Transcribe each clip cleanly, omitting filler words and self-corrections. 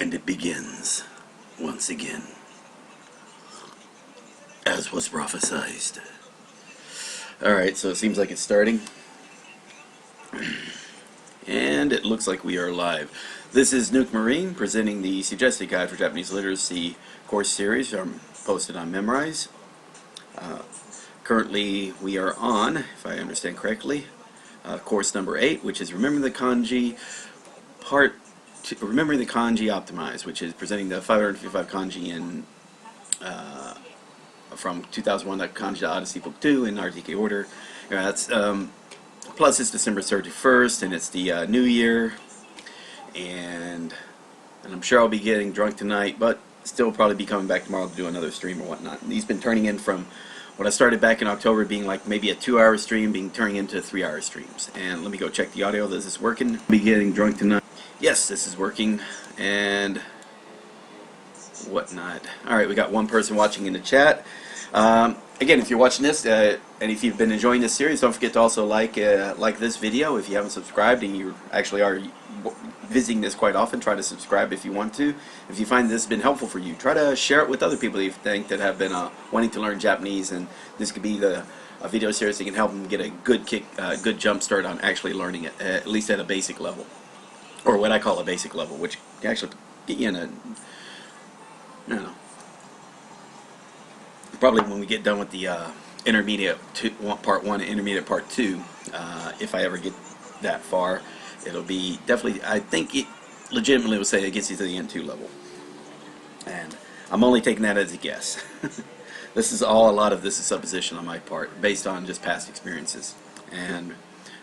And it begins once again, as was prophesized. Alright, so it seems like it's starting. And it looks like we are live. This is Nuke Marine presenting the Suggested Guide for Japanese Literacy course series posted on Memrise. Currently we are on, if I understand correctly, course number 8, which is Remembering the Kanji Remembering the Kanji Optimized, which is presenting the 555 kanji in from 2001, Kanji Odyssey Book 2 in RTK order. That's plus it's December 31st, and it's the new year, and I'm sure I'll be getting drunk tonight, but still probably be coming back tomorrow to do another stream or whatnot. And these been turning in from what I started back in October, being like maybe a 2-hour stream, turning into 3-hour streams. And let me go check the audio. This is working. Be getting drunk tonight. Yes, this is working, and whatnot. Alright, we got one person watching in the chat. Again, if you're watching this, and if you've been enjoying this series, don't forget to also like this video. If you haven't subscribed and you actually are visiting this quite often, try to subscribe if you want to. If you find this has been helpful for you, try to share it with other people you think that have been wanting to learn Japanese, and this could be a video series that can help them get a good good jump start on actually learning it, at least at a basic level, or what I call a basic level, which can actually get you in a, I don't know, probably when we get done with the intermediate part 1 and intermediate part 2, if I ever get that far, it'll be definitely, I think it legitimately will say it gets you to the N2 level. And I'm only taking that as a guess. This is all, a lot of this is supposition on my part, based on just past experiences and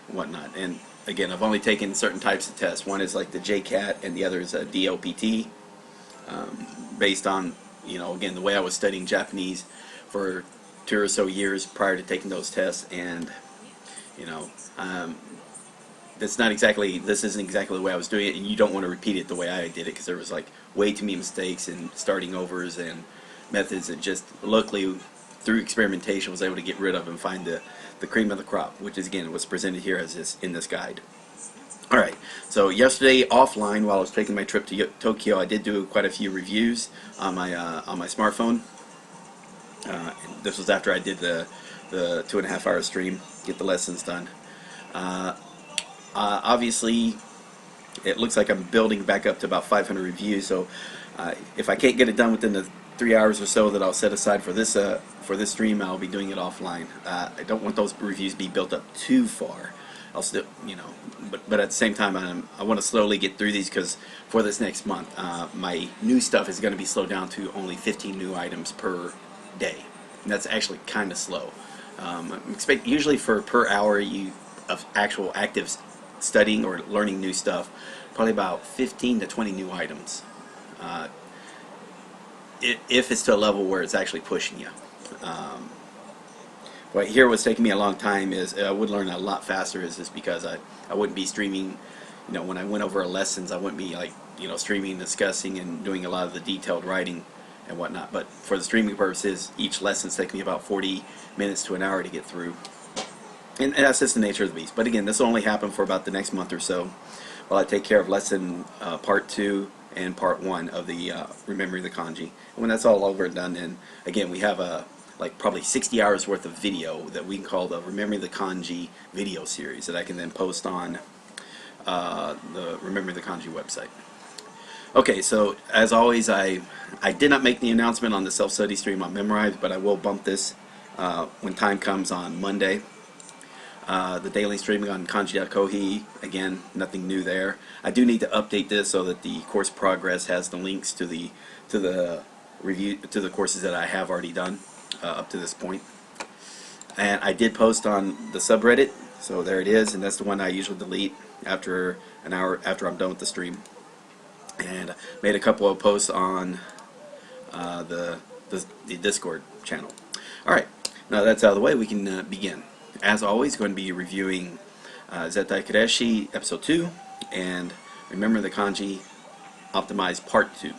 whatnot. And again, I've only taken certain types of tests. One is like the JCAT, and the other is a DLPT, based on, again, the way I was studying Japanese for 2 or so years prior to taking those tests. And this isn't exactly the way I was doing it, and you don't want to repeat it the way I did it, because there was like way too many mistakes and starting overs and methods that just luckily through experimentation was able to get rid of and find the cream of the crop, which is again was presented here as in this guide. Alright, so yesterday offline while I was taking my trip to Tokyo, I did do quite a few reviews on my smartphone. This was after I did the 2.5-hour stream, get the lessons done. Obviously, it looks like I'm building back up to about 500 reviews. So, if I can't get it done within the 3 hours or so that I'll set aside for this stream, I'll be doing it offline. I don't want those reviews to be built up too far. I'll still, but at the same time, I want to slowly get through these, because for this next month, my new stuff is going to be slowed down to only 15 new items per day. And that's actually kind of slow. Usually for per hour of actual active studying or learning new stuff, probably about 15 to 20 new items. If it's to a level where it's actually pushing you. What here was taking me a long time is I would learn a lot faster, is just because I wouldn't be streaming, when I went over lessons, I wouldn't be like, streaming, discussing, and doing a lot of the detailed writing and whatnot. But for the streaming purposes, each lesson's taking me about 40 minutes to an hour to get through. And that's just the nature of the beast. But again, this will only happen for about the next month or so, while I take care of lesson part 2 and part 1 of the Remembering the Kanji. And when that's all over and done, then again we have like probably 60 hours worth of video that we can call the Remembering the Kanji video series that I can then post on the Remembering the Kanji website. Okay, so as always, I did not make the announcement on the self-study stream on Memrise, but I will bump this when time comes on Monday. The daily streaming on Kanji.kohi, again, nothing new there. I do need to update this so that the course progress has the links to the courses that I have already done up to this point. And I did post on the subreddit, so there it is, and that's the one I usually delete after an hour after I'm done with the stream. And made a couple of posts on the Discord channel. Alright, now that's out of the way, we can begin. As always, going to be reviewing Zettai Kadeshi Episode 2 and Remember the Kanji Optimized Part 2.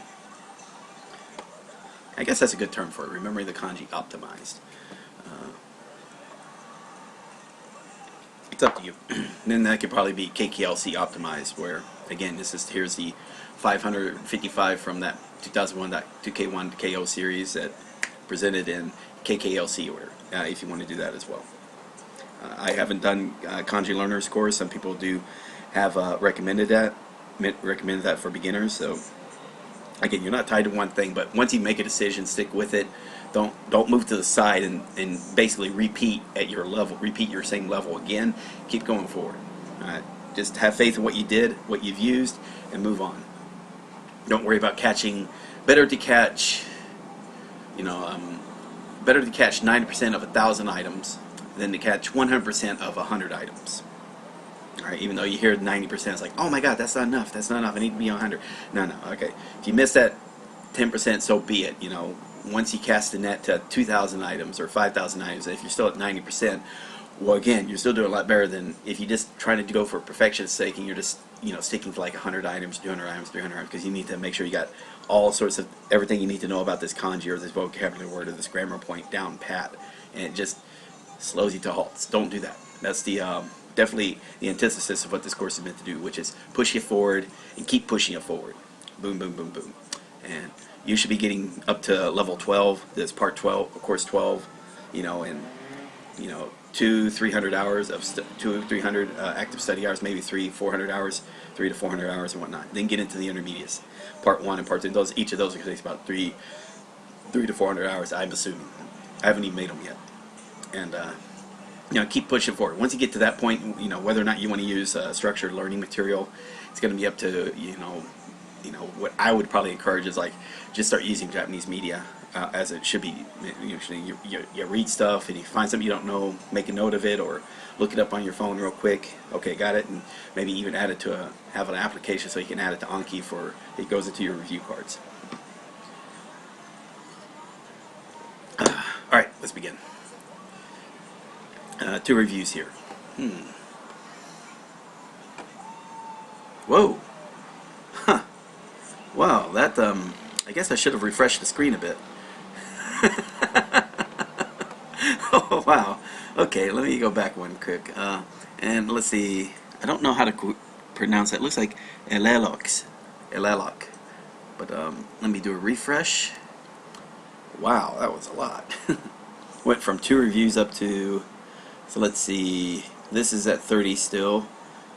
I guess that's a good term for it, Remembering the Kanji Optimized. It's up to you. And then that could probably be KKLC Optimized, where, again, here's the 555 from that 2001.2K1 KO series that presented in KKLC order, if you want to do that as well. I haven't done Kanji Learner's course. Some people do have recommended that for beginners. So again, you're not tied to one thing, but once you make a decision, stick with it. Don't move to the side and basically repeat at your level, repeat your same level again. Keep going forward. Just have faith in what you did, what you've used, and move on. Don't worry about catching. Better to catch, better to catch 90% of 1,000 items than to catch 100% of 100 items. All right, even though you hear 90%, it's like, oh my God, that's not enough. That's not enough. I need to be 100. No, okay. If you miss that 10%, so be it. Once you cast the net to 2,000 items or 5,000 items, if you're still at 90%, well, again, you're still doing a lot better than if you just trying to go for perfection's sake and you're just sticking to like 100 items, 200 items, 300 items, because you need to make sure you got all sorts of everything you need to know about this kanji or this vocabulary word or this grammar point down pat, and it just slows you to halts. Don't do that. That's the definitely the antithesis of what this course is meant to do, which is push you forward and keep pushing you forward. Boom, boom, boom, boom. And you should be getting up to level 12. This part 12, of course 12, and 200-300 hours of 200-300 active study hours, maybe 300-400 hours, 300 to 400 hours and whatnot. Then get into the intermediates, part 1 and part 2. Each of those takes about 300 to 400 hours. I'm assuming. I haven't even made them yet. And keep pushing forward. Once you get to that point, whether or not you want to use structured learning material, it's going to be up to what I would probably encourage is like just start using Japanese media as it should be. Usually you read stuff and you find something you don't know, make a note of it or look it up on your phone real quick. Okay, got it, and maybe even add it to have an application so you can add it to Anki for it goes into your review cards. All right, let's begin. 2 reviews here. Whoa. Huh. Wow, that, I guess I should have refreshed the screen a bit. Oh, wow. Okay, let me go back one quick. And let's see. I don't know how to pronounce it. It looks like Elelok. But let me do a refresh. Wow, that was a lot. Went from 2 reviews up to... So let's see, this is at 30 still,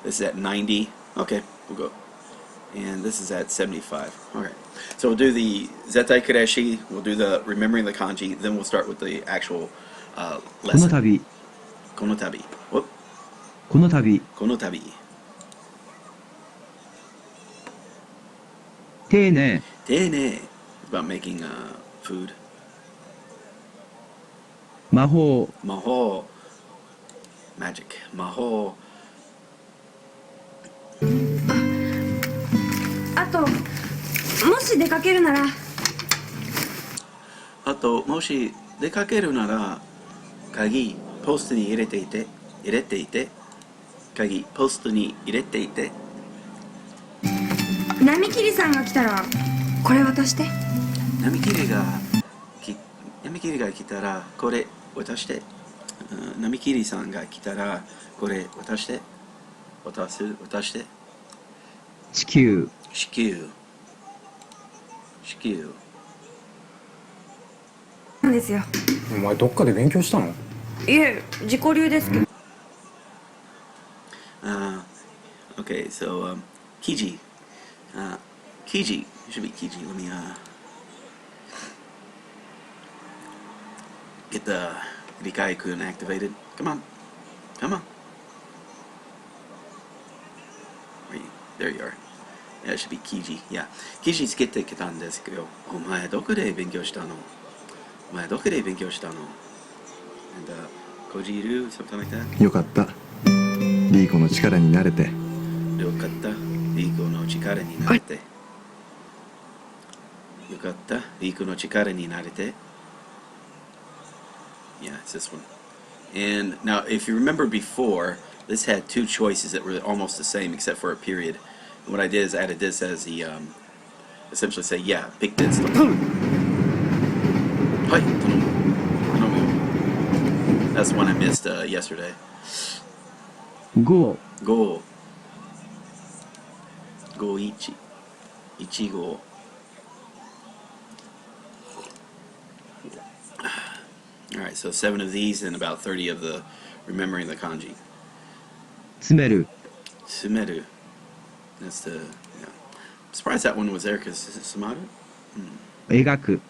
this is at 90, okay, we'll go, and this is at 75, alright. So we'll do the Zettai Kureshi, we'll do the remembering the kanji, then we'll start with the actual lesson. Konotabi. Whoop. Konotabi. Teine. About making food. Maho. Magic. Maho. あと、もし出かけるなら鍵ポストに入れていて鍵ポストに入れていて波切さんが来たらこれ渡して波切りが来たらこれ渡して波切さんが来たらこれ渡して地球なんですよ。お前どっかで勉強したの？いえ、自己流ですけど。Okay, so Kiji. Kiji. It should be Kiji. Let me get the Rikai-kun activated. Come on. There you are. That should be Kiji. Yeah. Kiji つけてきたんですけど、お前どこで勉強したの? And Koji-ru, something like that. よかった。リーコの力になれて。よかった。リーコの力になれて。Yeah, it's this one. And now, if you remember before, this had 2 choices that were almost the same except for a period. And what I did is added this as the, essentially say, yeah, pick this. That's the one I missed yesterday. Go ichi. 1号。Alright, so 7 of these and about 30 of the remembering the kanji. 詰める Sumeru. That's the. Yeah. I'm surprised that one was there because is it Sumaru? 描く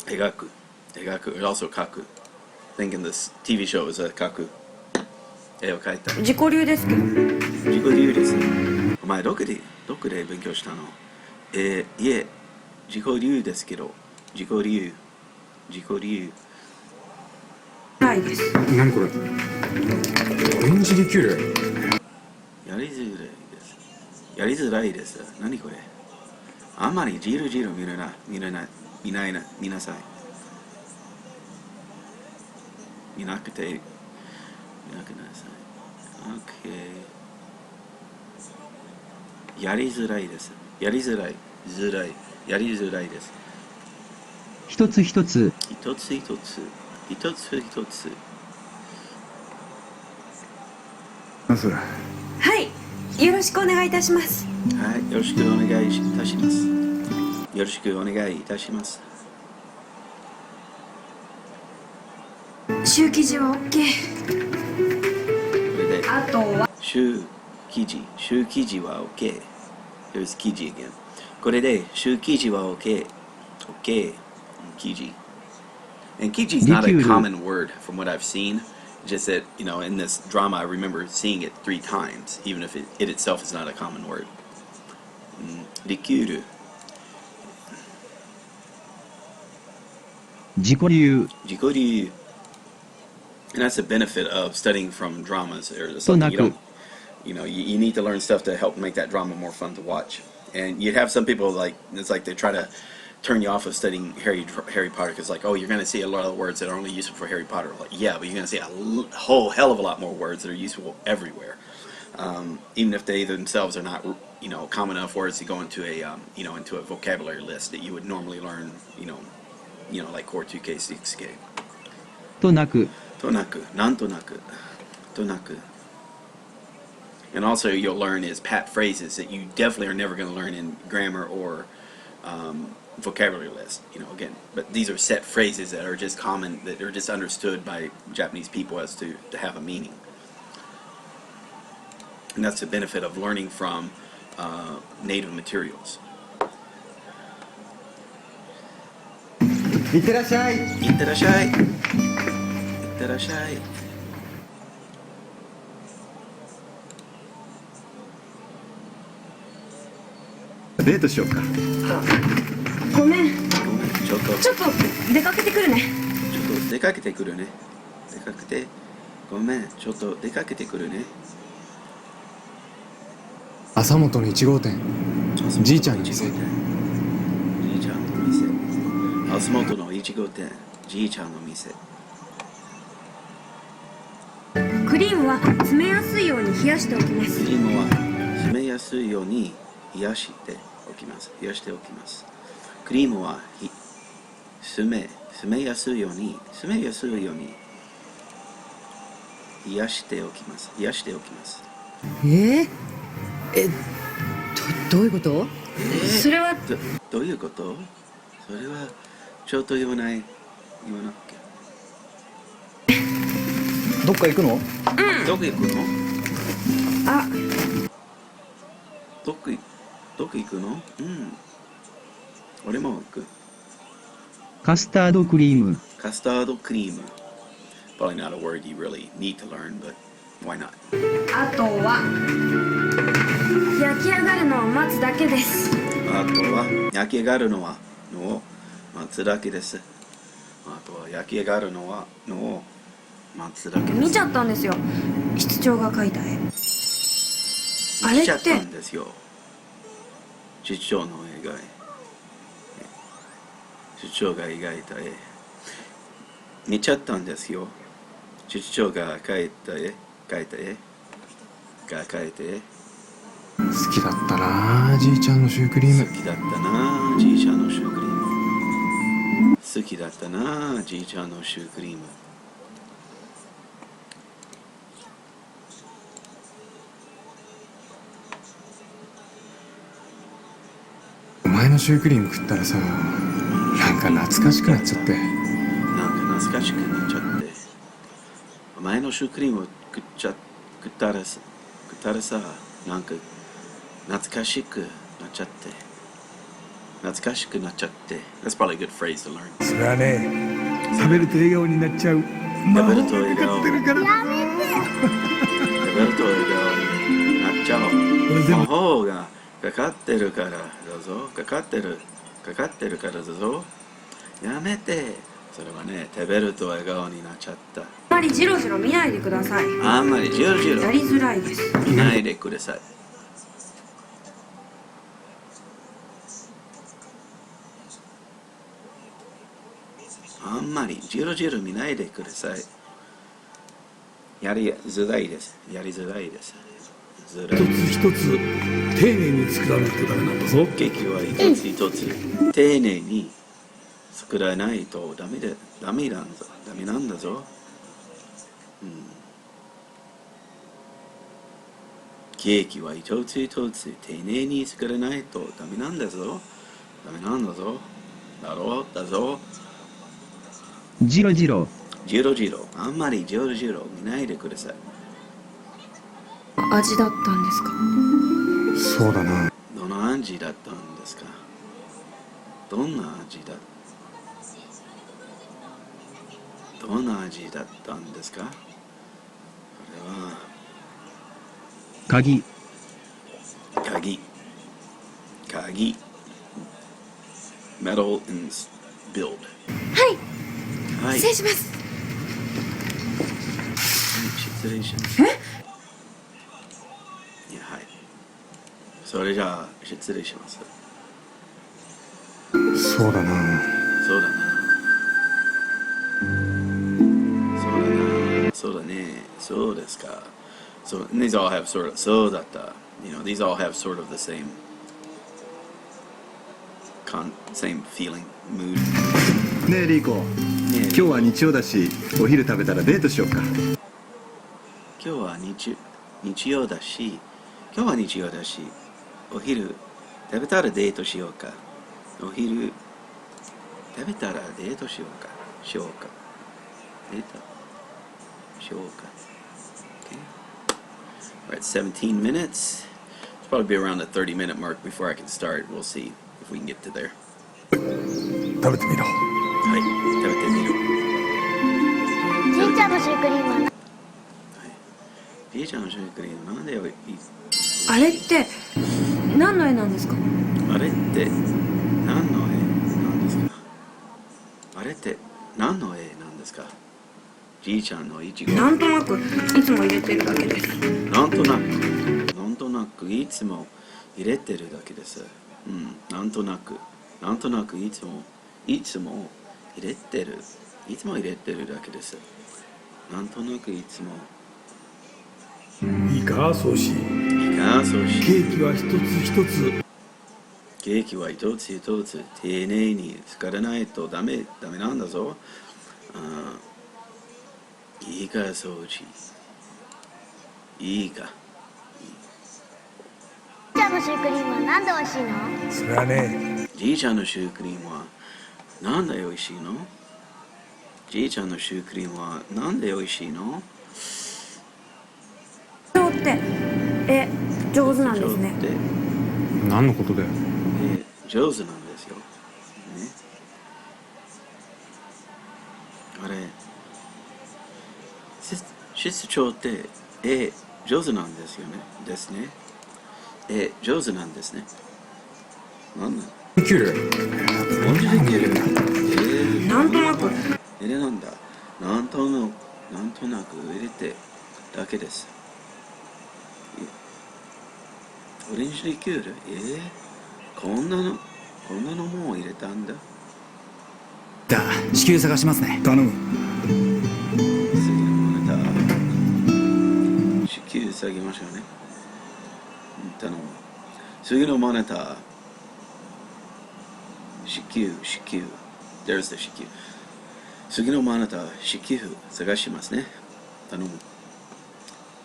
Egaku. Egaku. It also kaku. I think in this TV show it was a kaku. 絵を描いた。自己流ですけど。自己流です。お前どこで勉強したの？いえ、自己流ですけど。自己流。自己流。ないです。何これ？オレンジリキュール。やりづらいです。やりづらいです。何これ？あんまりジル見なさい。見なくて。なさい。OK。やりづらいです。やりづらい。やりづらいです。一つ一つ一つ一つ。一つ一つ。はい、よろしくお願いいたします。はい、よろしくお願いいたします。よろしくお願いいたします。シュー生地は OK。これであとはシュー生地は OK。Here's 生地 again。これでシュー生地は OK。OK。生地。And Kiji is not a common word from what I've seen. Just that, you know, in this drama, I remember seeing it 3 times, even if it itself is not a common word. Rikuru. 自己流 Jikori. And that's the benefit of studying from dramas. Or something you need to learn stuff to help make that drama more fun to watch. And you'd have some people like, it's like they try to turn you off of studying Harry Potter because like, oh, you're going to see a lot of words that are only useful for Harry Potter. Like, yeah, but you're going to see a whole hell of a lot more words that are useful everywhere, even if they themselves are not, common enough words to go into a, into a vocabulary list that you would normally learn, like Core 2K, 6K. となく なんとなく And also you'll learn is pat phrases that you definitely are never going to learn in grammar or vocabulary list, again. But these are set phrases that are just common, that are just understood by Japanese people as to have a meaning. And that's the benefit of learning from native materials. いってらっしゃい。いってらっしゃい。いってらっしゃい。デートしようか。ごめん、ごめん、ちょっと出かけてくるね。出かけてくるね。ごめん、ちょっと出かけてくるね。朝本の1号店。じいちゃんの店。朝本の1号店。じいちゃんの店。クリームは詰めやすいように冷やしておきます。クリームは詰めやすいように冷やしておきます。クリームは詰めやすいように冷やしておきます。どういうこと？それはどういうこと？それはちょっと言わなきゃ。どっか行くの？どこ行くの？あ、どこ行くの？俺も行く。カスタードクリーム Probably not a word you really need to learn, but why not? あとは焼き上がるのを待つだけです。あとは焼き上がるのを待つだけです。見ちゃったんですよ、室長が描いた絵。あれ見ちゃったってんですよ。室長の絵が。室長が描いた絵。見ちゃったんですよ。室長が描いた絵。好きだったなあ、じいちゃんのシュークリーム。好きだったなあ、じいちゃんのシュークリーム。好きだったなあ、じいちゃんのシュークリーム。シュークリーム食ったらさ、なんか懐かしくなっちゃって。なんか懐かしくなっちゃって。前のシュークリームを食ったらさ、なんか懐かしくなっちゃって。懐かしくなっちゃって。That's probably a good phrase to learn. それはね、食べると笑顔になっちゃう魔法がかかってるからだ。食べると笑顔になっちゃう。魔法がかかってるからだぞ。かかってるからだぞ。やめて。それはね、食べると笑顔になっちゃった。あんまりジロジロ見ないでください。あんまりジロジロやりづらいです。見ないでください。あんまりジロジロ見ないでください。やりづらいです。やりづらいです。一つ一つ丁寧に作らないとダメなんだぞ。ケーキは一つ一つ丁寧に作らないとダメなんだぞ。ケーキは一つ一つ丁寧に作らないとダメなんだぞ。だぞ。ジロジロ。ジロジロ。あんまりジロジロ見ないでください。味だったんですか？そうだな。どの味だったんですか？どんな味だったんですか？これは鍵。Metal and build。はい。失礼します。失礼します。いや、はい。それじゃあ失礼します。そうだな。そうだね。そうですか。So these all have sort of そうだった。You know, these all have sort of the same feeling, mood. ねえリーコ、今日は日曜だしお昼食べたらデートしようか。今日は日曜だしお昼食べたらデートしようか。お昼食べたらデートしようか。デートしようか。Okay. We're at 17 minutes. It'll probably be around the 30-minute mark before I can start. We'll see if we can get to there. 食べてみろ。はい、食べてみる。じいちゃんのシュークリームはじいちゃんのシュークリームなんでよいい。あれって何の絵なんですか？あれって何の絵なんですか？あれって何の絵なんですか？じいちゃんのいちご。なんとなくいつも入れてるだけです。なんとなくいつも入れてるだけです。なんとなくいつも入れてるだけです。なんとなくいつも。いいか、ソーシー。ケーキは一つ一つ丁寧に作らないとダメなんだぞ。いいか、掃除。いいか。じいちゃんのシュークリームはなんで美味しいの？それはね、じいちゃんのシュークリームはなんで美味しいの？じいちゃんのシュークリームはなんで美味しいの？上って上手なんですね。何のことだよ。上手なんですよ。ね。あれ、室長って上手なんですよね。上手なんですね。なんなの？できる。マジできる。なんとなく。なんだ。なんとなく入れてだけです。オレンジリキュール？こんなのもう入れたんだ。じゃあ至急探しますね。頼む。次のモニター。至急下げましょうね。頼む。次のモニター。至急。There's the 至急。次のモニター、至急探しますね。頼む。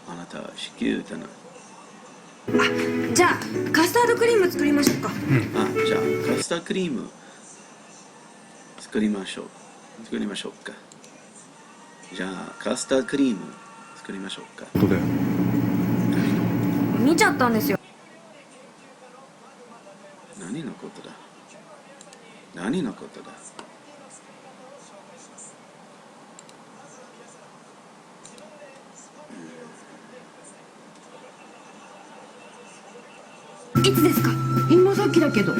あなた、至急頼む。じゃあカスタードクリーム作りましょうか。じゃあカススタードクリーム作りましょうか。じゃあカスタードクリーム作りましょうか。本当だよ。見ちゃったんですよ。何のことだ。いつですか？今さっきだけど。い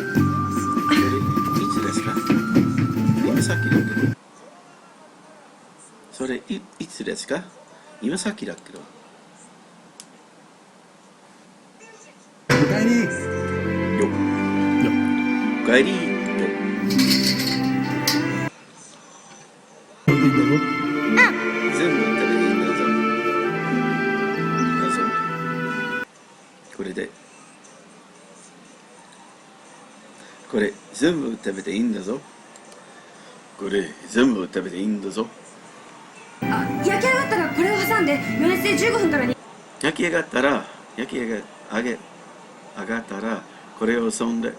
つですか？今さっきだけど。それいつですか？今さっきだけど。おかえり。よ。おかえり。よ。飲んでいいんだぞ。全部食べていいんだぞ。これで。これ全部食べていいんだぞ。あ、焼き上がったらこれを挟んで余熱で15分からに。焼き上がったらこれを挟んで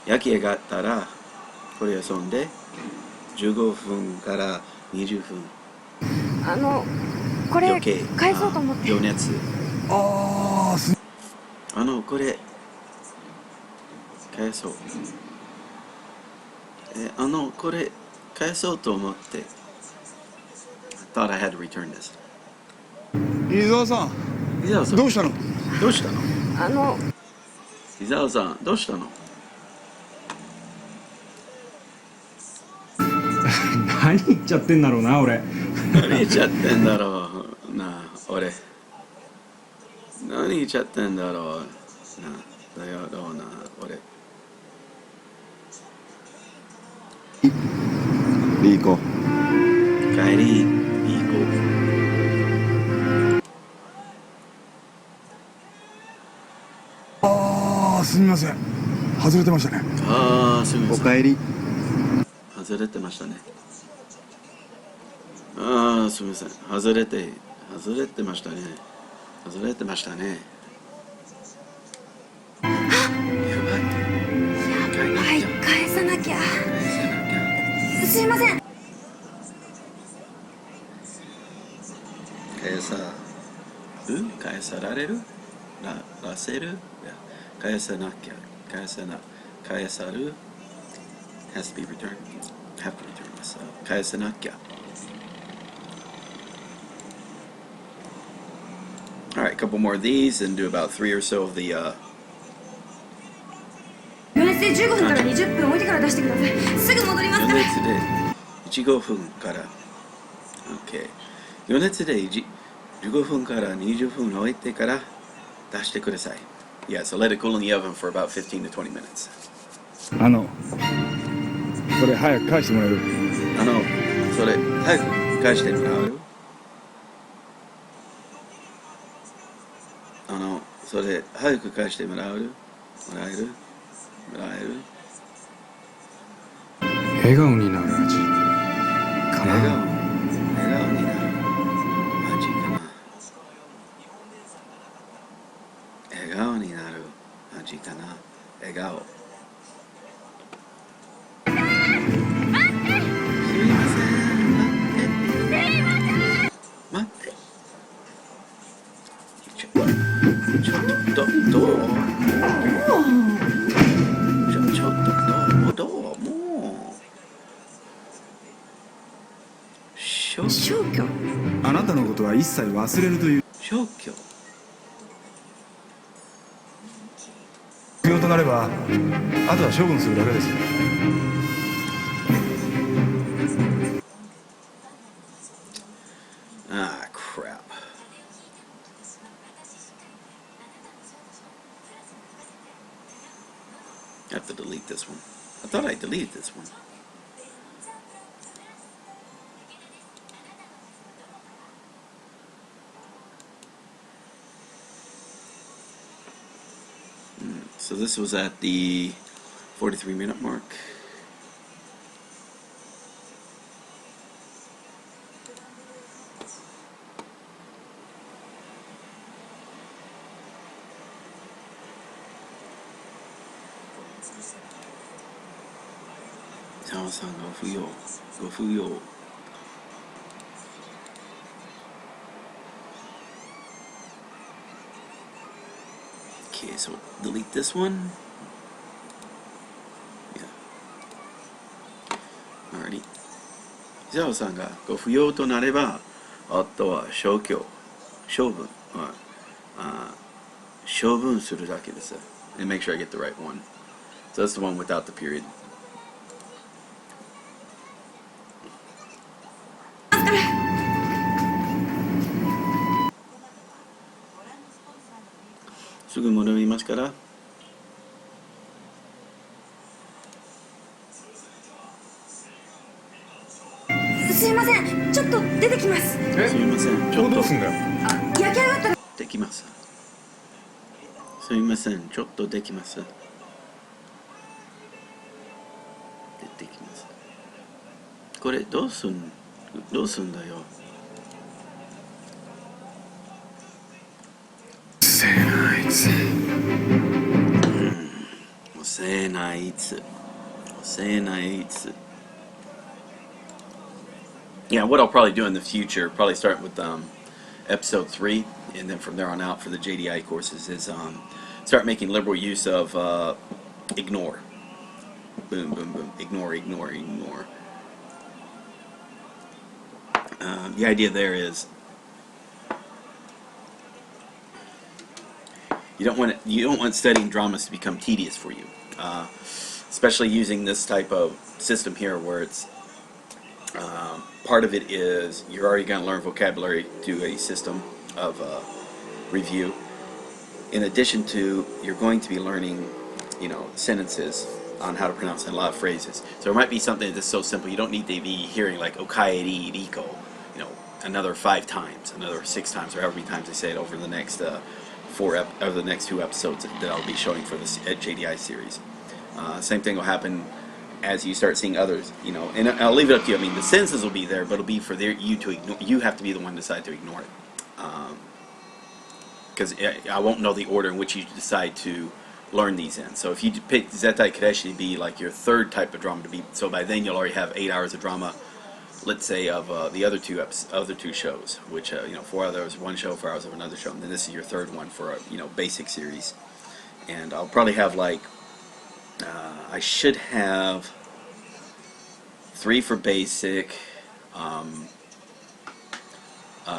焼き上がったらこれを挟んで15分から20分これ余計返そうと思って。余熱ああ、これ返そうこれ返そうと思って I thought I had to return this。 伊沢さん、伊沢さんどうしたの？伊沢さんどうしたの？何言っちゃってんだろうな俺。何言っちゃってんだろうな俺。何言っちゃってんだろうなだよろうな俺。リーコ、帰り行こう。ああ、すみません。外れてましたね。ああすみません。おかえり。外れてましたね。ああすみません。外れてましたね。やばい。返さなきゃ。すいません。返さられるらせる返さなきゃ返さる has to be returned have to return this 返さなきゃ。 Alright, a couple more of these and do about 3 or so of the 余熱で15分から20分置いてから出してください。すぐ戻りますから。余熱で15分から OK 余熱で15分から20分置いてから出してください。 Yeah, so let it cool in the oven for about 15 to 20 minutes. これ早く返してもらえる？それ早く返してもらえる？それ早く返してもらえる？笑顔になる味かな。笑顔になる味かな。笑顔になる味かな。笑顔。すみません。待って。ちょっとどう？もう消去。あなたのことは一切忘れるという消去。必要となればあとは処分するだけです。Ah, crap. I have to delete this one. I thought I deleted this one. So this was at the 43-minute mark. 伊沢さんが不要ご不要。Okay, so delete this one. Yeah. Alrighty. 伊沢さんがご不要となれば、あとは処分するだけです。And make sure I get the right one. So that's the one without the period. すぐ戻りますから。すいません、ちょっと出てきます。すみません、ちょっとどうすんだよ。焼き上がったらできます。すみません、ちょっとできます。出てきます。これどうすんだよ。せえなあいつ。遅えなあいつ。遅えなあいつ。Yeah, what I'll probably do in the future, probably start with episode 3, and then from there on out for the JDI courses, is start making liberal use of ignore. Boom, boom, boom. Ignore, ignore, ignore. The idea there is you don't want studying dramas to become tedious for you, especially using this type of system here where it's part of it is you're already going to learn vocabulary through a system of review. In addition to, you're going to be learning, sentences on how to pronounce a lot of phrases. So it might be something that's so simple you don't need to be hearing like okaeri riko, another 5 times, another 6 times, or however many times they say it over the next the next 2 episodes that I'll be showing for this JDI series. Same thing will happen as you start seeing others, and I'll leave it up to you. I mean, the sentences will be there, but it'll be for you to ignore. You have to be the one to decide to ignore it, because I won't know the order in which you decide to learn these in. So if you pick Zettai Kadeshi to be like your 3rd type of drama to be, so by then you'll already have 8 hours of drama, let's say, of the other two shows, which 4 hours of one show, 4 hours of another show, and then this is your 3rd one for a basic series. And I'll probably have like I should have 3 for basic,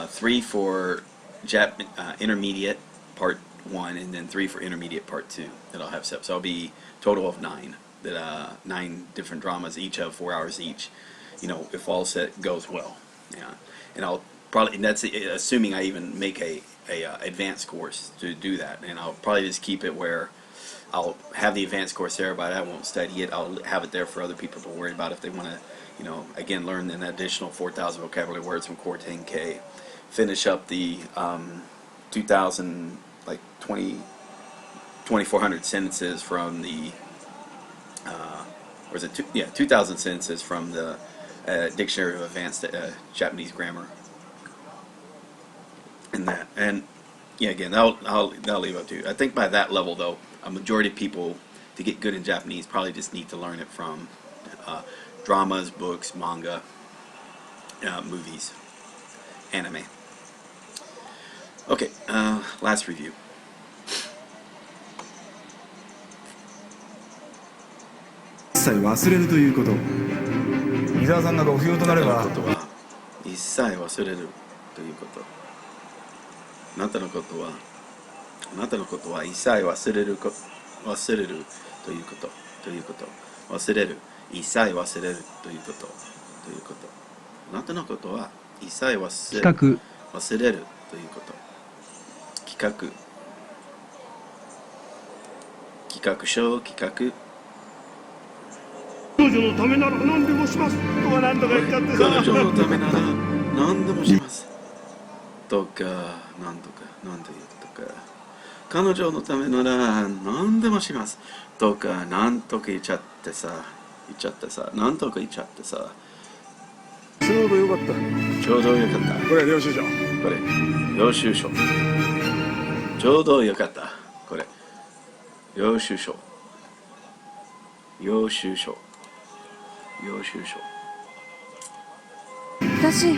3 for intermediate part 1, and then 3 for intermediate part 2 that I'll have set. So I'll be total of 9. 9 different dramas, each of 4 hours each. If all set goes well. Yeah, and I'll probably, and that's assuming I even make a advanced course to do that, and I'll probably just keep it where I'll have the advanced course there, but I won't study it. I'll have it there for other people to worry about if they want to, again, learn an additional 4,000 vocabulary words from Core 10K. Finish up the 2,000, like 2,400 sentences from the, or is it 2,000 sentences from the Dictionary of Advanced Japanese Grammar. And that, and yeah, again, I'll leave up to you. I think by that level, though, a majority of people, to get good in Japanese, probably just need to learn it from dramas, books, manga, movies, anime. Okay, last review. 一切忘れるということ。伊沢さんがご不要となれば。一切忘れるということ。あなたのことは一切忘れるということ忘れる一切忘れるということあなたのことは一切忘れるということ企画書企画彼女のためなら何でもしますとかなんとか言っちゃってさ彼女のためなら何でもしますとかなんとかなんというとか彼女のためなら何でもしますとかなんとか言っちゃってさなんとか言っちゃってさちょうどよかったちょうどよかったこれ領収書ちょうどよかったこれ領収書領収書。領収書。私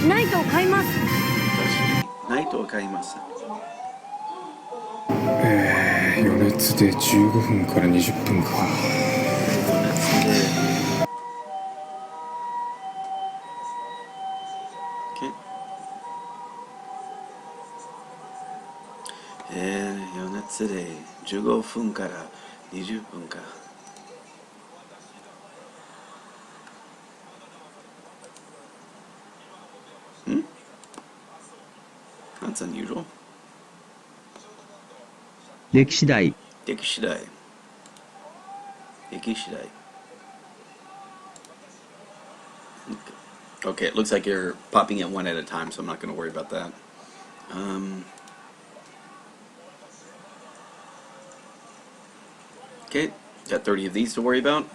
ナイトを買います。私ナイトを買います。余熱で15分から20分か。余熱で。OK。余熱で15分から20分か。That's unusual. 歴史台。歴史台。歴史台。Okay, it looks like you're popping it one at a time, so I'm not going to worry about that. Okay, got 30 of these to worry about.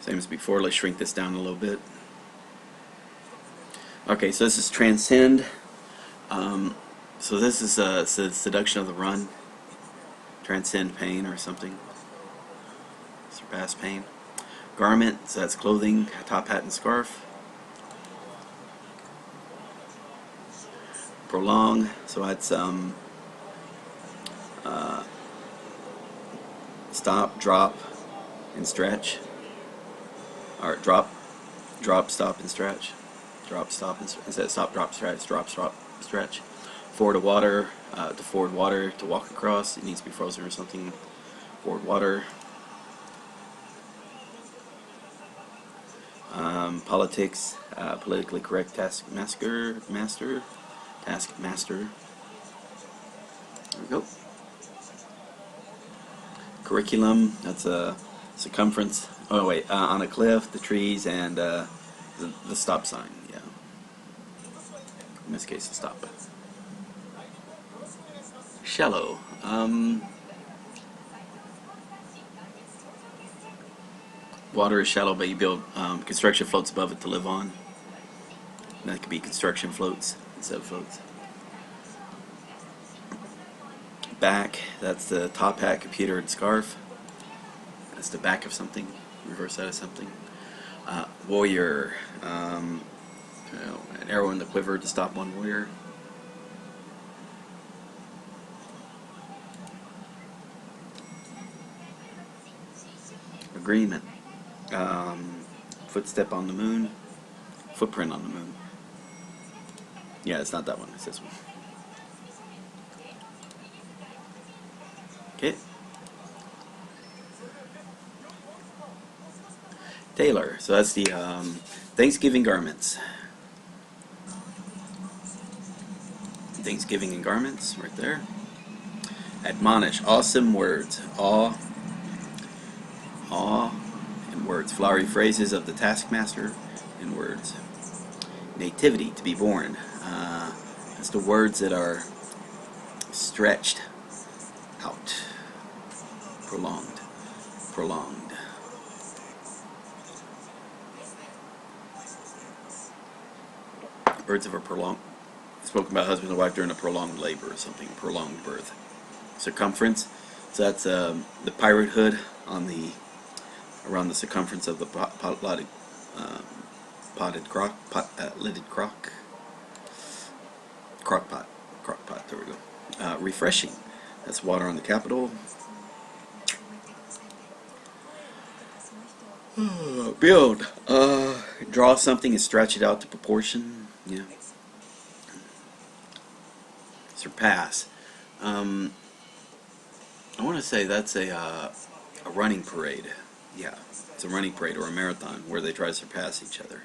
Same as before, let's shrink this down a little bit. Okay, so this is transcend. So this is seduction of the run. Transcend pain or something. Surpass pain. Garment, so that's clothing, top, hat, and scarf. Prolong, so that's stop, drop, and stretch. Or drop, stop, and stretch. Drop, stop, and instead of stop, drop, stretch, drop, stop, stretch. Forward to water, to forward water to walk across. It needs to be frozen or something. Forward water. Politics, politically correct taskmaster. There we go. Curriculum, that's a circumference. Oh wait, on a cliff, the trees, and the stop sign. Yeah. In this case, the stop. Shallow. Water is shallow, but you build construction floats above it to live on. And that could be construction floats instead of floats. Back, that's the top hat, computer, and scarf. That's the back of something, reverse side of something. Warrior, an arrow in the quiver to stop one warrior. Agreement. Footstep on the moon. Footprint on the moon. Yeah, it's not that one, it's this one. Okay. Tailor, so that's the Thanksgiving garments. Thanksgiving and garments, right there. Admonish, awesome words. Awe in words. Flowery phrases of the taskmaster in words. Nativity, to be born. That's the words that are stretched out. Prolonged. Prolonged. Words of a prolonged. Spoken by husband and wife during a prolonged labor or something. Prolonged birth. Circumference. So that's the pirate hood on the around the circumference of the lidded crock pot. There we go. Refreshing. That's water on the capital. Build. Draw something and stretch it out to proportion. Yeah. Surpass. I want to say that's a running parade. Yeah, it's a running parade or a marathon where they try to surpass each other.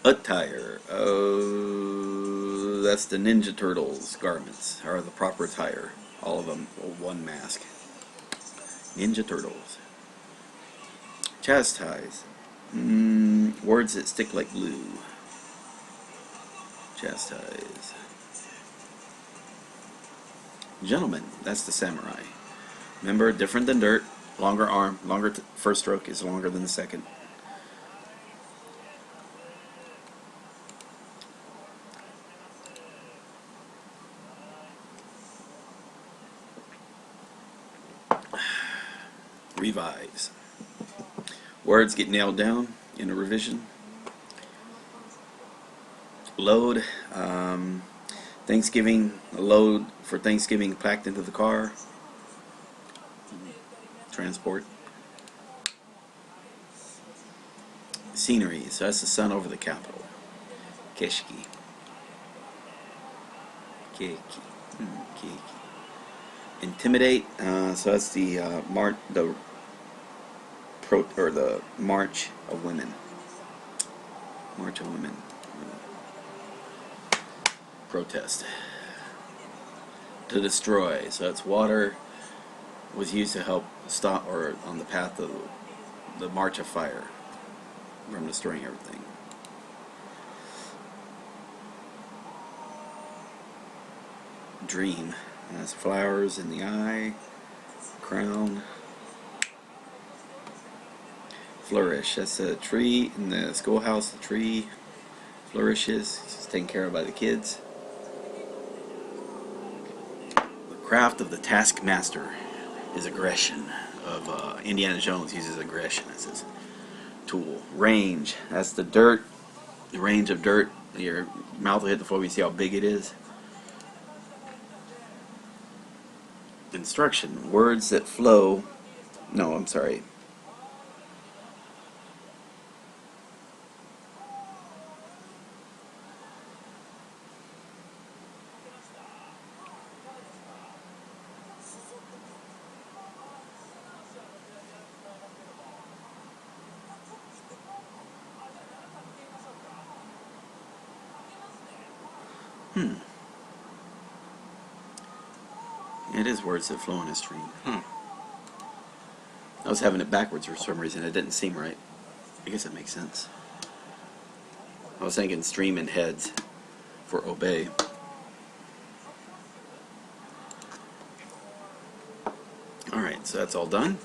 Attire. Oh, that's the Ninja Turtles garments, or the proper attire. All of them, one mask. Ninja Turtles. Chastise. Words that stick like glue. Chastise. Gentleman, that's the samurai. Remember, different than dirt, longer arm, longer first stroke is longer than the second. revise. Words get nailed down in a revision. Load. Thanksgiving. A load for Thanksgiving packed into the car. Transport. Scenery. So that's the sun over the capital. Keshiki. Keiki. Keiki. Intimidate. So that's the the March of Women. March of Women. Protest. To destroy. So that's water was used to help stop or on the path of the march of fire from destroying everything. Dream. That's flowers in the eye. Crown. Flourish. That's a tree in the schoolhouse. The tree flourishes. It's taken care of by the kids. The craft of the taskmaster is aggression. Of Indiana Jones uses aggression as his tool. Range. That's the dirt. The range of dirt. Your mouth will hit the floor. You see how big it is. Instruction. Words that flow. No, I'm sorry. It is words that flow in a stream. I was having it backwards for some reason. It didn't seem right. I guess that makes sense. I was thinking stream and heads for obey. Alright, so that's all done.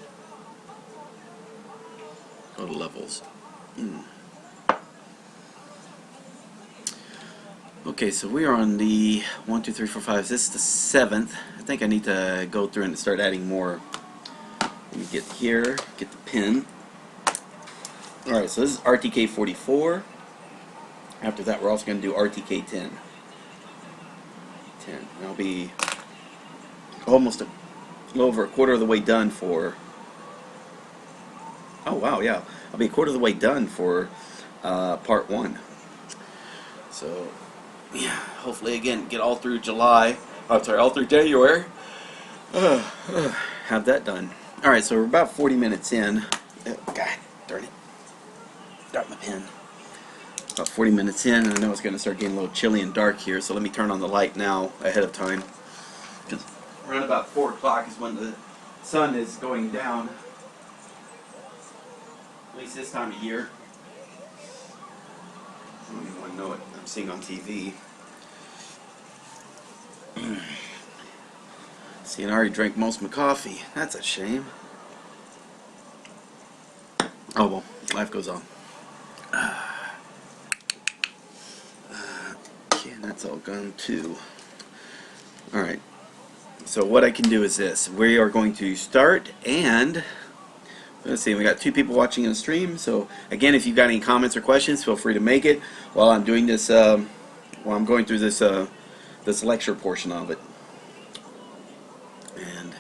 Go to levels. Okay, so we are on the 1, 2, 3, 4, 5. This is the 7th. I think I need to go through and start adding more. Let me get here, get the pin. Alright, so this is RTK 44. After that, we're also going to do RTK 10. 10. And I'll be almost a little over a quarter of the way done for. Oh, wow, yeah. I'll be a quarter of the way done for part 1. So, yeah, hopefully, again, get all through July. Oh, sorry, all through January. Have that done. Alright, so we're about 40 minutes in. Oh, God darn it. Got my pen. About 40 minutes in, and I know it's going to start getting a little chilly and dark here, so let me turn on the light now ahead of time. Because around about 4 o'clock is when the sun is going down. At least this time of year. I don't even want to know what I'm seeing on TV. See, and I already drank most of my coffee. That's a shame. Oh well, life goes on. Okay, and that's all gone too. Alright, so what I can do is this. We are going to start, and let's see, we got 2 people watching on the stream. So again, if you've got any comments or questions, feel free to make it while I'm doing this, while I'm going through this this lecture portion of it. And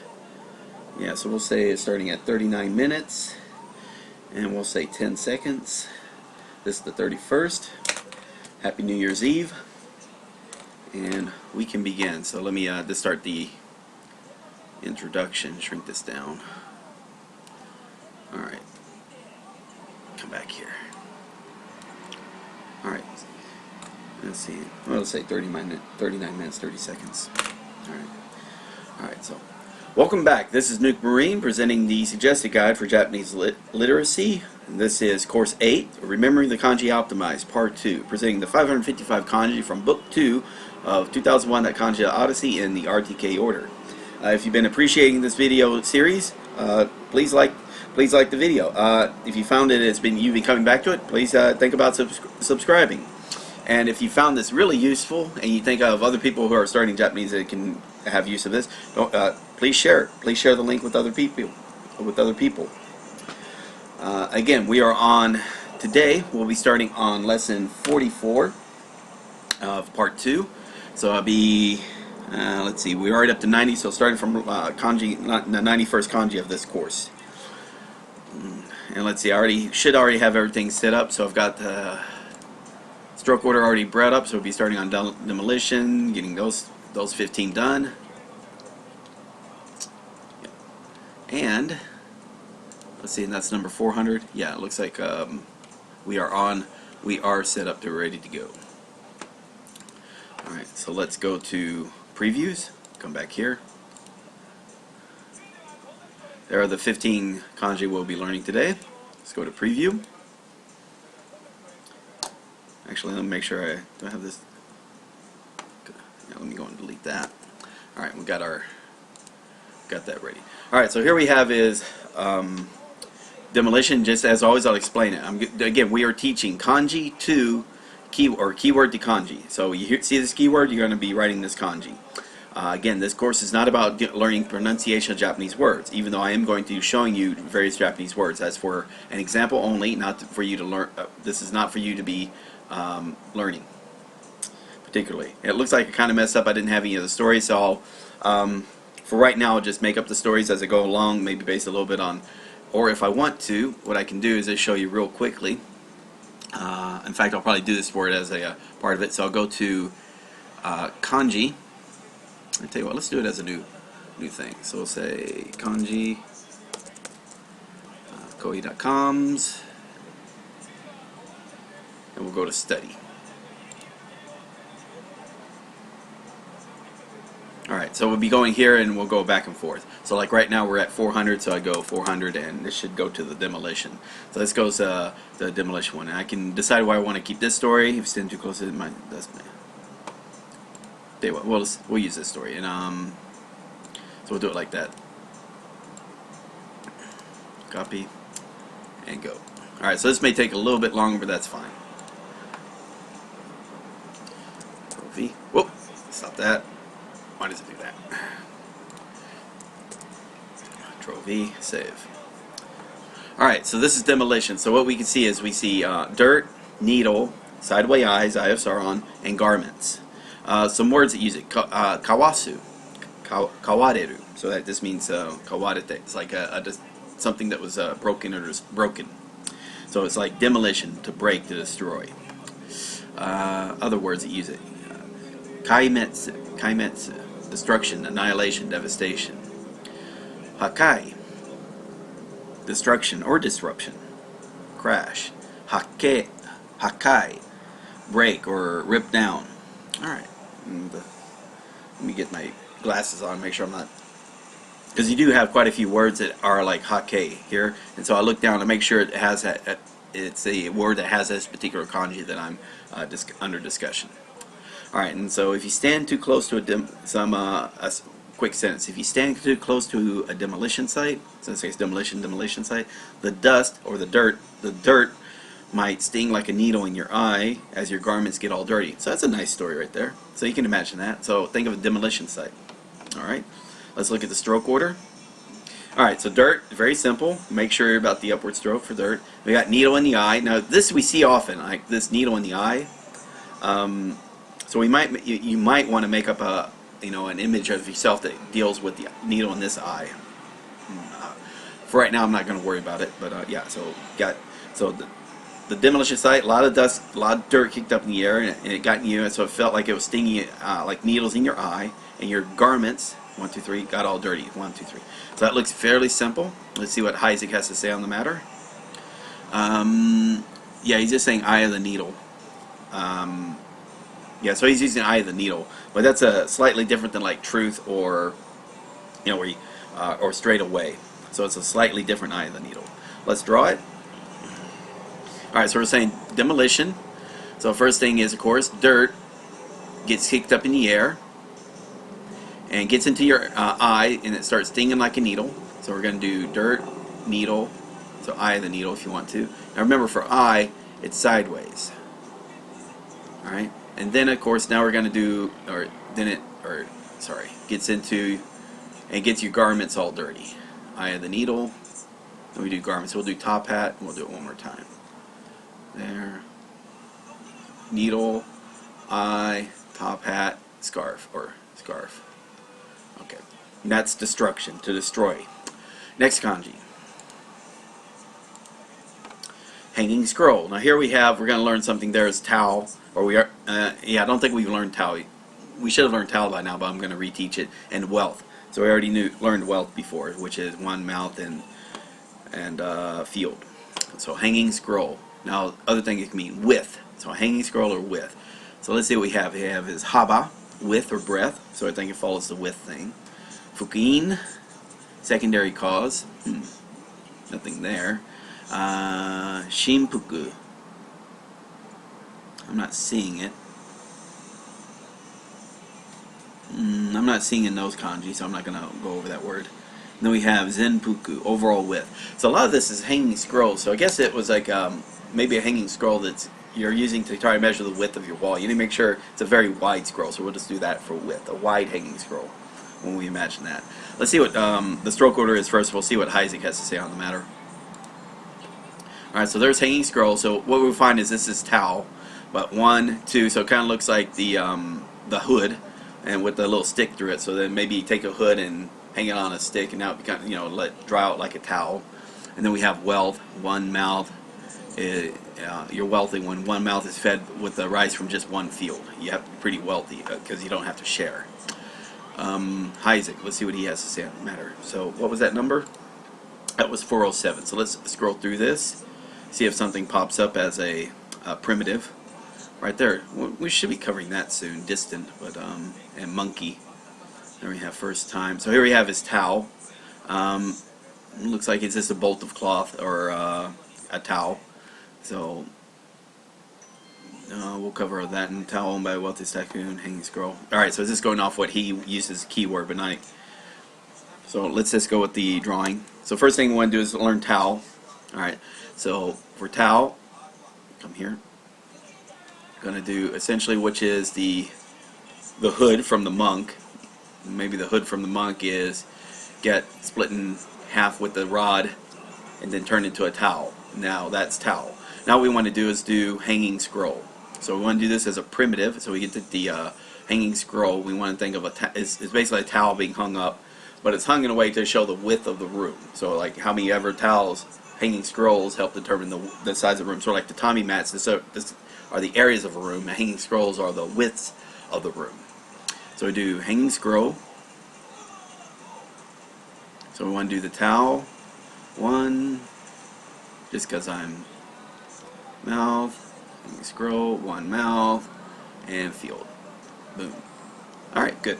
yeah, so we'll say it's starting at 39 minutes, and we'll say 10 seconds. This is the 31st. Happy New Year's Eve, and we can begin. So let me just start the introduction. Shrink this down. Alright, come back here. Alright, let's see. Well, let's say 39 minutes, 30 seconds. Alright, so welcome back. This is Nuke Marine presenting the suggested guide for Japanese literacy. And this is Course 8, Remembering the Kanji Optimized, Part 2, presenting the 555 kanji from Book 2 of 2001, that Kanji Odyssey in the RTK order. If you've been appreciating this video series, please like the video. If you found it, you've been coming back to it, please think about subscribing. And if you found this really useful, and you think of other people who are starting Japanese that can have use of this, please share it. Please share the link with other people. Again, we are on today. We'll be starting on lesson 44 of part 2. So I'll be, let's see, we're already up to 90. So starting from kanji, the 91st kanji of this course. And let's see, I should already have everything set up. So I've got the stroke order already brought up. So we'll be starting on demolition, getting those 15 done. And let's see, and that's number 400. Yeah, it looks like we are set up to ready to go. Alright, so let's go to previews. Come back here. There are the 15 kanji we'll be learning today. Let's go to preview. Actually, let me make sure do I have this. Yeah, let me go and delete that. Alright, we got that ready. Alright, so here we have is demolition. Just as always, I'll explain it. Again, we are teaching kanji to keyword to kanji. So you see this keyword, you're going to be writing this kanji. Again, this course is not about learning pronunciation of Japanese words, even though I am going to be showing you various Japanese words. That's for an example only, not for you to learn. This is not for you to be learning particularly. It looks like I kind of messed up. I didn't have any of the stories, so for right now, I'll just make up the stories as I go along, maybe based a little bit on, or if I want to, what I can do is just show you real quickly. In fact, I'll probably do this for it as a part of it. So I'll go to kanji. I'll tell you what, let's do it as a new thing. So we'll say kanji, koei.coms, and we'll go to study. Alright, so we'll be going here and we'll go back and forth. So like right now we're at 400, so I go 400 and this should go to the demolition. So this goes to the demolition one. And I can decide why I want to keep this story. If it's too close to mine, that's me. We'll use this story. And so we'll do it like that. Copy and go. Alright, so this may take a little bit longer, but that's fine. V. Whoop, stop that. Why does it do that? Control V, save. Alright, so this is demolition. So what we can see is we see dirt, needle, sideway eyes, eye of Sauron, and garments. Some words that use it. Kawasu, kawareru. So that just means kawarete. It's like something that was broken or just broken. So it's like demolition, to break, to destroy. Other words that use it. Kaimetsu. Destruction, annihilation, devastation. Hakai, destruction or disruption, crash. Hakai, break or rip down. Alright, let me get my glasses on, make sure I'm not, because you do have quite a few words that are like hake here, and so I look down to make sure it has it's a word that has this particular kanji that I'm under discussion. Alright, and so if you stand too close to a quick sentence, if you stand too close to a demolition site, so let's say it's demolition site, the dust or the dirt might sting like a needle in your eye as your garments get all dirty. So that's a nice story right there. So you can imagine that. So think of a demolition site. Alright, let's look at the stroke order. Alright, so dirt, very simple. Make sure about the upward stroke for dirt. We got needle in the eye. Now this we see often, like this needle in the eye. So you might want to make up an image of yourself that deals with the needle in this eye. For right now, I'm not going to worry about it, but yeah. So the demolition site, a lot of dust, a lot of dirt kicked up in the air, and it got in you, and so it felt like it was stinging, like needles in your eye, and your garments, 1, 2, 3, got all dirty. 1, 2, 3. So that looks fairly simple. Let's see what Isaac has to say on the matter. Yeah, he's just saying eye of the needle. Yeah, so he's using eye of the needle, but that's slightly different than like truth or, or straight away. So it's a slightly different eye of the needle. Let's draw it. All right, so we're saying demolition. So first thing is, of course, dirt gets kicked up in the air and gets into your eye, and it starts stinging like a needle. So we're going to do dirt, needle, so eye of the needle if you want to. Now remember, for eye, it's sideways. All right. And then, of course, now we're going to do, gets into, and gets your garments all dirty. Eye of the needle, Then we do garments. So we'll do top hat, and we'll do it one more time. There. Needle, eye, top hat, scarf, or scarf. Okay. And that's destruction, to destroy. Next kanji. Hanging scroll. Now here we're going to learn something there is towel, or we are, yeah, I don't think we've learned towel. We should have learned towel by now, but I'm going to reteach it. And wealth. So we already learned wealth before, which is one mouth and field. So hanging scroll. Now other thing it can mean width. So hanging scroll or width. So let's see what we have. We have is haba, width or breadth. So I think it follows the width thing. Fukin, secondary cause. Nothing there. Shinpuku. I'm not seeing it. I'm not seeing in those kanji, so I'm not going to go over that word. And then we have zenpuku, overall width. So a lot of this is hanging scroll. So I guess it was like maybe a hanging scroll that you're using to try to measure the width of your wall. You need to make sure it's a very wide scroll. So we'll just do that for width, a wide hanging scroll when we imagine that. Let's see what the stroke order is first. We'll see what Isaac has to say on the matter. Alright, so there's hanging scroll. So what we find is this is towel, but 1, 2, so it kind of looks like the hood, and with the little stick through it. So then maybe you take a hood and hang it on a stick, and now it becomes, you know, let it dry out like a towel. And then we have wealth, one mouth. You're wealthy when one mouth is fed with the rice from just one field. You have to be pretty wealthy because you don't have to share. Isaac, let's see what he has to say on the matter. So what was that number? That was 407. So let's scroll through this, see if something pops up as a primitive. Right there, we should be covering that soon. Distant, but and monkey. There we have first time. So here we have his towel. Looks like it's just a bolt of cloth or a towel. So we'll cover that in towel owned by wealthy tycoon, hanging scroll. All right, so is this going off what he uses as a keyword, but not. So let's just go with the drawing. So first thing we want to do is learn towel. All right. So for towel, come here. Going to do essentially, which is the hood from the monk. Maybe the hood from the monk is get split in half with the rod and then turn into a towel. Now that's towel. Now what we want to do is do hanging scroll. So we want to do this as a primitive. So we get to the hanging scroll. We want to think of it's basically a towel being hung up, but it's hung in a way to show the width of the room. So like how many ever towels, hanging scrolls help determine the size of the room. So like the Tommy mats, this are the areas of a room. The hanging scrolls are the widths of the room. So we do hanging scroll. So we want to do the towel. 1, just because I'm mouth, hanging scroll, 1 mouth, and field. Boom. Alright, good.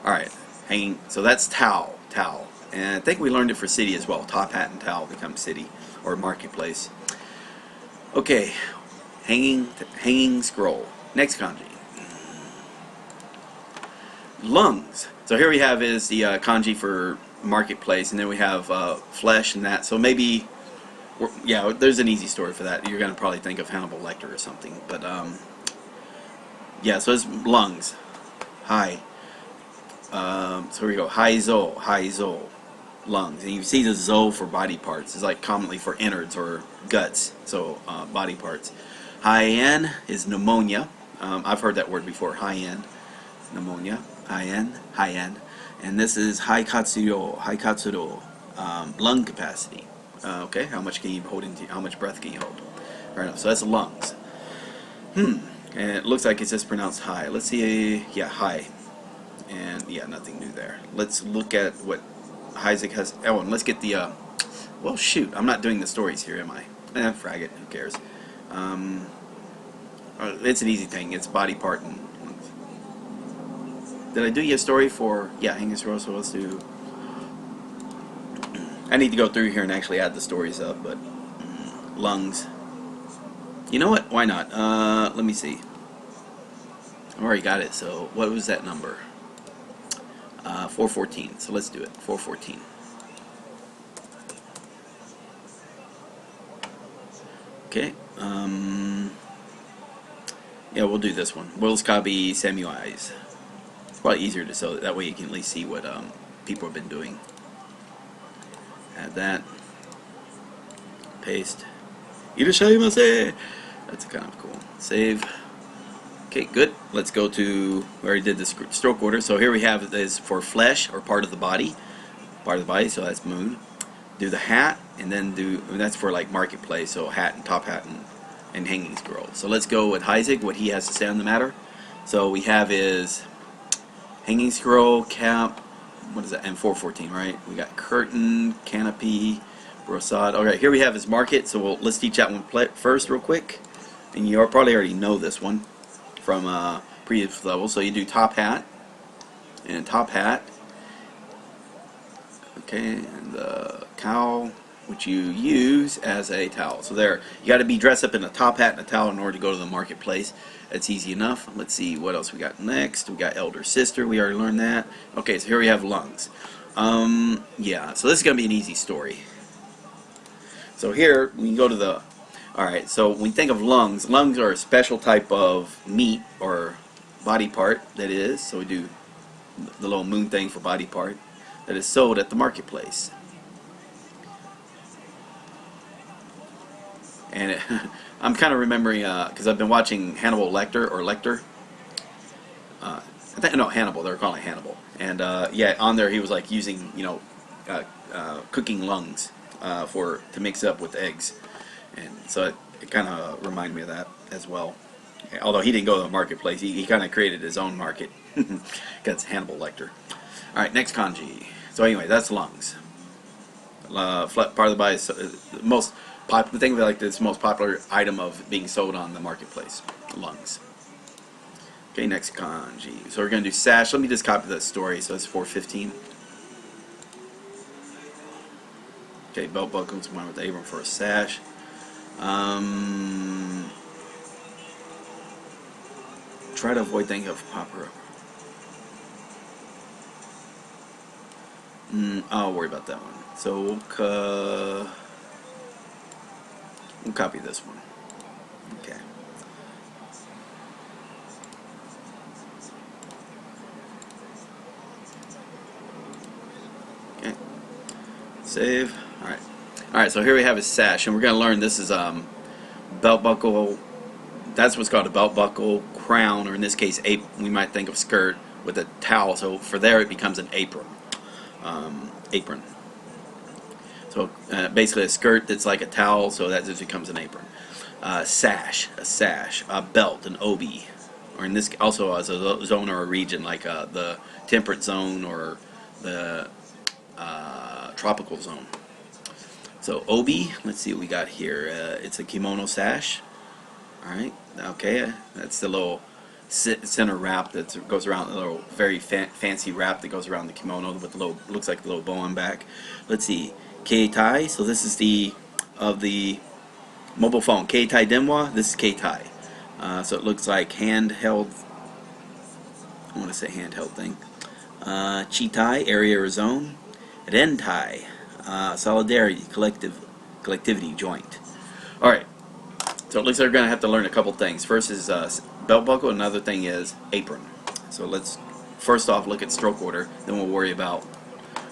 Alright, hanging, so that's towel. And I think we learned it for city as well. Top hat and towel become city or marketplace. Okay, hanging scroll. Next kanji. Lungs. So here we have is the kanji for marketplace, and then we have flesh and that. So maybe, yeah, there's an easy story for that. You're going to probably think of Hannibal Lecter or something. But, yeah, so it's lungs. Hi. So here we go. Haizo. Lungs. And you see the zo for body parts. It's like commonly for innards or guts. So body parts. High-en is pneumonia. I've heard that word before. High-en. Pneumonia. High-en. And this is haikatsuro. Lung capacity. Okay, how much can you hold into? How much breath can you hold? Fair enough. So that's lungs. And it looks like it's just pronounced high. Let's see. Yeah, high. And yeah, nothing new there. Let's look at what Isaac has. Oh, and let's get the. Well, shoot, I'm not doing the stories here, am I? Frag it. Who cares? It's an easy thing. It's body part. And did I do you a story for? Yeah, hanging scroll. So let's do. I need to go through here and actually add the stories up, but lungs. You know what? Why not? Let me see. I already got it. So what was that number? 414. So let's do it. 414. Okay. Yeah, we'll do this one. Wilskabi Samuai's. It's probably easier to so that way you can at least see what people have been doing. Add that. Paste. Irashaimase! That's kind of cool. Save. Okay, good. Let's go to, we already did the stroke order. So here we have this for flesh or part of the body. Part of the body, so that's moon. Do the hat, and then that's for like marketplace, so hat and top hat and hanging scroll. So let's go with Heisig, what he has to say on the matter. So we have his hanging scroll, cap, what is that, and 414, right? We got curtain, canopy, brosade. Alright, here we have his market, so let's teach that one first real quick. And you probably already know this one from previous level. So you do top hat, and top hat. Okay, and the cowl, which you use as a towel. So there, you got to be dressed up in a top hat and a towel in order to go to the marketplace. That's easy enough. Let's see what else we got next. We got elder sister. We already learned that. Okay, so here we have lungs. Yeah, so this is gonna be an easy story. So here we can go to the. All right, so when we think of lungs, lungs are a special type of meat or body part that is. So we do the little moon thing for body part that is sold at the marketplace. And I'm kind of remembering because I've been watching Hannibal Lecter or Lecter. No, Hannibal. They're calling it Hannibal. And yeah, on there he was like using cooking lungs to mix up with eggs, and so it kind of reminded me of that as well. Although he didn't go to the marketplace, he kind of created his own market. That's Hannibal Lecter. All right, next kanji. So anyway, that's lungs. Part of the body is the most popular. Think of it like this: most popular item of being sold on the marketplace. Lungs. Okay, next kanji. So we're gonna do sash. Let me just copy that story. So it's 415. Okay, belt buckles. One with Abram for a sash. Try to avoid thinking of proper. I'll worry about that one. So we'll copy this one. Okay. Okay. Save. All right. All right. So here we have a sash, and we're going to learn this is belt buckle. That's what's called a belt buckle, crown, or in this case, we might think of skirt with a towel. So for there, it becomes an apron. Apron. So basically a skirt that's like a towel, so that just becomes an apron. Sash, a sash. A belt, an obi, or in this also as a zone or a region like the temperate zone or the tropical zone. So obi, let's see what we got here. It's a kimono sash. All right, okay, that's the little center wrap that goes around, the little very fancy wrap that goes around the kimono with the little, looks like the little bow on back. Let's see, keitai. So this is of the mobile phone. Keitai denwa. This is keitai. So it looks like handheld. I want to say handheld thing. Chitai, area or zone. Rentai, solidarity, collectivity, joint. All right. So it looks like we're going to have to learn a couple things. First is belt buckle. Another thing is apron. So let's first off look at stroke order. Then we'll worry about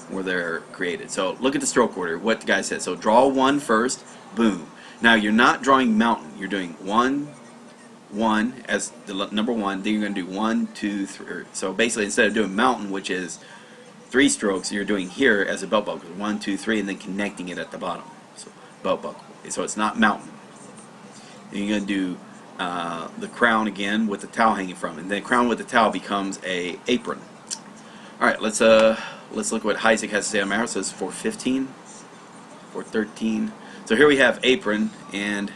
where they're created. So look at the stroke order. What the guy said. So draw one first. Boom. Now you're not drawing mountain. You're doing one as the number one. Then you're going to do 1, 2, 3. So basically, instead of doing mountain, which is 3 strokes, you're doing here as a belt buckle. 1, 2, 3, and then connecting it at the bottom. So belt buckle. So it's not mountain. Then you're going to do the crown again with the towel hanging from it. And then crown with the towel becomes a apron. All right, let's look what Heisig has to say on Mara. So it's 415, 413. So here we have apron, and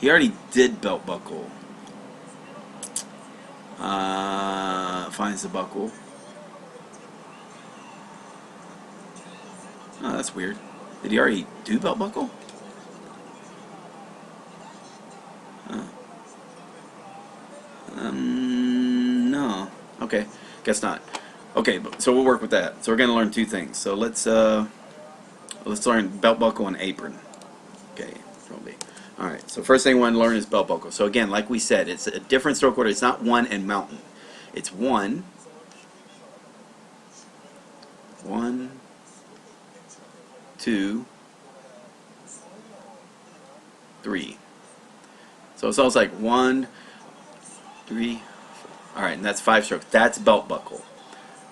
he already did belt buckle. Finds the buckle. Oh, that's weird. Did he already do belt buckle? No. Okay, guess not. Okay, so we'll work with that. So we're going to learn 2 things. So let's learn belt buckle and apron. Okay, all right. So first thing we want to learn is belt buckle. So again, like we said, it's a different stroke order. It's not 1 and mountain. It's 1, 2, 3. So it's almost like 1, 3. Alright, and that's 5 strokes. That's belt buckle.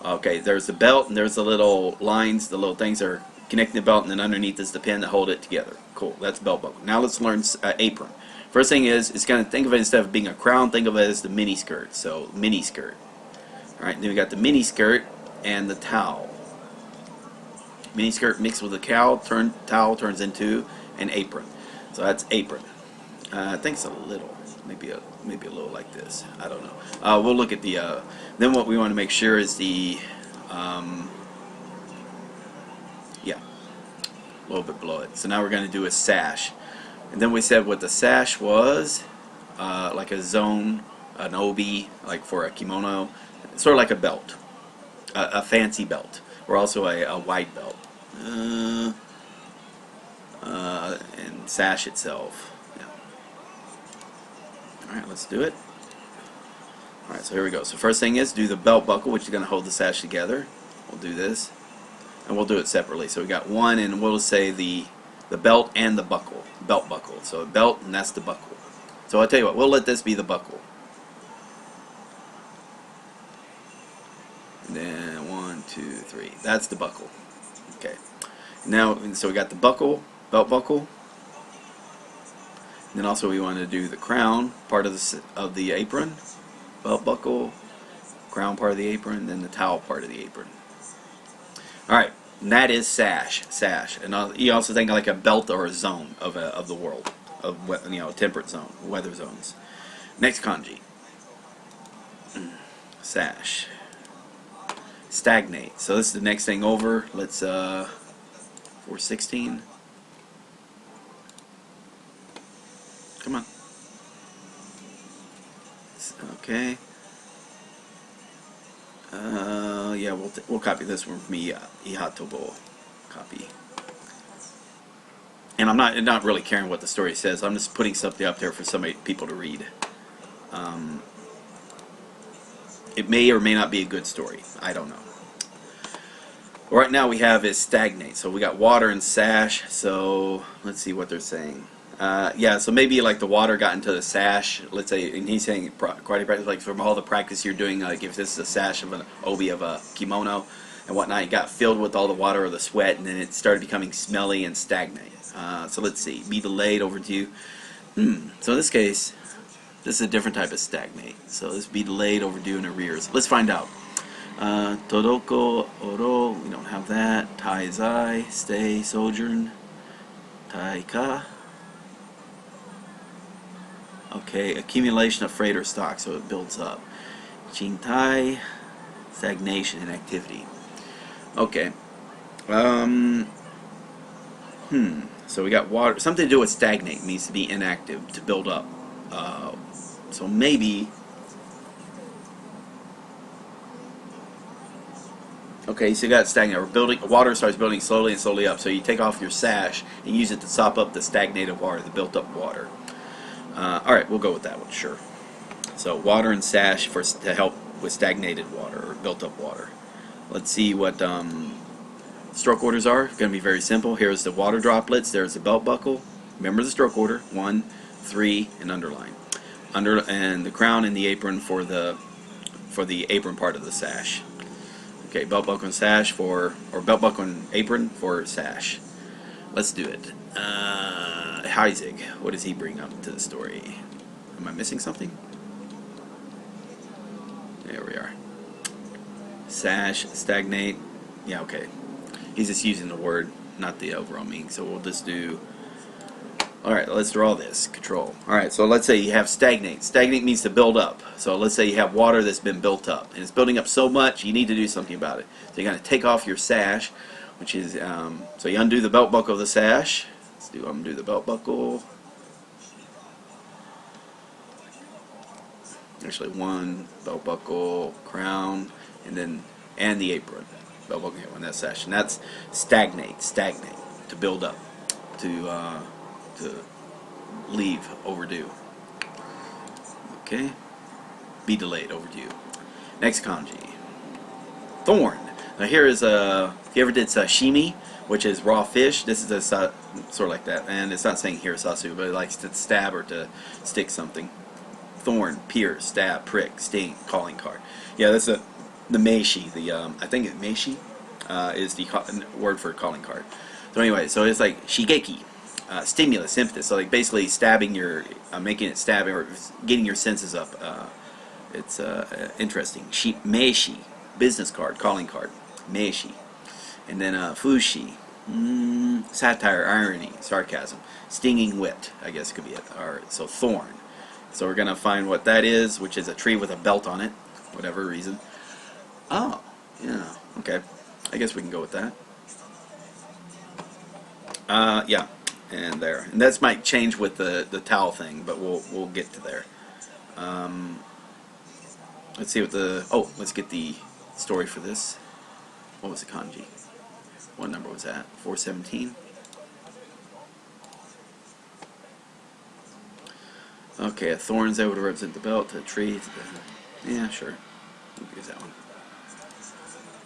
Okay, there's the belt and there's the little lines, the little things that are connecting the belt, and then underneath is the pin that hold it together. Cool, that's belt buckle. Now let's learn apron. First thing is, it's going to think of it instead of being a crown, think of it as the mini skirt. So, mini skirt. Alright, then we got the mini skirt and the towel. Mini skirt mixed with the towel turns into an apron. So that's apron. I think it's a little, maybe a little like this. I don't know. We'll look at the. Then what we want to make sure is the. Yeah, a little bit below it. So now we're going to do a sash, and then we said what the sash was, like a zone, an obi, like for a kimono, sort of like a belt, a fancy belt, or also a wide belt. And sash itself. Yeah. Alright, let's do it. Alright, so here we go. So first thing is do the belt buckle, which is going to hold the sash together. We'll do this. And we'll do it separately. So we got one, and we'll say the belt and the buckle. Belt buckle. So a belt, and that's the buckle. So I'll tell you what, we'll let this be the buckle. And then 1, 2, 3. That's the buckle. Okay. Now, so we got the buckle, belt buckle. And then also we want to do the crown part of the apron, belt buckle, crown part of the apron, then the towel part of the apron. All right, and that is sash. And you also think like a belt or a zone of the world, of temperate zone, weather zones. Next kanji. Sash. Stagnate. So this is the next thing over. Let's 416. Come on. Okay. Yeah, we'll copy this one from me. Ihatobo. Copy. And I'm not really caring what the story says. I'm just putting something up there for people to read. It may or may not be a good story. I don't know. Right now we have is stagnate. So we got water and sash. So let's see what they're saying. Yeah, so maybe like the water got into the sash. Let's say, and he's saying karate practice, like from all the practice you're doing, like if this is a sash of an obi of a kimono and whatnot, it got filled with all the water or the sweat, and then it started becoming smelly and stagnate. So let's see, be delayed, overdue. So in this case, this is a different type of stagnate. So this be delayed, overdue, and arrears. Let's find out. Todoko, oro, we don't have that. Tai zai, stay, sojourn. Tai ka. Okay, accumulation of freight or stock, so it builds up. Chintai, stagnation, inactivity. Okay. So we got water. Something to do with stagnate means to be inactive, to build up. So maybe. Okay, so you got stagnate. Water starts building slowly and slowly up. So you take off your sash and use it to sop up the stagnated water, the built up water. Alright, we'll go with that one, sure. So water and sash to help with stagnated water or built up water. Let's see what stroke orders are. It's going to be very simple. Here's the water droplets. There's the belt buckle. Remember the stroke order. 1, 3, and underline. And the crown and the apron for the apron part of the sash. Okay, belt buckle and sash or belt buckle and apron for sash. Let's do it. Heisig, what does he bring up to the story? Am I missing something? There we are. Sash, stagnate. Yeah, okay. He's just using the word, not the overall meaning. So we'll just do. Alright, let's draw this. Control. Alright, so let's say you have stagnate. Stagnate means to build up. So let's say you have water that's been built up. And it's building up so much, you need to do something about it. So you're going to take off your sash, which is, so you undo the belt buckle of the sash. Let's undo the belt buckle. Actually, 1 belt buckle, crown, and the apron. Belt buckle and that sash. And that's stagnate, to build up, to leave, overdue. Okay. Be delayed, overdue. Next kanji. Thorn. Now here is if you ever did sashimi, which is raw fish, this is a sort of like that, and it's not saying hirasasu, but it likes to stab or to stick something. Thorn, pierce, stab, prick, sting, calling card. Yeah, that's the meishi. I think it's meishi is the word for calling card. So anyway, so it's like shigeki, stimulus, impetus. So like basically stabbing your, making it stabbing or getting your senses up. It's interesting. Meishi, business card, calling card. Meishi. And then fushi, satire, irony, sarcasm. Stinging wit, I guess could be it. Or, so thorn. So we're going to find what that is, which is a tree with a belt on it, whatever reason. Oh, yeah, okay. I guess we can go with that. Yeah, and there. And this might change with the towel thing, but we'll get to there. Let's see what let's get the story for this. What was the kanji? What number was that? 417? Okay, thorns that would represent the belt, the tree. Yeah, sure. We'll use that one.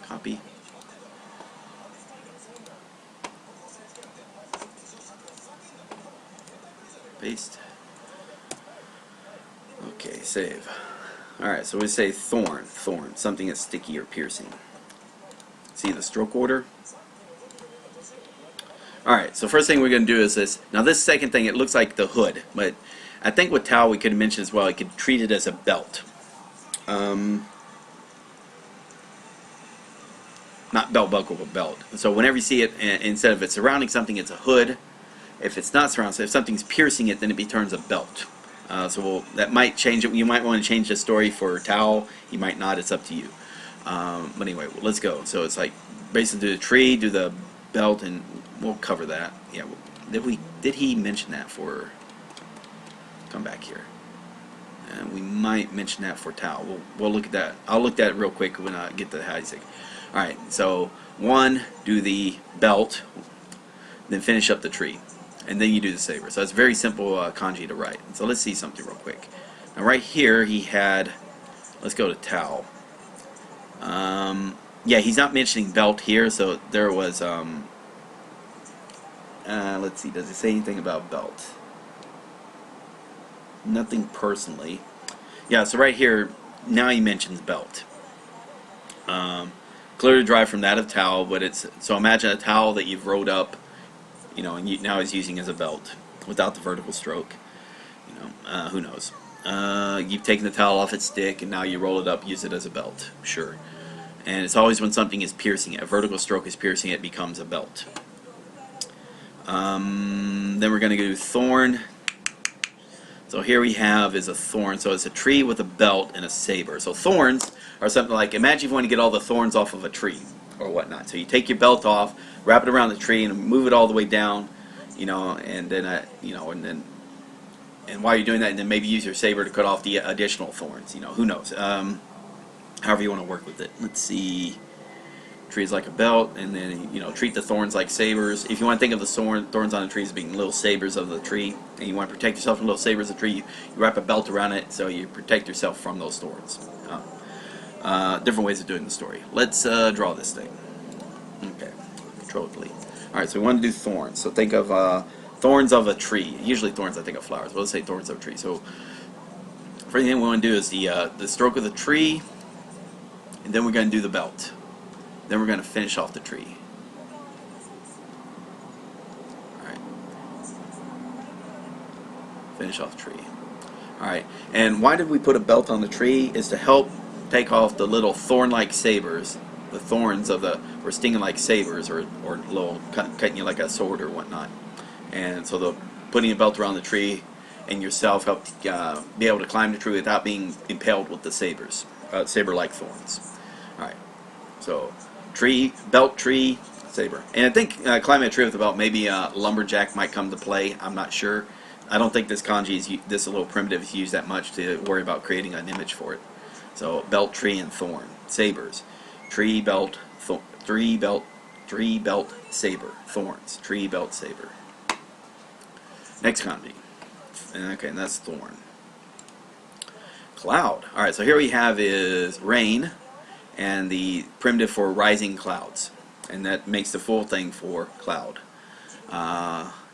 Copy. Paste. Okay, save. Alright, so we say thorn, something that's sticky or piercing. See the stroke order? Alright, so first thing we're going to do is this. Now this second thing, it looks like the hood, but I think with towel we could mention as well, you could treat it as a belt. Not belt buckle, but belt. So whenever you see it, instead of it surrounding something, it's a hood. If it's not surrounding, so if something's piercing it, then it becomes a belt. That might change it. You might want to change the story for towel. You might not. It's up to you. But anyway, let's go. So it's like basically do the tree, do the belt, and we'll cover that. Yeah. Did he mention that for? Come back here. And we might mention that for towel. We'll look at that. I'll look at it real quick when I get to the Heisig. All right. So 1, do the belt, then finish up the tree. And then you do the saber. So it's very simple kanji to write. So let's see something real quick. Now right here he had, let's go to towel. Yeah, he's not mentioning belt here, so there was, let's see, does it say anything about belt? Nothing personally. Yeah, so right here, now he mentions belt. Clearly derived from that of towel, but it's, so imagine a towel that you've rolled up, you know, and now he's using as a belt without the vertical stroke. You know, who knows? You've taken the towel off its stick and now you roll it up, use it as a belt. Sure. And it's always when something is piercing it. A vertical stroke is piercing it, becomes a belt. Then we're going to do thorn. So here we have is a thorn. So it's a tree with a belt and a saber. So thorns are something like, imagine if you want to get all the thorns off of a tree or whatnot. So you take your belt off, wrap it around the tree, and move it all the way down, you know, and then and while you're doing that, and then maybe use your saber to cut off the additional thorns. You know, who knows? However you want to work with it. Let's see. Trees like a belt, and then treat the thorns like sabers. If you want to think of the thorns on the trees as being little sabers of the tree, and you want to protect yourself from little sabers of the tree, you wrap a belt around it so you protect yourself from those thorns. Different ways of doing the story. Let's draw this thing. Okay, Control delete. All right, so we want to do thorns. So think of thorns of a tree. Usually thorns, I think of flowers. But let's say thorns of a tree. So first thing we want to do is the stroke of the tree, and then we're going to do the belt. Then we're going to finish off the tree. Alright. Finish off the tree. Alright. And why did we put a belt on the tree? Is to help take off the little thorn-like sabers. The thorns of the, or stinging like sabers, or little cutting you like a sword or whatnot. And so putting a belt around the tree and yourself help be able to climb the tree without being impaled with the sabers. Saber-like thorns. Alright. So tree, belt, tree, saber. And I think climbing a tree with a belt, maybe lumberjack might come to play. I'm not sure. I don't think this kanji is this little primitive is used that much to worry about creating an image for it. So belt, tree, and thorn. Sabers. Tree, belt, tree, belt, saber. Thorns. Tree, belt, saber. Next kanji. Okay, and that's thorn. Cloud. Alright, so here we have is rain, and the primitive for rising clouds, and that makes the full thing for cloud.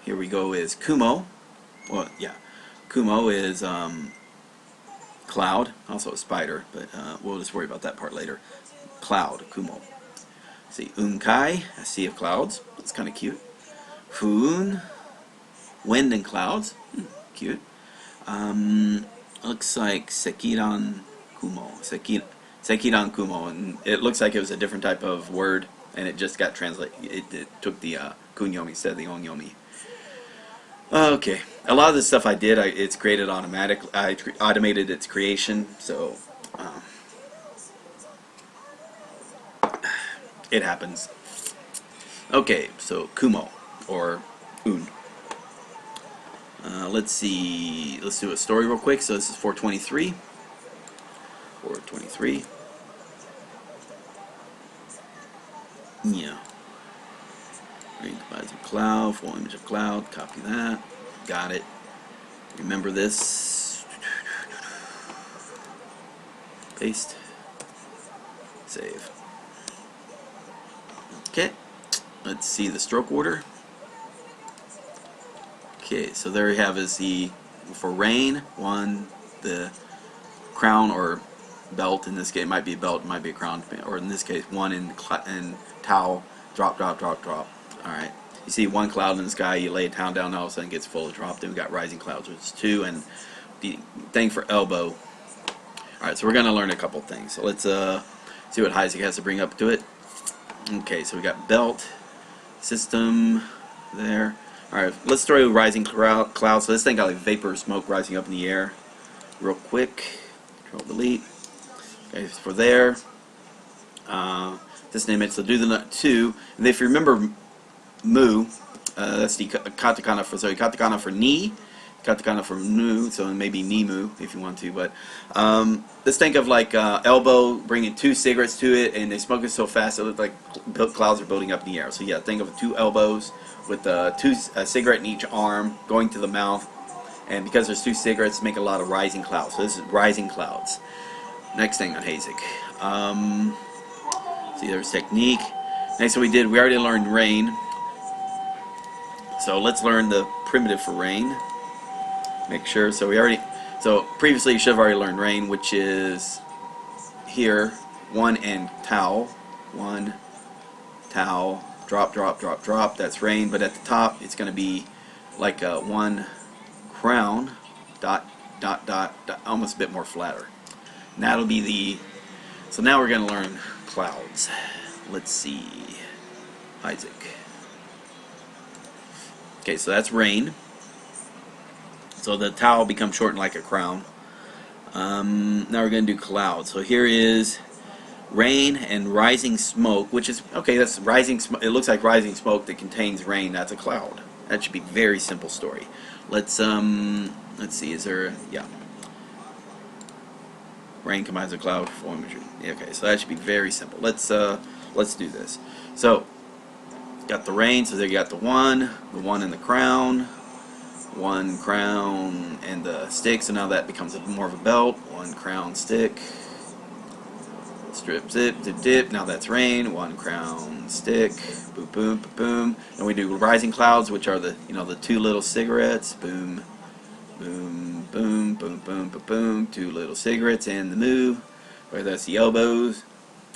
Here we go is kumo. Well, yeah, kumo is cloud, also a spider, but we'll just worry about that part later. Cloud, kumo. See, unkai, a sea of clouds. That's kind of cute. Fuun, wind and clouds. Cute. Looks like sekiran kumo. Sekiran kumo, and it looks like it was a different type of word, and it just got translated. It took the kunyomi instead of the onyomi. Okay, a lot of this stuff I did, it's created automatically. I automated its creation, so it happens. Okay, so kumo or un. Let's see. Let's do a story real quick. So this is 423. 423. Yeah. Rain combines with cloud, full image of cloud, copy that, got it. Remember this, paste, save. Okay, let's see the stroke order. Okay, so there you have is the, for rain, one, the crown or belt, in this case it might be a belt, it might be a crown, or in this case one in towel, drop, drop, drop, drop. Alright, you see one cloud in the sky, you lay a towel down, all of a sudden it gets full of drop. Then we got rising clouds, which is 2, and the thing for elbow. Alright, so we're going to learn a couple things. So let's see what Isaac has to bring up to it. Okay, so we got belt, system, there. Alright, let's start with rising clouds. So this thing got like vapor smoke rising up in the air. Real quick, Control Delete. Okay, for there. This image, so do the 2. And if you remember mu, that's the katakana for, sorry, katakana for knee, katakana for nu, so maybe nimu if you want to, but let's think of like elbow, bringing 2 cigarettes to it, and they smoke it so fast it looks like clouds are building up in the air. So yeah, think of 2 elbows with a cigarette in each arm going to the mouth, and because there's 2 cigarettes, make a lot of rising clouds. So this is rising clouds. Next thing on Hasek. See, there's technique. Next one we already learned rain. So let's learn the primitive for rain. Make sure, so previously you should have already learned rain, which is here, 1 and towel. 1, towel, drop, drop, drop, drop, that's rain, but at the top it's going to be like a 1 crown, dot, dot, dot, dot, almost a bit more flatter. And that'll be the, so now we're going to learn clouds. Let's see, Isaac. Okay, so that's rain. So the towel becomes shortened like a crown. Now we're going to do clouds. So here is rain and rising smoke, which is, okay, that's rising smoke. It looks like rising smoke that contains rain. That's a cloud. That should be a very simple story. Let's see, is there, yeah. Rain combines with cloud for imagery. Okay, so that should be very simple. Let's do this. So got the rain, so there you got the 1 in the crown, 1 crown and the stick, so now that becomes more of a belt. 1 crown stick, strip, zip, dip, dip, now that's rain. 1 crown stick, boom, boom, boom. And we do rising clouds, which are the, you know, the 2 little cigarettes, boom, boom, boom, boom, boom, boom, boom, 2 little cigarettes, and the move, where that's the elbows,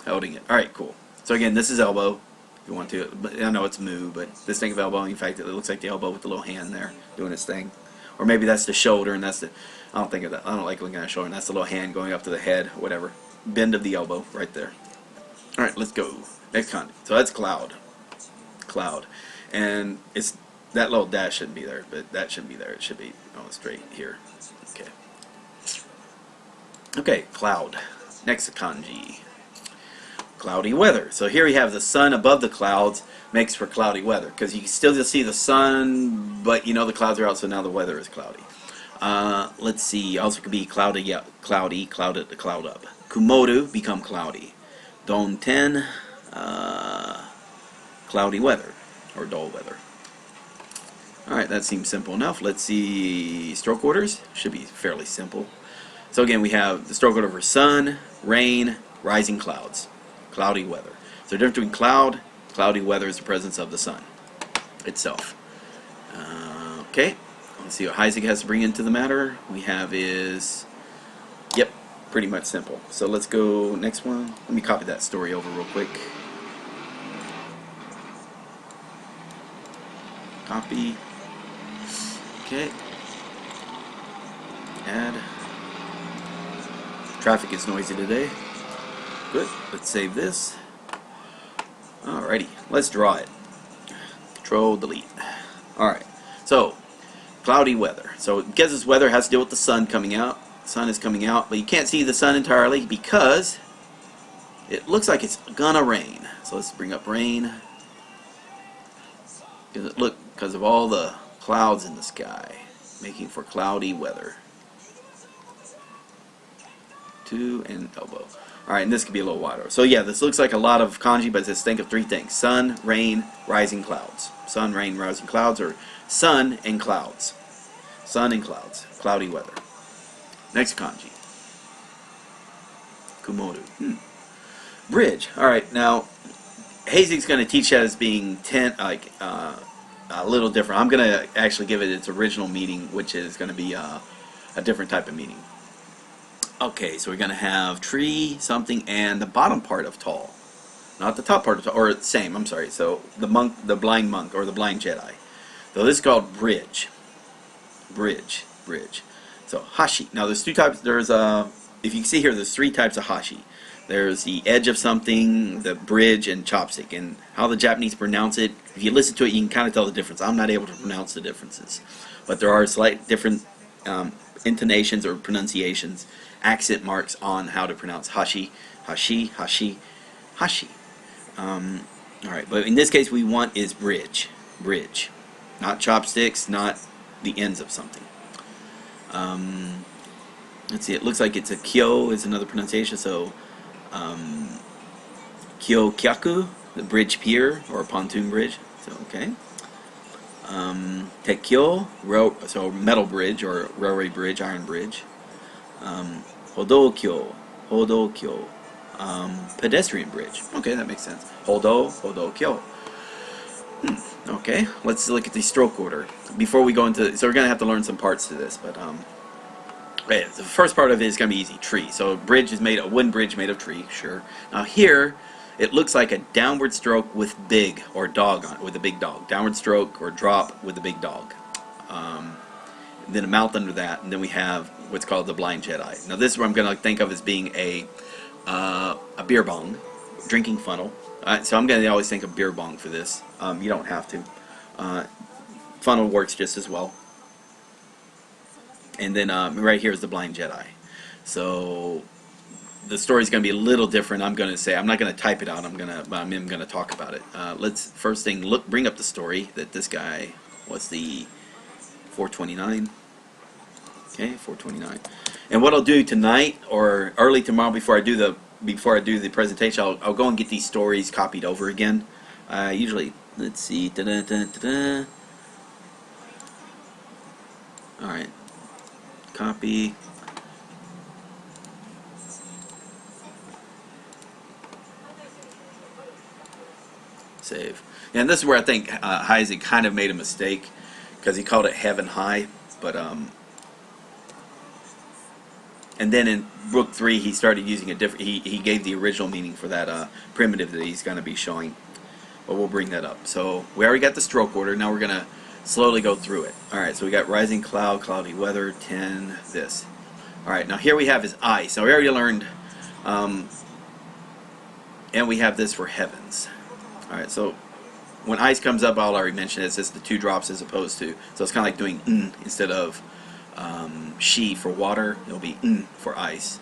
holding it. Alright, cool. So again, this is elbow, if you want to, but I know it's mu, but this thing of elbow, in fact, it looks like the elbow with the little hand there, doing its thing. Or maybe that's the shoulder, and that's the, I don't think of that, I don't like looking at the shoulder, and that's the little hand going up to the head, whatever. Bend of the elbow, right there. Alright, let's go. Next kanji. So that's cloud. Cloud. And it's, that little dash shouldn't be there, but that shouldn't be there. It should be straight here. Okay. Okay, cloud. Next kanji. Cloudy weather. So here we have the sun above the clouds makes for cloudy weather, because you can still just see the sun, but you know the clouds are out, so now the weather is cloudy. Let's see. Also could be cloudy, yeah, cloudy, clouded to cloud up. Kumoru, become cloudy. Donten, cloudy weather or dull weather. Alright, that seems simple enough. Let's see, stroke orders. Should be fairly simple. So again, we have the stroke order for sun, rain, rising clouds. Cloudy weather. So the difference between cloudy weather is the presence of the sun itself. Okay, let's see what Heisig has to bring into the matter. We have is, yep, pretty much simple. So let's go next one. Let me copy that story over real quick. Copy. Okay. Add. Traffic is noisy today. Good. Let's save this. Alrighty. Let's draw it. Control delete. Alright. So, cloudy weather. So, because this weather has to deal with the sun coming out. The sun is coming out, but you can't see the sun entirely because it looks like it's gonna rain. So let's bring up rain. Look, because of all the clouds in the sky, making for cloudy weather. 2 and elbow. Alright, and this could be a little wider. So yeah, this looks like a lot of kanji, but just think of 3 things. Sun, rain, rising clouds. Sun, rain, rising clouds, or sun and clouds. Sun and clouds. Cloudy weather. Next kanji. Kumoru. Bridge. Alright, now Heisig's going to teach that as being a little different. I'm going to actually give it its original meaning, which is going to be a different type of meaning. Okay, so we're going to have tree, something, and the bottom part of tall. Not the top part of tall, or same, I'm sorry. So the monk, the blind monk, or the blind Jedi. So this is called bridge. Bridge. So hashi. Now there's 2 types. There's if you can see here, there's 3 types of hashi. There's the edge of something, the bridge, and chopstick. And how the Japanese pronounce it, if you listen to it, you can kind of tell the difference. I'm not able to pronounce the differences. But there are slight different intonations or pronunciations, accent marks on how to pronounce hashi, hashi, hashi, hashi. Alright, but in this case we want is bridge. Bridge. Not chopsticks, not the ends of something. Let's see, it looks like it's a kyo is another pronunciation, so kyo kyaku, the bridge pier, or a pontoon bridge. So, okay. Tekkyo, so metal bridge, or railway bridge, iron bridge. Hodokyo, pedestrian bridge. Okay, that makes sense. Hodokyo. Okay, let's look at the stroke order. Before we go into, so we're going to have to learn some parts to this, but okay, the first part of it is going to be easy. Tree. So bridge is made, a wooden bridge made of tree, sure. Now here, it looks like a downward stroke with big, or dog on it, with a big dog. Downward stroke or drop with a big dog. Then a mouth under that, and then we have what's called the blind Jedi. Now this is what I'm going to think of as being a beer bong, drinking funnel. So I'm going to always think of beer bong for this. You don't have to. Funnel works just as well. And then right here is the blind Jedi. So the story's going to be a little different. I'm going to say, I'm not going to type it out. I'm going to talk about it. Let's first thing bring up the story that this guy was the 429. Okay, 429. And what I'll do tonight or early tomorrow before I do the presentation, I'll go and get these stories copied over again. Usually, let's see. All right. Copy. Save. And this is where I think Heisig kind of made a mistake because he called it Heaven High, but and then in Book 3 he started using a different. He gave the original meaning for that primitive that he's going to be showing, but we'll bring that up. So we already got the stroke order. Now we're going to slowly go through it. All right. So we got rising cloud, cloudy weather, 10. This. All right. Now here we have is ice. Now we already learned, and we have this for heavens. All right. So when ice comes up, I'll already mention it's just the 2 drops as opposed to. So it's kind of like doing instead of she for water. It'll be for ice.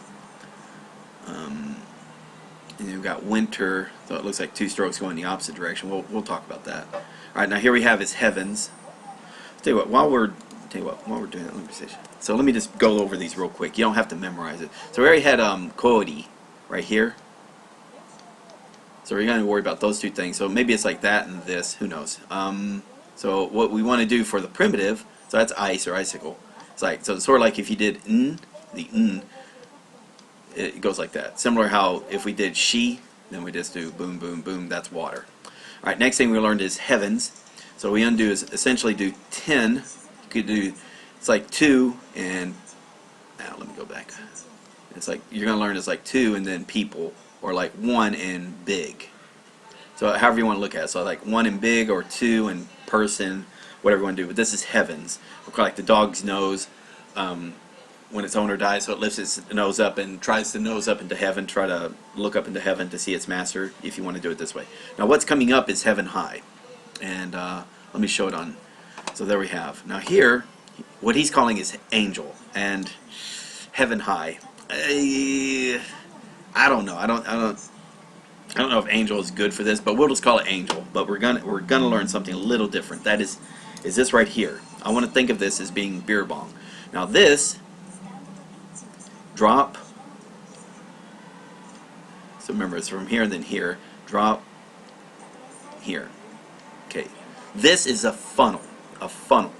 And you've got winter, so it looks like 2 strokes going the opposite direction. We'll talk about that. All right, now here we have is heavens. I'll tell you what, while we're doing that, let me see. So let me just go over these real quick. You don't have to memorize it. So we already had Kodi right here. So we're going to worry about those 2 things. So maybe it's like that and this. Who knows? So what we want to do for the primitive, so that's ice or icicle. It's like, so it's sort of like if you did the it goes like that. Similar how if we did she, Then we just do boom, boom, boom. That's water. All right, next thing we learned is heavens. So we undo is essentially do 10. You could do, it's like 2 and, now let me go back. It's like, you're going to learn it's like 2 and then people, or like 1 and big. So however you want to look at it. So like 1 and big, or 2 and person, whatever you want to do. But this is heavens. Like the dog's nose when its owner dies, so it lifts its nose up and tries to nose up into heaven, try to look up into heaven to see its master, if you want to do it this way. Now what's coming up is heaven high. And let me show it on. So there we have. Now here, what he's calling is angel and heaven high. I don't know. I don't know if angel is good for this, but we'll just call it angel. But we're gonna learn something a little different. That is this right here. I want to think of this as being beer bong. Now this drop. So remember, it's from here and then here. Drop here. Okay. This is a funnel. A funnel.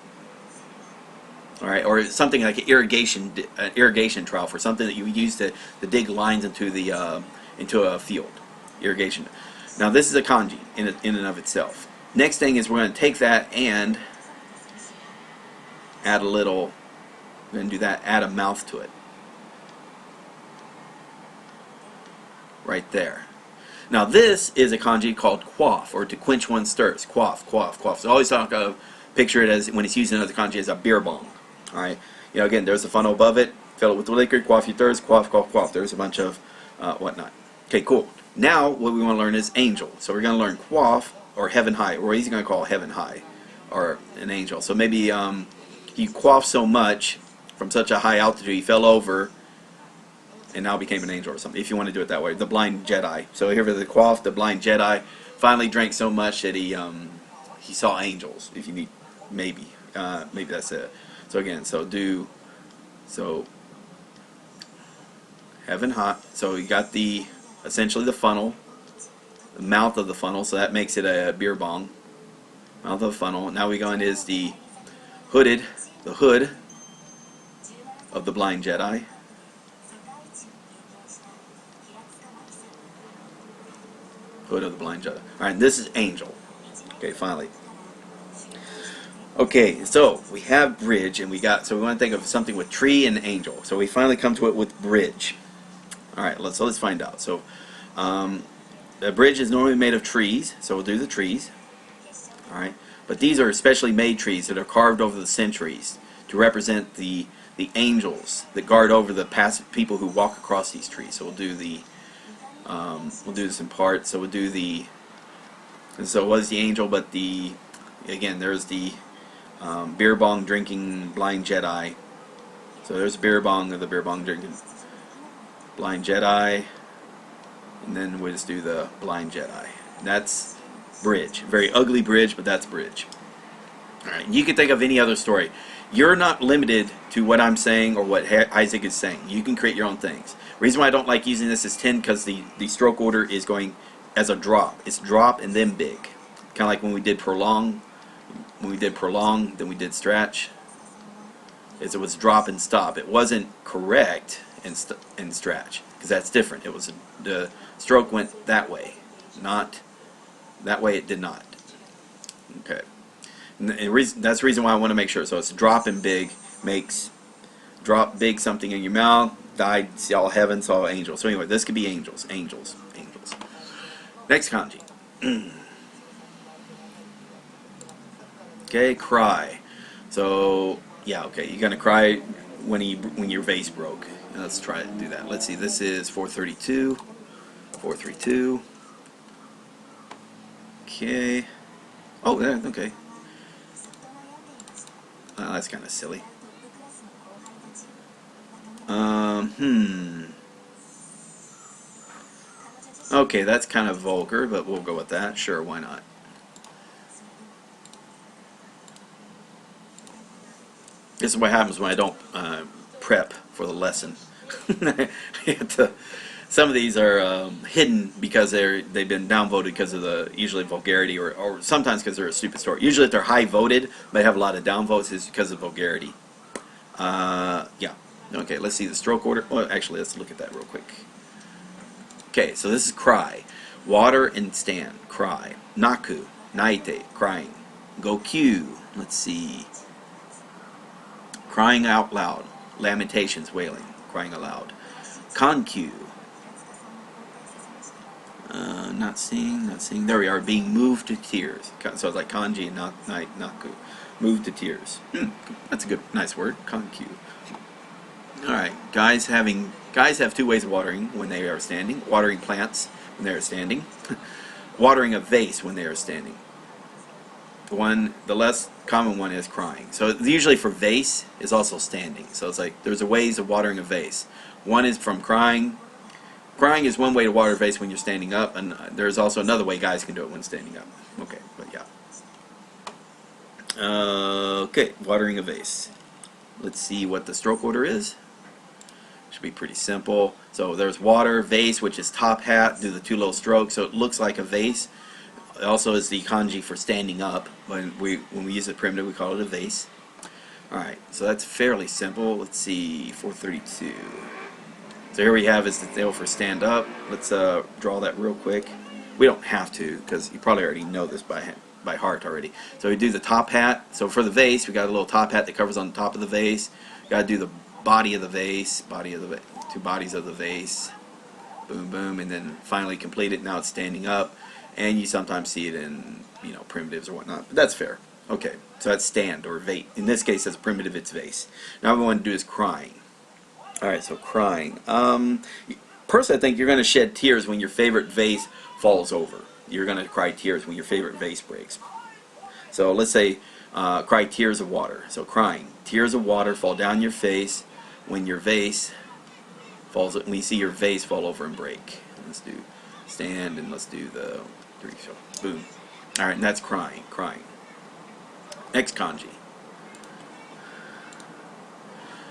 All right, or something like an irrigation trough, or something that you use to dig lines into the into a field. Irrigation. Now this is a kanji in and of itself. Next thing is we're going to take that and add a little. We're going to do that. Add a mouth to it. Right there. Now this is a kanji called quaff, or to quench one's thirst. Quaff, quaff, quaff. So always talk of, picture it as when it's used in other kanji as a beer bong. All right. You know, again, there's the funnel above it. Fill it with the liquor. Quaff your thirst. Quaff, quaff, quaff. There's a bunch of whatnot. Okay, cool. Now what we want to learn is angel. So we're going to learn quaff or heaven high, or he's going to call heaven high, or an angel. So maybe he quaffed so much from such a high altitude he fell over and now became an angel or something, if you want to do it that way. The blind Jedi. So here for the quaff, the blind Jedi finally drank so much that he saw angels. If you need, maybe that's it. So again, so heaven high. So you got the essentially the funnel, the mouth of the funnel. So that makes it a beer bong. Mouth of the funnel. Now we go into is the hood of the blind Jedi. Hood of the blind Jedi. Alright, this is angel. Okay, finally. Okay, so we have bridge, and we want to think of something with tree and angel. So we finally come to it with bridge. Alright, let's find out. So the bridge is normally made of trees, so we'll do the trees. Alright, but these are specially made trees that are carved over the centuries to represent the angels that guard over the passive people who walk across these trees. So we'll do this in part. So we'll do the, and so it was the angel, but again there's the beer bong drinking blind Jedi. So there's beer bong of the beer bong drinking blind Jedi, and then we'll just do the blind Jedi. That's bridge. Very ugly bridge, but that's bridge. Alright, you can think of any other story. You're not limited to what I'm saying or what Isaac is saying. You can create your own things. The reason why I don't like using this as 10, because the stroke order is going as a drop. It's drop and then big. Kind of like when we did prolong. When we did prolong, then we did stretch. It was drop and stop. It wasn't correct and stretch, because that's different. It was the stroke went that way, not that way. It did not. Okay. And that's the reason why I want to make sure. So it's drop and big makes drop big something in your mouth. Died, saw heaven, saw angels. So anyway, this could be angels, angels, angels. Next kanji. Okay, cry. So yeah, okay, you're gonna cry when your vase broke. Let's try to do that. Let's see. This is 432. 432. Okay. Oh, yeah, okay. That's kind of silly. Okay, that's kind of vulgar, but we'll go with that. Sure, why not? This is what happens when I don't prep for the lesson. Some of these are hidden because they've been downvoted because of the usually vulgarity, or sometimes because they're a stupid story. Usually if they're high voted but have a lot of downvotes, is because of vulgarity. Yeah. Okay, let's see the stroke order. Well, actually, let's look at that real quick. Okay, so this is cry. Water and stand, cry. Naku, naite, crying. Gokyu, let's see. Crying out loud. Lamentations, wailing, crying aloud. Kankyu. Not seeing, not seeing. There we are, being moved to tears. So it's like kanji and naku. Moved to tears. That's a good, nice word. Kankyu. Alright, guys have two ways of watering when they are standing. Watering plants when they are standing. Watering a vase when they are standing. The less common one is crying. So usually for vase is also standing. So it's like there's a ways of watering a vase. One is from crying. Crying is one way to water a vase when you're standing up, and there's also another way guys can do it when standing up. Okay, but yeah. Okay, watering a vase. Let's see what the stroke order is. Should be pretty simple. So there's water, vase, which is top hat, do the two little strokes, so it looks like a vase. It also is the kanji for standing up. When we use the primitive, we call it a vase. Alright, so that's fairly simple. Let's see, 432. So here we have is the tail for stand up. Let's draw that real quick. We don't have to, because you probably already know this by heart already. So we do the top hat. So for the vase, we got a little top hat that covers on the top of the vase. Got to do the body of the vase, two bodies of the vase. Boom, boom, and then finally complete it. Now it's standing up, and you sometimes see it in primitives or whatnot. But that's fair. Okay, so that's stand or vase. In this case, as primitive, it's vase. Now what we want to do is crying. Alright, so crying. Personally, I think you're going to shed tears when your favorite vase falls over. You're going to cry tears when your favorite vase breaks. So let's say cry tears of water. So crying. Tears of water fall down your face when your vase falls, when you see your vase fall over and break. Let's do stand and let's do the three. So boom. Alright, and that's crying. Crying. Next kanji.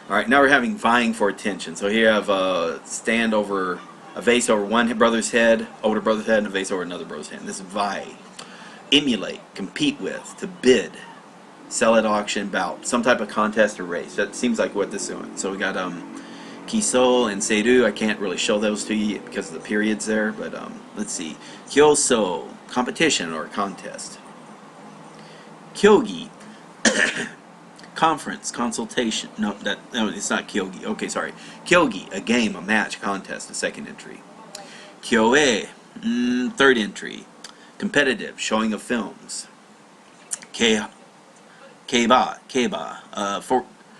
Alright, now we're having vying for attention. So here you have a stand over, a vase over one brother's head, older brother's head, and a vase over another brother's head. This is vie. Emulate, compete with, to bid, sell at auction, bout, some type of contest or race. That seems like what this is doing. So we got Kiso and Seiru. I can't really show those to you because of the periods there, but let's see. Kyoso, competition or contest. Kyogi. Conference, consultation. No, it's not Kyogi. Okay, sorry. Kyogi, a game, a match, a contest, a second entry. Kyoe, third entry. Competitive, showing of films. Keiba,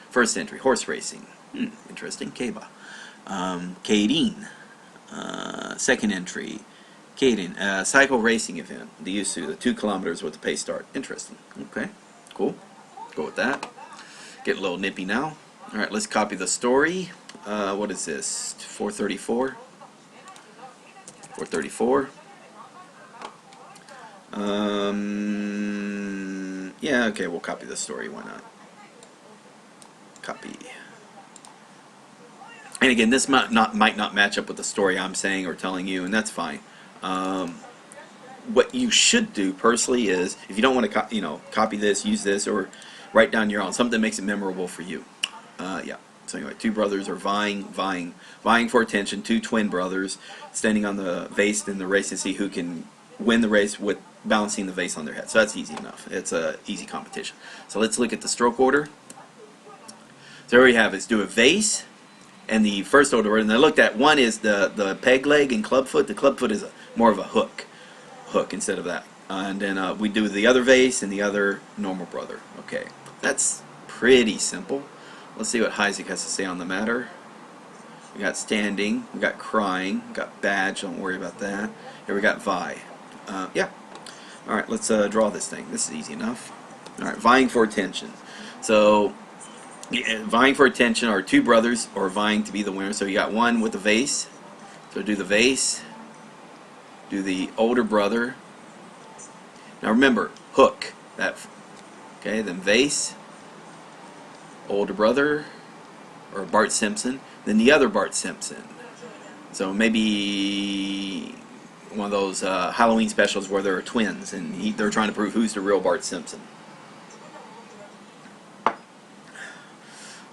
first entry, horse racing. Interesting, Keiba. Keirin, second entry. Keirin, cycle racing event. The Yusu, the 2 kilometers with the pace start. Interesting. Okay, cool. Go with that. Get a little nippy now. Alright, let's copy the story. What is this? 434. 434. Yeah, okay, we'll copy the story. Why not? Copy. And again, this might not match up with the story I'm saying or telling you, and that's fine. What you should do personally is, if you don't want to, copy this, use this, or write down your own, something that makes it memorable for you. Yeah. So anyway, 2 brothers are vying for attention. 2 twin brothers standing on the vase in the race to see who can win the race with balancing the vase on their head. So that's easy enough. It's a easy competition. So let's look at the stroke order. So there we have is do a vase and the first order. And I looked at one is the peg leg and club foot. The club foot is more of a hook instead of that. And then we do the other vase and the other normal brother. Okay, that's pretty simple. Let's see what Heisek has to say on the matter. We got standing, we got crying, we got badge, don't worry about that. Here we got vie. Yeah. Alright, let's draw this thing. This is easy enough. Alright, vying for attention. So, vying for attention are 2 brothers or vying to be the winner. So you got one with the vase. So do the vase. Do the older brother. Now remember, hook. Okay, then vase. Older brother. Or Bart Simpson. Then the other Bart Simpson. So maybe one of those Halloween specials where there are twins and they're trying to prove who's the real Bart Simpson. I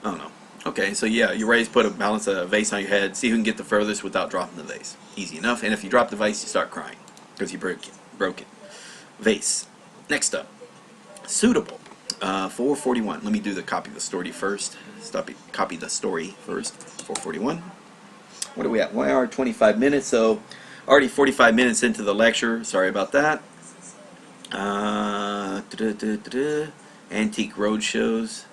don't know. Okay, so yeah, you're ready to put a vase on your head, see who can get the furthest without dropping the vase. Easy enough, and if you drop the vase, you start crying. because you broke it. Vase. Next up, suitable. 441. Let me do the copy the story first. Copy the story first. 441. What are we at? 1 hour 25 minutes. So already 45 minutes into the lecture. Sorry about that. Antique roadshows.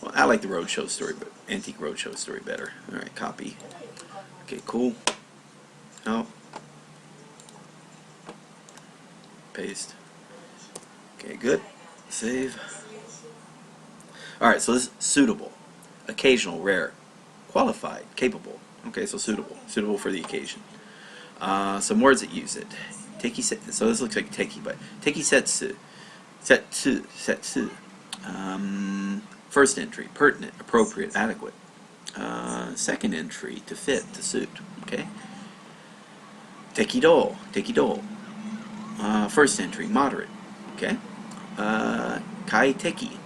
Well, I like the roadshow story, but antique roadshow story better. All right, copy. Okay, cool. Oh. Paste. Okay, good. Save. Alright, so this is suitable, occasional, rare, qualified, capable. Okay, so suitable. Suitable for the occasion. Some words that use it. Teki, so this looks like teki, but teki setsu. Setsu. First entry, pertinent, appropriate, adequate. Second entry, to fit, to suit. Okay. Tekido. Tekido. First entry, moderate. Okay. Kai teki.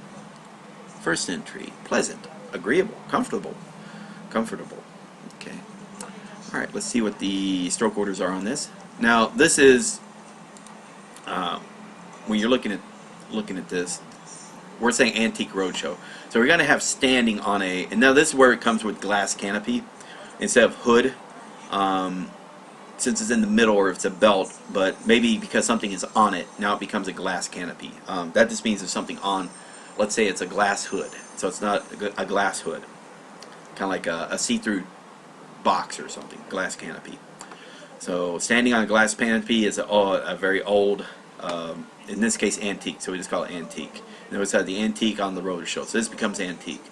First entry, pleasant, agreeable, comfortable. Comfortable. Okay. Alright, let's see what the stroke orders are on this. Now, this is when you're looking at this, we're saying antique roadshow. So we're gonna have standing on a, and now this is where it comes with glass canopy instead of hood. Since it's in the middle or it's a belt, but maybe because something is on it, now it becomes a glass canopy. That just means there's something on, let's say it's a glass hood. So it's not a glass hood. Kind of like a see-through box or something, glass canopy. So standing on a glass canopy is a very old, in this case antique, so we just call it antique. And then we have the antique on the roadshow, so this becomes antique.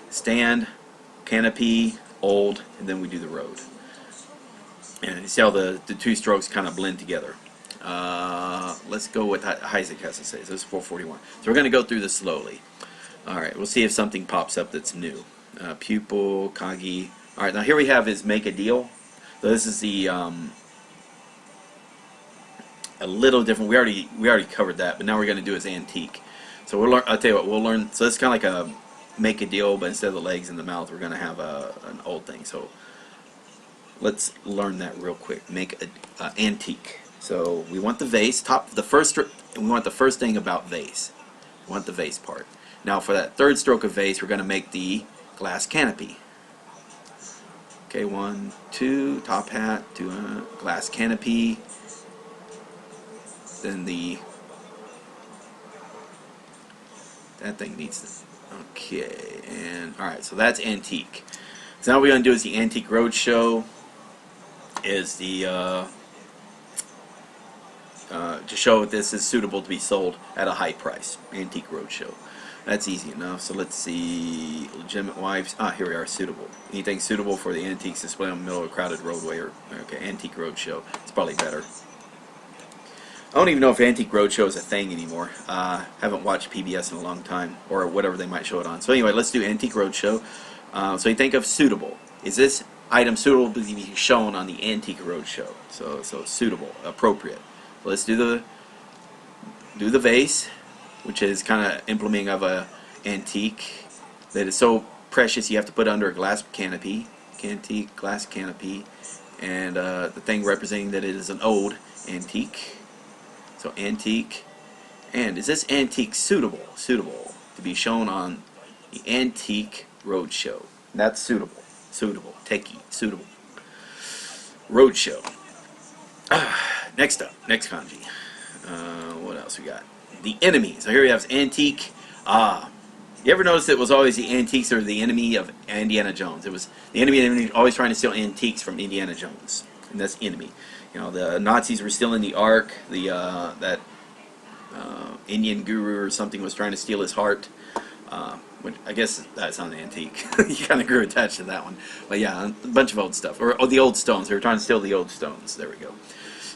Stand, canopy, old, and then we do the road. And you see how the two strokes kind of blend together. Let's go with what Isaac has to say. So this is 441. So we're going to go through this slowly. Alright, we'll see if something pops up that's new. Pupil, Kanji. Alright, now here we have is make a deal. So this is the a little different. We already covered that, but now we're going to do is antique. So we'll learn. I'll tell you what, we'll learn. So it's kind of like a make a deal, but instead of the legs and the mouth, we're going to have an old thing. So let's learn that real quick. Make a antique. So we want the vase we want the first thing about vase. We want the vase part. Now for that third stroke of vase, we're going to make the glass canopy. Okay, 1, 2, top hat, 2, glass canopy. Then that thing needs to. Okay, and all right, so that's antique. So now what we're going to do is the antique roadshow. Is the to show this is suitable to be sold at a high price. Antique roadshow. That's easy enough. So let's see. Legitimate wives. Here we are. Suitable. Anything suitable for the antiques display in the middle of a crowded roadway or okay, antique roadshow. It's probably better. I don't even know if antique roadshow is a thing anymore. Haven't watched PBS in a long time, or whatever they might show it on. So anyway, let's do antique roadshow. So you think of suitable. Is this item suitable to be shown on the antique roadshow? So suitable, appropriate. So let's do the vase, which is kind of implementing of a antique that is so precious you have to put under a glass canopy, antique glass canopy, and the thing representing that it is an old antique. So antique, and is this antique suitable to be shown on the antique roadshow? That's suitable. Teki, suitable. Roadshow. Next up, next kanji. What else we got? The enemy. So here we have antique. You ever notice it was always the antiques that were the enemy of Indiana Jones? It was the enemy always trying to steal antiques from Indiana Jones, and that's enemy. You know, the Nazis were stealing the Ark. That Indian guru or something was trying to steal his heart. Which I guess that's not an antique. You kind of grew attached to that one. But yeah, a bunch of old stuff. Or the old stones. They were trying to steal the old stones. There we go.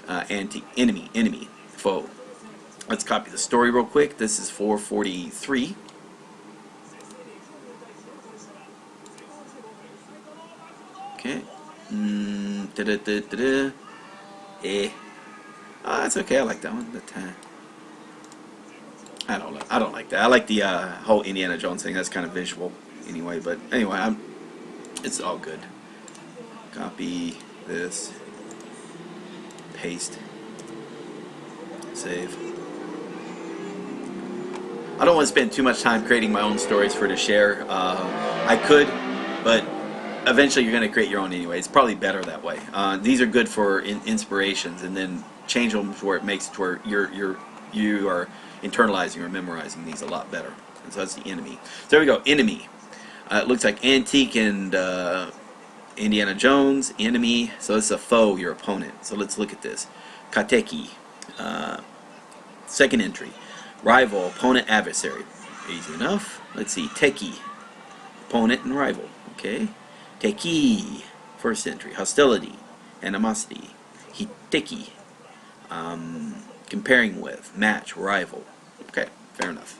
Antique. Enemy. Foe. Let's copy the story real quick. This is 443. Okay. That's okay. I like that one. But, I don't like that. I like the whole Indiana Jones thing. That's kind of visual, anyway. But anyway, it's all good. Copy this. Paste. Save. I don't want to spend too much time creating my own stories for to share. I could, but eventually you're going to create your own anyway. It's probably better that way. These are good for inspirations, and then change them to where it makes it to where you are internalizing or memorizing these a lot better. And so that's the enemy. So there we go. Enemy. It looks like antique and Indiana Jones. Enemy. So this is a foe, your opponent. So let's look at this. Kateki. Second entry. Rival, opponent, adversary. Easy enough. Let's see. Teki. Opponent and rival. Okay. Teki. First entry. Hostility. Animosity. Hiteki. Comparing with. Match. Rival. Okay. Fair enough.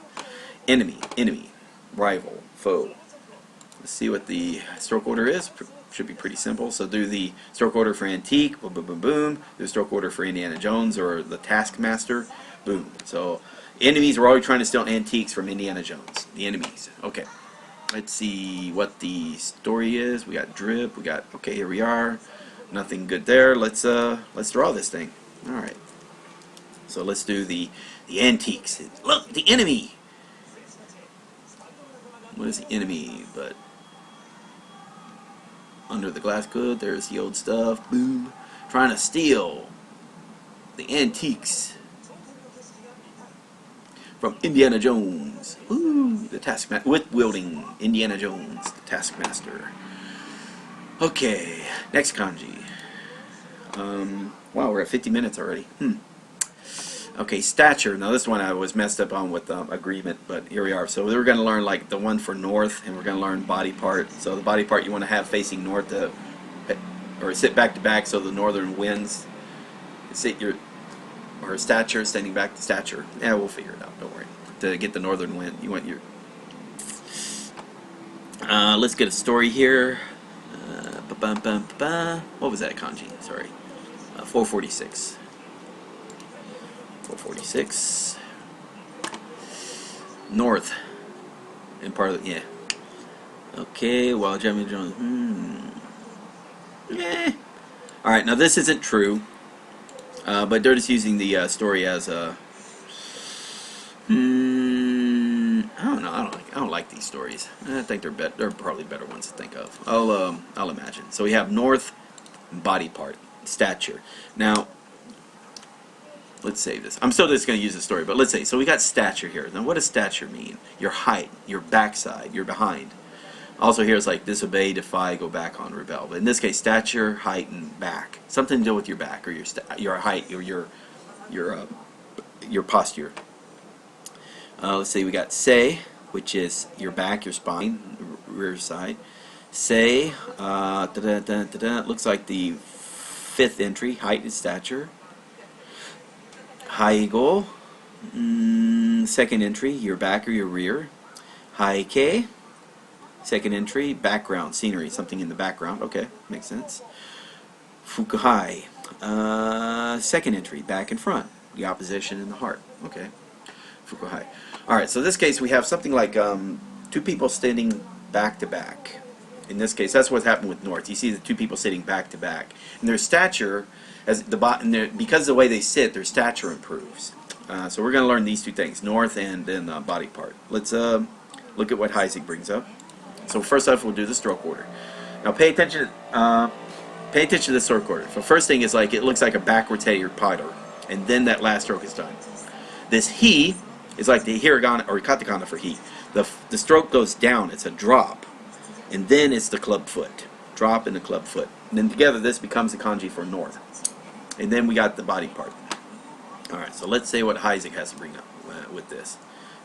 Enemy. Enemy. Rival. Foe. Let's see what the stroke order is. Should be pretty simple. So do the stroke order for antique. Boom, boom, boom, boom. Do the stroke order for Indiana Jones or the Taskmaster. Boom. So enemies, we're always trying to steal antiques from Indiana Jones. The enemies. Okay. Let's see what the story is. We got drip. We got, okay, here we are. Nothing good there. Let's draw this thing. All right. So let's do the antiques. Look, the enemy. What is the enemy? But under the glass good, there's the old stuff. Boom. Trying to steal the antiques from Indiana Jones. Ooh, the Taskmaster. With wielding Indiana Jones, the Taskmaster. Okay, next kanji. Wow, we're at 50 minutes already. Okay, stature. Now this one I was messed up on with agreement, but here we are. So we're going to learn like the one for north, and we're going to learn body part. So the body part you want to have facing north, or sit back to back so the northern winds. Sit your, or stature, standing back to stature. Yeah, we'll figure it out. Don't worry. To get the northern wind, you want your. Let's get a story here. What was that kanji? Sorry, 446. 446. North. And part of the, yeah. Okay, well, Jimmy Jones. Yeah. Alright, now this isn't true. But they're just using the story as a. I don't know. I don't like these stories. I think they're probably better ones to think of. I'll imagine. So we have north, body part, stature. Now, let's save this. I'm still just going to use the story, but let's say. So we got stature here. Now, what does stature mean? Your height, your backside, your behind. Also, here it's like disobey, defy, go back on, rebel. But in this case, stature, height, and back. Something to do with your back or your height or your posture. Let's see. We got sei, which is your back, your spine, rear side. Sei. It looks like the fifth entry, height and stature. Haigo, second entry, your back or your rear. Haike, second entry, background, scenery, something in the background. Okay, makes sense. Fukuhai, second entry, back and front, the opposition and the heart. Okay, Fukuhai. Alright, so in this case we have something like two people standing back to back. In this case, that's what's happened with north. You see the two people sitting back to back. And their stature, because of the way they sit, their stature improves. So we're going to learn these two things, north and then body part. Let's look at what Heisig brings up. So first off, we'll do the stroke order. Now pay attention to the stroke order. So first thing is like it looks like a backwards headed paddle, and then that last stroke is done. This he is like the hiragana or katakana for he. The stroke goes down. It's a drop, and then it's the club foot. Drop and the club foot. And then together this becomes the kanji for north. And then we got the body part. Alright, so let's say what Heisig has to bring up with this.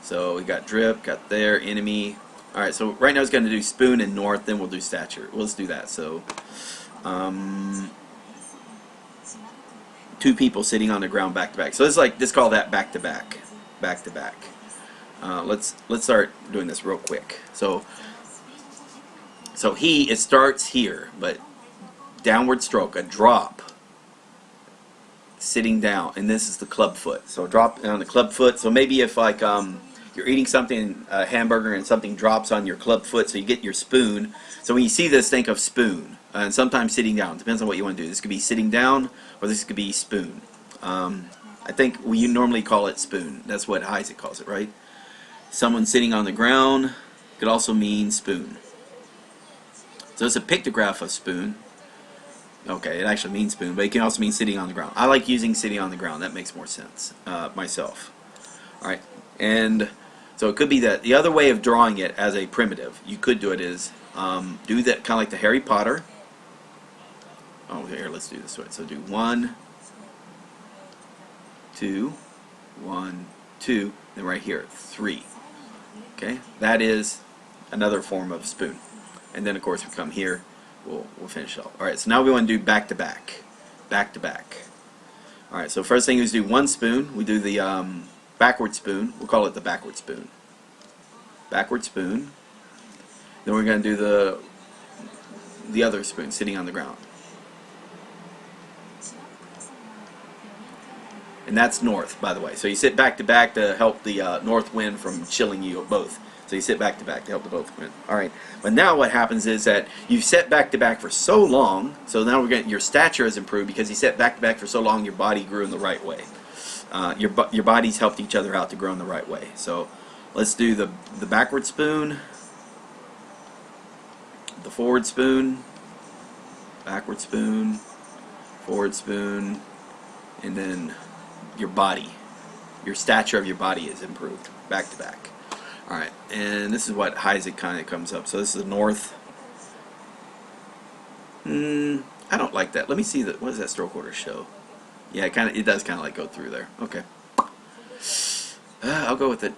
So we got drip, got there, enemy. Alright, so right now it's going to do spoon and north, then we'll do stature. Well, let's do that. So, two people sitting on the ground back to back. So let's call that back to back. Back to back. Let's start doing this real quick. So it starts here, but downward stroke, a drop, sitting down, and this is the club foot. So drop on the club foot. So maybe if like you're eating something, a hamburger, and something drops on your club foot, so you get your spoon. So when you see this, think of spoon. And sometimes sitting down. Depends on what you want to do. This could be sitting down, or this could be spoon. I think we normally call it spoon. That's what Isaac calls it, right? Someone sitting on the ground could also mean spoon. So it's a pictograph of spoon. Okay, it actually means spoon, but it can also mean sitting on the ground. I like using sitting on the ground. That makes more sense myself. All right, and so it could be that the other way of drawing it as a primitive, you could do it is do that kind of like the Harry Potter. Oh, here, let's do this way. So do 1, 2, 1, 2, then right here 3. Okay, that is another form of spoon. And then of course we come here, we'll finish it off. All right, so now we want to do back to back, back to back. All right, so first thing is do 1 spoon. We do the backward spoon. We'll call it the backward spoon. Backward spoon. Then we're going to do the other spoon sitting on the ground. And that's north, by the way. So you sit back to back to help the north wind from chilling you both. So you sit back to back to help the both wind. All right. But now what happens is that you've set back to back for so long. So now your stature has improved because you set back to back for so long. Your body grew in the right way. Your bodies helped each other out to grow in the right way. So let's do the backward spoon, the forward spoon, backward spoon, forward spoon, and then your body, your stature of your body is improved back to back. All right, and this is what Isaac kind of comes up. So this is the north. I don't like that. Let me see what does that stroke order show? Yeah, it does kind of like go through there. Okay, I'll go with it.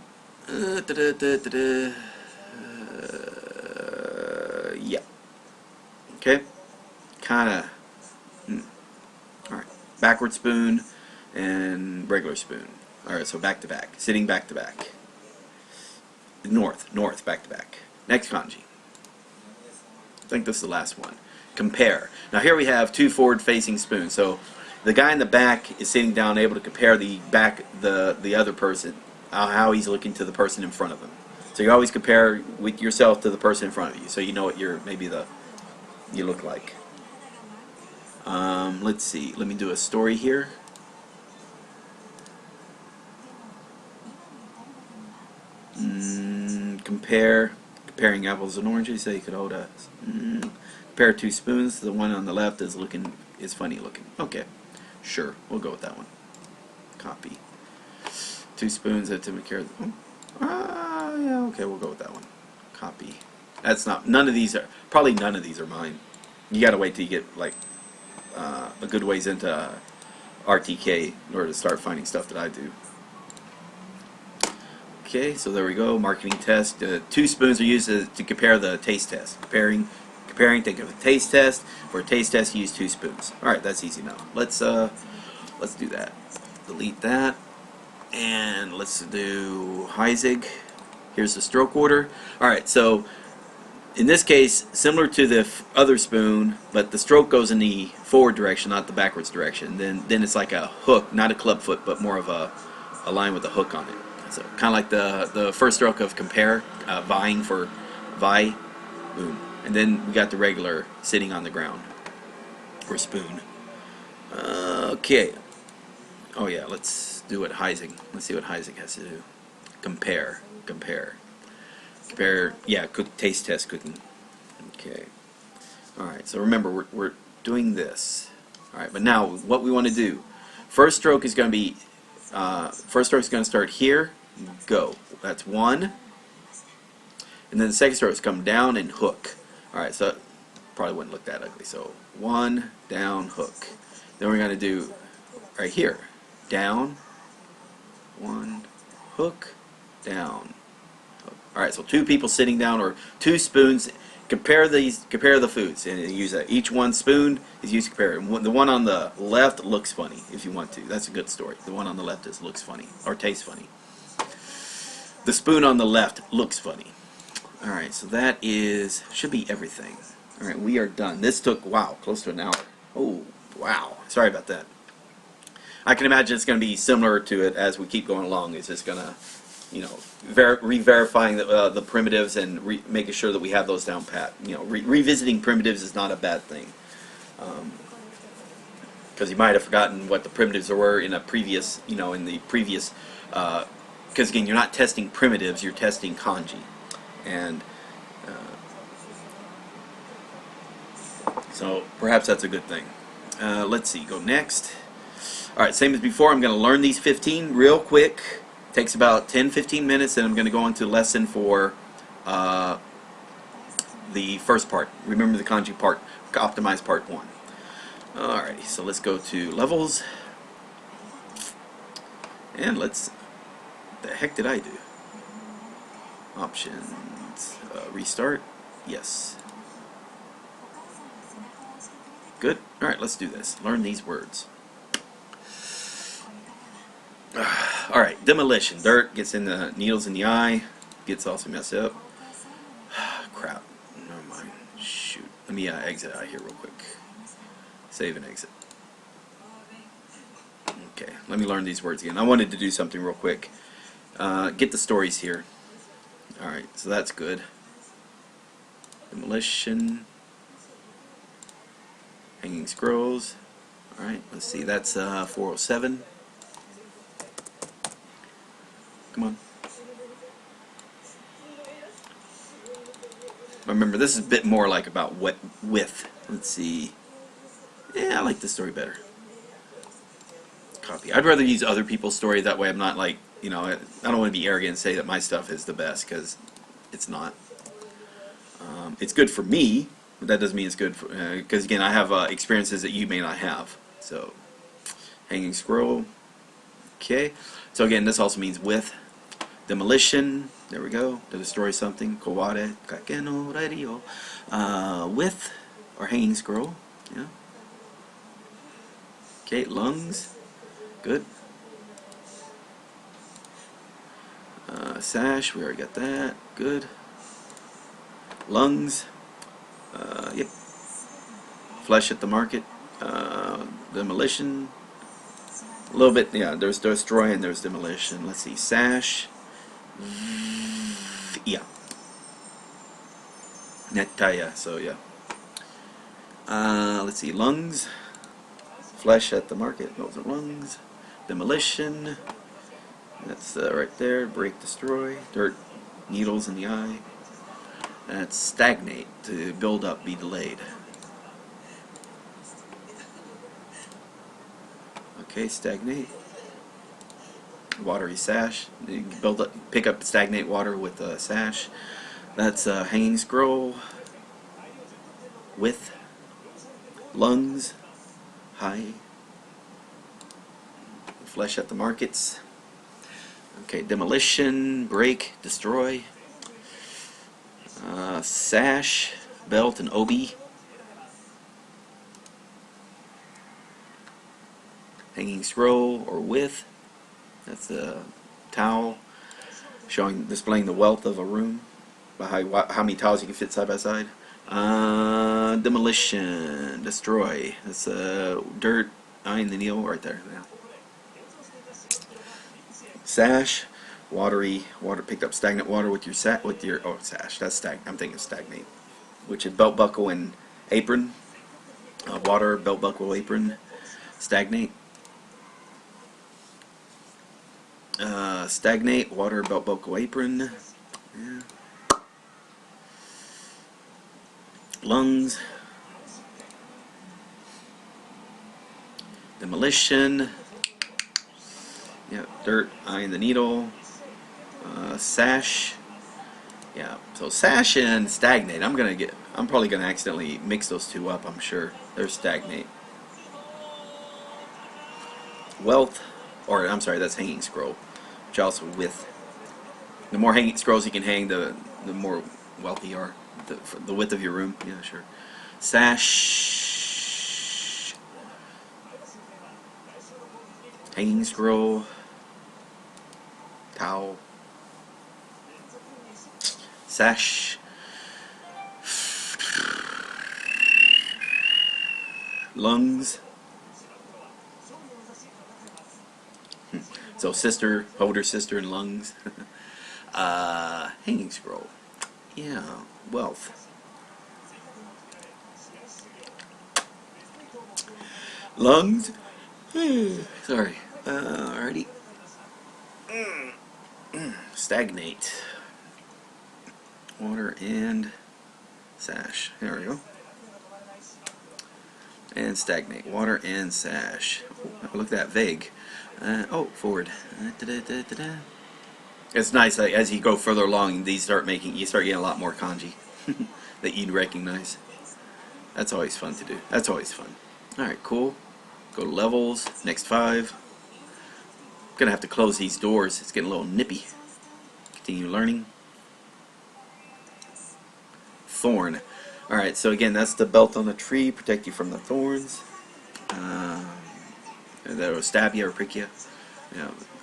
Yeah. Okay. Kind of. All right. Backward spoon and regular spoon. All right. So back to back, sitting back to back. North, north, back to back. Next kanji. I think this is the last one. Compare. Now here we have 2 forward-facing spoons. So the guy in the back is sitting down, able to compare the other person, how he's looking to the person in front of him. So you always compare with yourself to the person in front of you, so you know what you look like. Let's see. Let me do a story here. Comparing apples and oranges. So you could hold a compare 2 spoons. The one on the left is funny looking. Okay, sure, we'll go with that one. Copy. 2 spoons to compare. Yeah, okay, we'll go with that one. Copy. That's not. None of these are mine. You gotta wait till you get like a good ways into RTK in order to start finding stuff that I do. Okay, so there we go. Marketing test. 2 spoons are used to compare the taste test. Comparing. Think of a taste test. For a taste test, you use 2 spoons. All right, that's easy now. Let's do that. Delete that, and let's do Heisig. Here's the stroke order. All right, so in this case, similar to the other spoon, but the stroke goes in the forward direction, not the backwards direction. Then it's like a hook, not a club foot, but more of a line with a hook on it. So kind of like the first stroke of compare, vying for vie, boom. And then we got the regular sitting on the ground, or spoon. Okay. Oh yeah, let's do what Heisig. Let's see what Heisig has to do. Compare. Yeah, taste test cooking. Okay. All right. So remember, we're doing this. All right. But now, what we want to do? First stroke is going to be. First stroke is going to start here. Go. That's 1. And then the second stroke is come down and hook. All right. So probably wouldn't look that ugly. So 1 down hook. Then we're going to do right here. Down. 1 hook. Down. Alright, so 2 people sitting down, or 2 spoons. Compare the foods, and use each one spoon is used to compare. The one on the left looks funny if you want to. That's a good story. The one on the left looks funny or tastes funny. The spoon on the left looks funny. Alright, so that should be everything. Alright, we are done. This took close to an hour. Oh wow, sorry about that. I can imagine it's going to be similar to it as we keep going along. It's just going to you know, re-verifying the primitives and making sure that we have those down pat. You know, revisiting primitives is not a bad thing. Because you might have forgotten what the primitives were in a previous, you know, in the previous, because again, you're not testing primitives, you're testing kanji. And so perhaps that's a good thing. Let's see, go next. Alright, same as before, I'm going to learn these 15 real quick. Takes about 10-15 minutes, and I'm going to go on to lesson for the first part. Remember the kanji part, optimize part 1. Alrighty, so let's go to levels. And let's, what the heck did I do? Options, restart, yes. Good, alright, let's do this. Learn these words. Alright, demolition. Dirt gets in the needles in the eye, gets also messed up. Crap, never mind. Shoot, let me exit out of here real quick. Save and exit. Okay, let me learn these words again. I wanted to do something real quick. Get the stories here. Alright, so that's good. Demolition. Hanging scrolls. Alright, let's see, that's 407. Come on. Remember, this is a bit more like about what with. Let's see. Yeah, I like this story better. Copy. I'd rather use other people's story, that way I'm not like, you know, I don't want to be arrogant and say that my stuff is the best, because it's not. It's good for me, but that doesn't mean it's good for, because again, I have experiences that you may not have. So, hanging scroll. Okay. So again, this also means with. Demolition, there we go, to destroy something. Koware, kake no radio. With, or hanging scroll, yeah. Okay, lungs, good. Sash, we already got that, good. Lungs, yep. Flesh at the market, demolition. A little bit, yeah, there's destroy and there's demolition. Let's see, sash. Yeah. Netaya, so yeah. Let's see, lungs. Flesh at the market, those are lungs. Demolition. That's right there. Break, destroy. Dirt, needles in the eye. That's stagnate, to build up, be delayed. Okay, stagnate. Watery sash. You can build up, pick up stagnate water with a sash. That's hanging scroll. With. Lungs. High. Flesh at the markets. Okay, demolition, break, destroy. Sash, belt, and obi. Hanging scroll or with. That's the towel, displaying the wealth of a room by how many towels you can fit side by side. Demolition, destroy. That's dirt, iron, the needle right there. Yeah. Sash, water picked up stagnant water with your sash. That's I'm thinking stagnate, which is belt buckle and apron. Water, belt buckle, apron, stagnate. Stagnate, water, belt buckle, apron. Yeah. Lungs. Demolition. Yeah, dirt, iron, the needle. Sash. Yeah, so sash and stagnate. I'm probably gonna accidentally mix those two up. I'm sure. There's stagnate. Wealth, or I'm sorry, that's hanging scroll. Which also with. The more hanging scrolls you can hang, the more wealthy you are. The width of your room. Yeah, sure. Sash. Hanging scroll. Towel. Sash. Lungs. So sister, older sister, and lungs. Hanging scroll. Yeah, wealth. Lungs. Sorry. Alrighty. Stagnate. Water and sash. There we go. And stagnate. Water and sash. Oh, look at that, vague. Forward. It's nice that as you go further along, you start getting a lot more kanji that you'd recognize. That's always fun to do. That's always fun. Alright, cool. Go to levels. Next 5. Gonna have to close these doors. It's getting a little nippy. Continue learning. Thorn. Alright, so again, that's the belt on the tree. Protect you from the thorns. That'll stab you or prick you.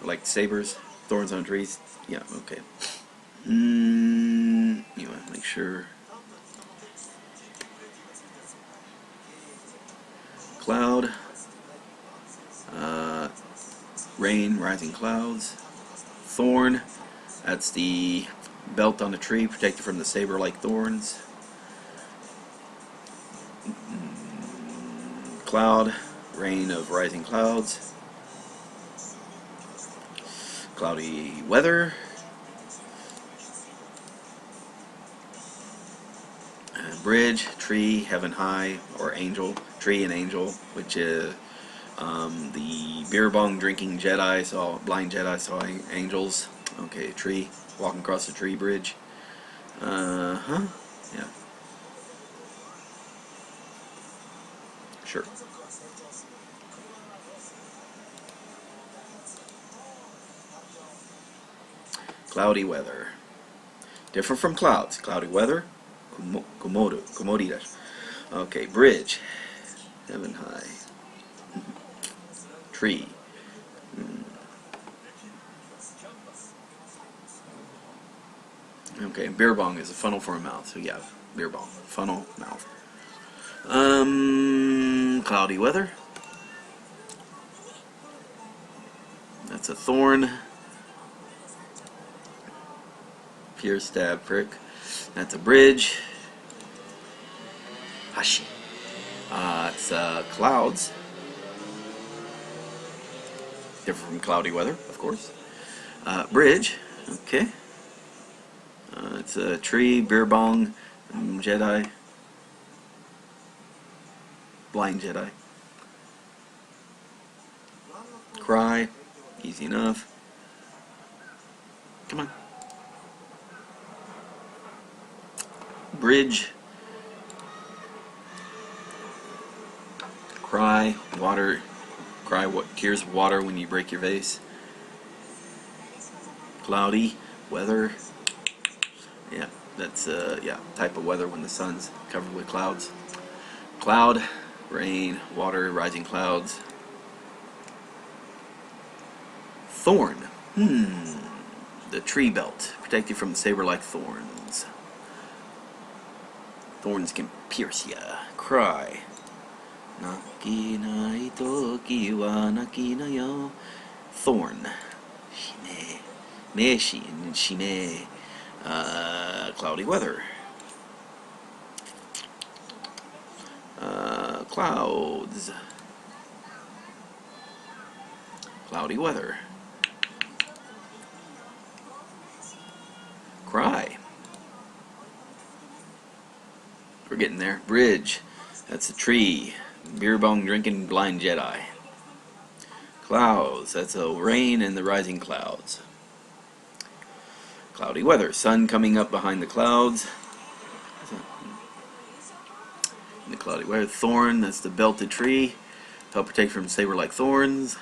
Like sabers. Thorns on trees. Yeah, okay. You want to make sure. Cloud. Rain, rising clouds. Thorn. That's the belt on the tree. Protect you from the saber-like thorns. Cloud. Rain of rising clouds. Cloudy weather. Bridge, tree, heaven high, or angel. Tree and angel, which is the beer bong drinking Jedi saw, blind Jedi saw angels. Okay, tree, walking across the tree bridge. Yeah. Sure. Cloudy weather. Different from clouds. Cloudy weather. Komori. Okay, bridge. Heaven high. Tree. Okay, beer bong is a funnel for a mouth. So yeah, beer bong. Funnel, mouth. Cloudy weather. That's a thorn. Pierce, stab, prick. That's a bridge. Hashi. It's clouds. Different from cloudy weather, of course. Bridge. Okay. It's a tree, beer bong, Jedi. Blind Jedi. Cry. Easy enough. Come on. Bridge. Cry. Water. Cry what tears of water when you break your vase. Cloudy. Weather. Yeah, that's type of weather when the sun's covered with clouds. Cloud. Rain. Water. Rising clouds. Thorn. The tree belt. Protect you from the saber-like thorns. Thorns can pierce ya. Cry. Naki nai toki wa naki na yo. Thorn. Shine. Meshi and shine. Cloudy weather. Clouds. Cloudy weather. Cry. We're getting there. Bridge. That's a tree. Beer bong drinking blind Jedi. Clouds. That's a rain and the rising clouds. Cloudy weather. Sun coming up behind the clouds. In the cloudy weather. Thorn. That's the belted tree. Help protect from saber-like thorns.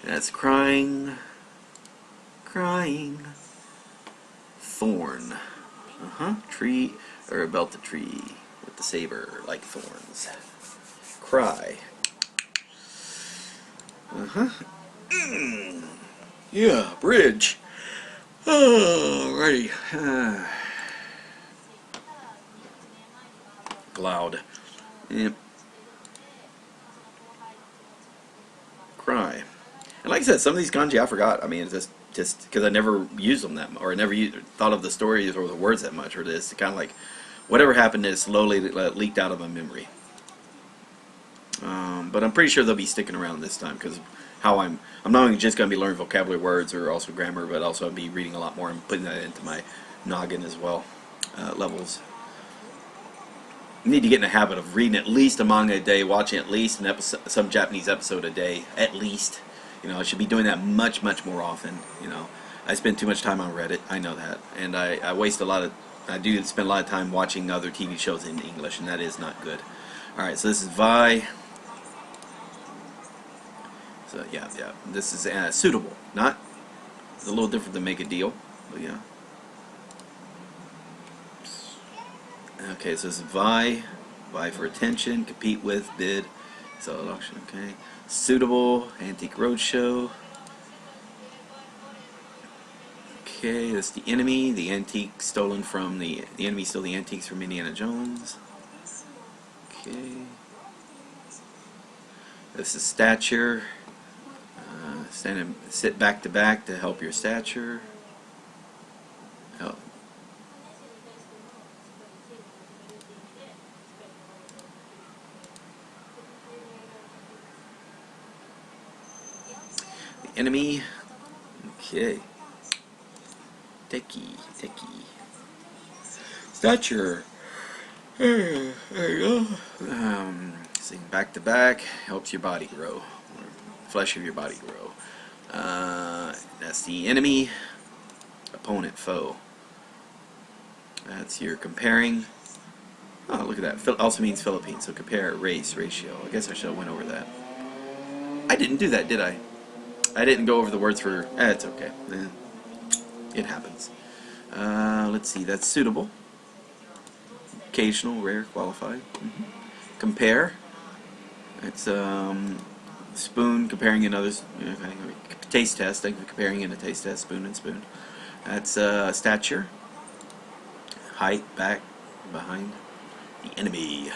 That's crying. Crying. Thorn. Tree, or a belted tree with the saber like thorns. Cry. Yeah, bridge. Alrighty. Cloud. Yep. Cry. And like I said, some of these kanji I forgot. I mean, it's just just because I never used them that much, or I never thought of the stories or the words that much, or this kind of like whatever happened is slowly leaked out of my memory. But I'm pretty sure they'll be sticking around this time because how I'm not only just going to be learning vocabulary words or also grammar, but also I'll be reading a lot more and putting that into my noggin as well. Levels. I need to get in the habit of reading at least a manga a day, watching at least an episode, some Japanese episode a day, at least. You know, I should be doing that much more often. You know, I spend too much time on Reddit. I know that, and I waste a lot of. I do spend a lot of time watching other TV shows in English, and that is not good. All right, so this is Vi. So yeah, this is suitable. Not it's a little different than make a deal, but yeah. Okay, so this is vie for attention, compete with, bid, sell at auction. Okay, suitable, antique roadshow. Okay, that's the enemy. The antique stolen from the enemy stole the antiques from Indiana Jones. Okay, this is stature. Stand and sit back to back to help your stature. Oh. The enemy. Okay. Techie. Stature. There you go. Sing back to back helps your body grow. Flesh of your body grow. That's the enemy. Opponent, foe. That's your comparing. Oh, look at that. Also means Philippines. So compare race, ratio. I guess I should have went over that. I didn't do that, did I? I didn't go over the words for. It's okay. It happens. Let's see. That's suitable. Occasional, rare, qualified. Compare. It's spoon comparing another. Taste test. Comparing in a taste test. Spoon and spoon. That's stature. Height, back, behind. The enemy.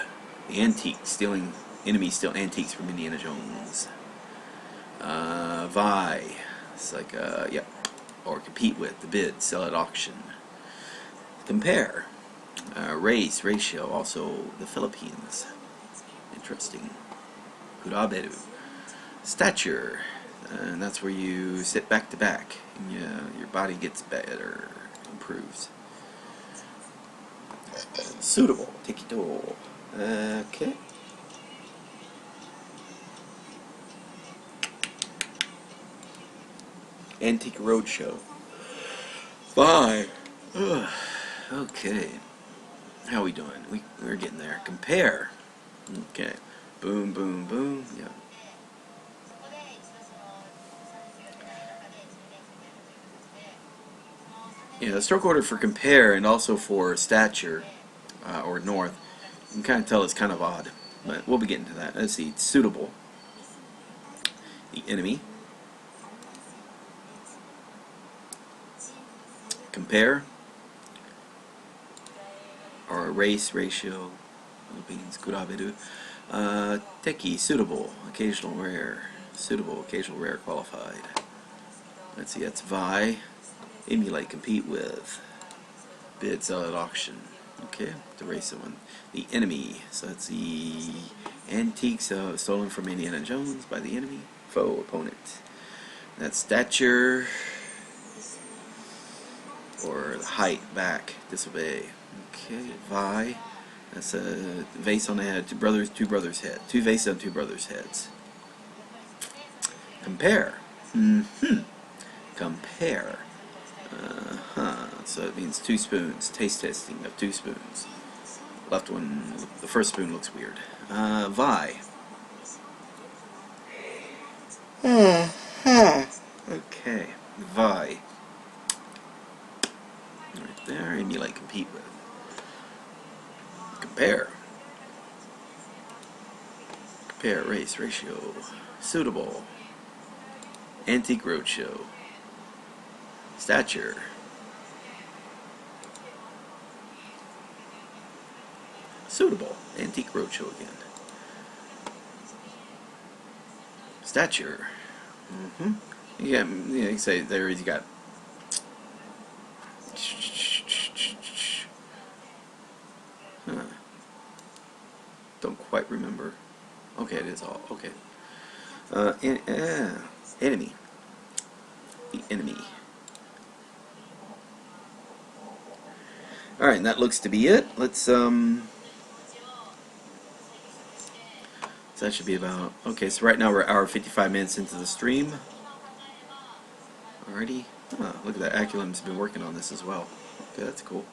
The antique. Stealing. Enemy steal antiques from Indiana Jones. Vie. It's like, yep. Or compete with. The bid. Sell at auction. Compare. Race, ratio. Also the Philippines. Interesting. Kuraberu. Stature. And that's where you sit back to back. And your body gets better. Improves. Suitable. Tekito. Okay. Antique Roadshow. Five. Okay. How we doing? We're getting there. Compare. Okay. Boom, boom, boom. Yeah. Yeah, the stroke order for compare and also for stature or north, you can kind of tell it's kind of odd, but we'll be getting to that. Let's see. Suitable. The enemy. Compare. Or race, ratio. Philippines. Kuraberu. Teki. Suitable. Occasional, rare. Suitable. Occasional, rare. Qualified. Let's see. That's vie. Emulate, compete with, bid, sell at auction. Okay, the race one. The enemy, so that's the antiques stolen from Indiana Jones by the enemy, foe, opponent. That's stature, or the height, back, disobey. Okay, vie, that's a vase on the head, two brothers' head, two vases on two brothers' heads. Compare. Compare. So it means 2 spoons. Taste testing of 2 spoons. Left one, the first spoon looks weird. Vi. Okay, Vi. Right there, emulate, compete with. Compare. Compare, race, ratio. Suitable. Antique roadshow. Stature. Suitable. Antique roadshow again. Stature. Yeah, you can say there he's got. Huh. Don't quite remember. Okay, it is all okay. Enemy. The enemy. All right, and that looks to be it. Let's So that should be about. Okay, so right now we're 1:55 into the stream. Alrighty. Oh, look at that. Aculim's been working on this as well. Okay, that's cool.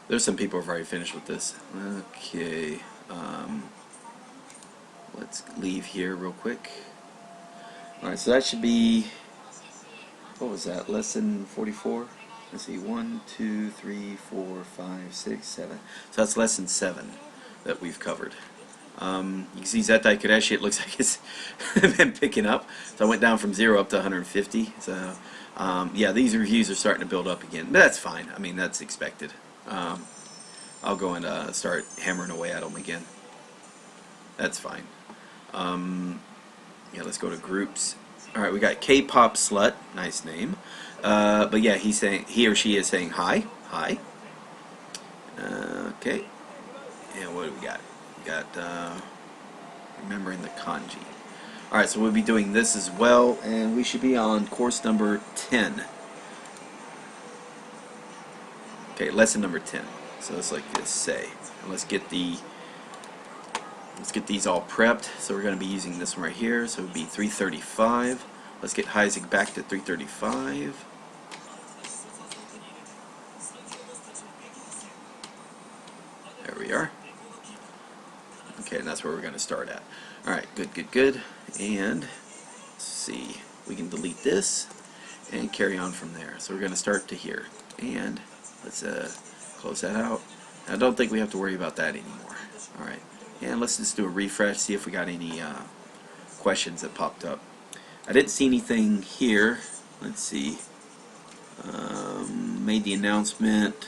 There's some people who've already finished with this. Okay. Let's leave here real quick. Alright, so that should be, what was that, lesson 44? Let's see, 1, 2, 3, 4, 5, 6, 7. So that's lesson 7 that we've covered. You can see Zetai Kadeshi, it looks like it's been picking up. So I went down from 0 up to 150. So, yeah, these reviews are starting to build up again. But that's fine. I mean, that's expected. I'll go and start hammering away at them again. That's fine. Yeah, let's go to groups. Alright, we got K-pop slut. Nice name. But yeah, he or she is saying hi. Hi. Okay. And what do we got? We got remembering the kanji. Alright, so we'll be doing this as well, and we should be on course number 10. Okay, lesson number 10. So it's like this, say. And let's get these all prepped. So we're going to be using this one right here. So it would be 335. Let's get Heisig back to 335. There we are. Okay, and that's where we're going to start at. Alright, good, good, good. And let's see. We can delete this and carry on from there. So we're going to start to here. And let's close that out. I don't think we have to worry about that anymore. Alright. And let's just do a refresh, see if we got any questions that popped up. I didn't see anything here. Let's see. Made the announcement.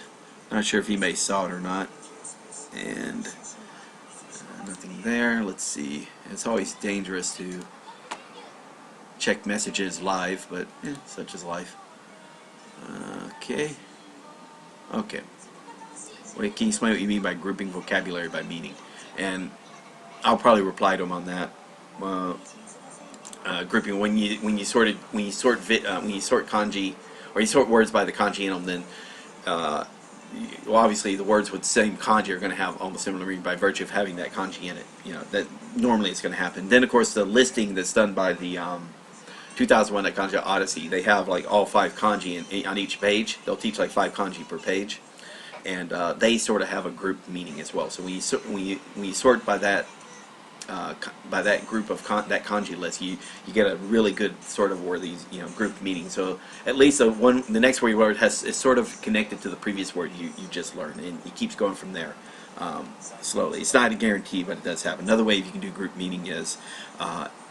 Not sure if anybody saw it or not. And nothing there. Let's see. It's always dangerous to check messages live, but such is life. Okay. Okay. Wait, can you explain what you mean by grouping vocabulary by meaning? And I'll probably reply to him on that. Grouping when you sort kanji, or you sort words by the kanji in them, then well, obviously the words with the same kanji are going to have almost similar meaning by virtue of having that kanji in it. You know that normally it's going to happen. Then of course the listing that's done by the 2001 at Kanji Odyssey, they have like all 5 kanji on each page. They'll teach like 5 kanji per page. And they sort of have a group meaning as well. So when you sort by that group of that kanji list, you get a really good sort of word, these group meaning. So at least the next word is sort of connected to the previous word you just learned, and it keeps going from there slowly. It's not a guarantee, but it does happen. Another way you can do group meaning is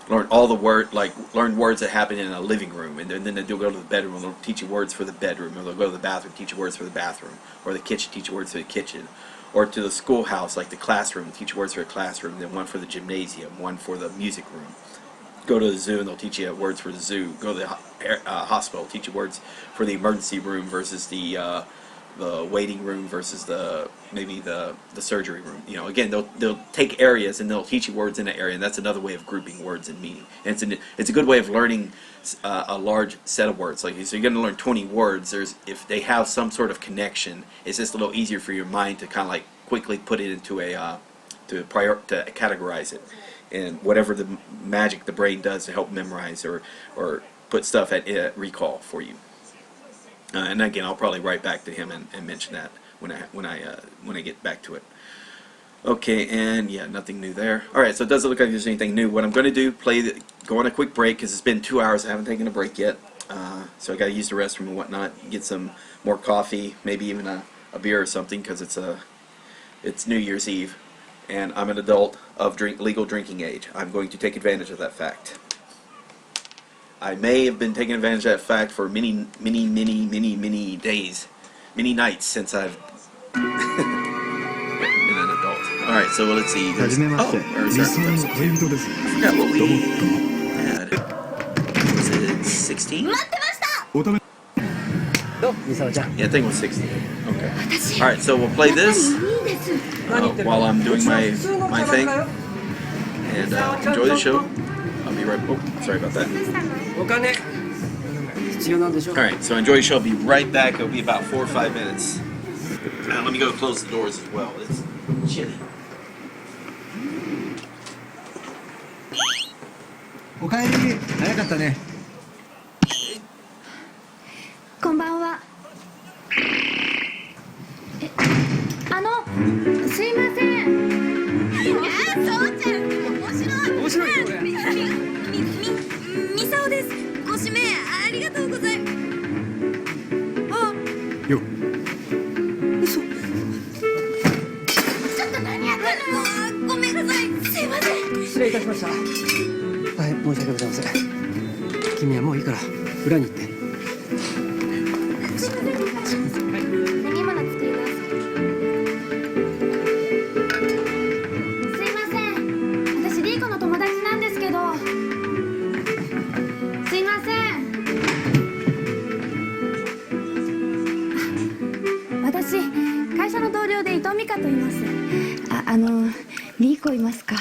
learn all the learn words that happen in a living room, and then they'll go to the bedroom and they'll teach you words for the bedroom, or they'll go to the bathroom, teach you words for the bathroom, or the kitchen, teach you words for the kitchen, or to the schoolhouse, like the classroom, teach you words for the classroom, then one for the gymnasium, one for the music room. Go to the zoo and they'll teach you words for the zoo. Go to the hospital, teach you words for the emergency room versus the waiting room versus maybe the surgery room. Again, they'll take areas and they'll teach you words in an area, and that's another way of grouping words and meaning. And it's a good way of learning a large set of words. Like, so you're going to learn 20 words. If they have some sort of connection, it's just a little easier for your mind to kind of like quickly put it into to categorize it, and whatever the magic the brain does to help memorize or put stuff at recall for you. And again, I'll probably write back to him and mention that when I get back to it. Okay, and yeah, nothing new there. All right, so it doesn't look like there's anything new. What I'm going to do, go on a quick break, because it's been 2 hours. I haven't taken a break yet, so I got to use the restroom and whatnot. Get some more coffee, maybe even a beer or something, because it's New Year's Eve, and I'm an adult of legal drinking age. I'm going to take advantage of that fact. I may have been taking advantage of that fact for many days, many nights since I've been an adult. Alright, so let's see. I forgot what we had. Was it 16? 16? 待ってました。乙女 Yeah, I think it was 16. Okay. Alright, so we'll play this while I'm doing my thing. And enjoy the show. I'll be right. Oh, sorry about that. お金必要なんでしょ Alright, so enjoy the show. I'll be right back. It'll be about 4 or 5 minutes. Let me go close the doors as well. It's chilly. おかえり早かったね。こんばんは。すいません。そうちゃん面白い。面白いこれ。みさおです。ご指名ありがとうございます。よ嘘。ちょっと何やってんの。ごめんなさい。すいません。失礼いたしました。はい、申し訳ございません。君はもういいから裏に行って。すいません。飲み物作ります。すいません。私リーコの友達なんですけど。すいません。私会社の同僚で伊藤美香と言います。リーコいますか。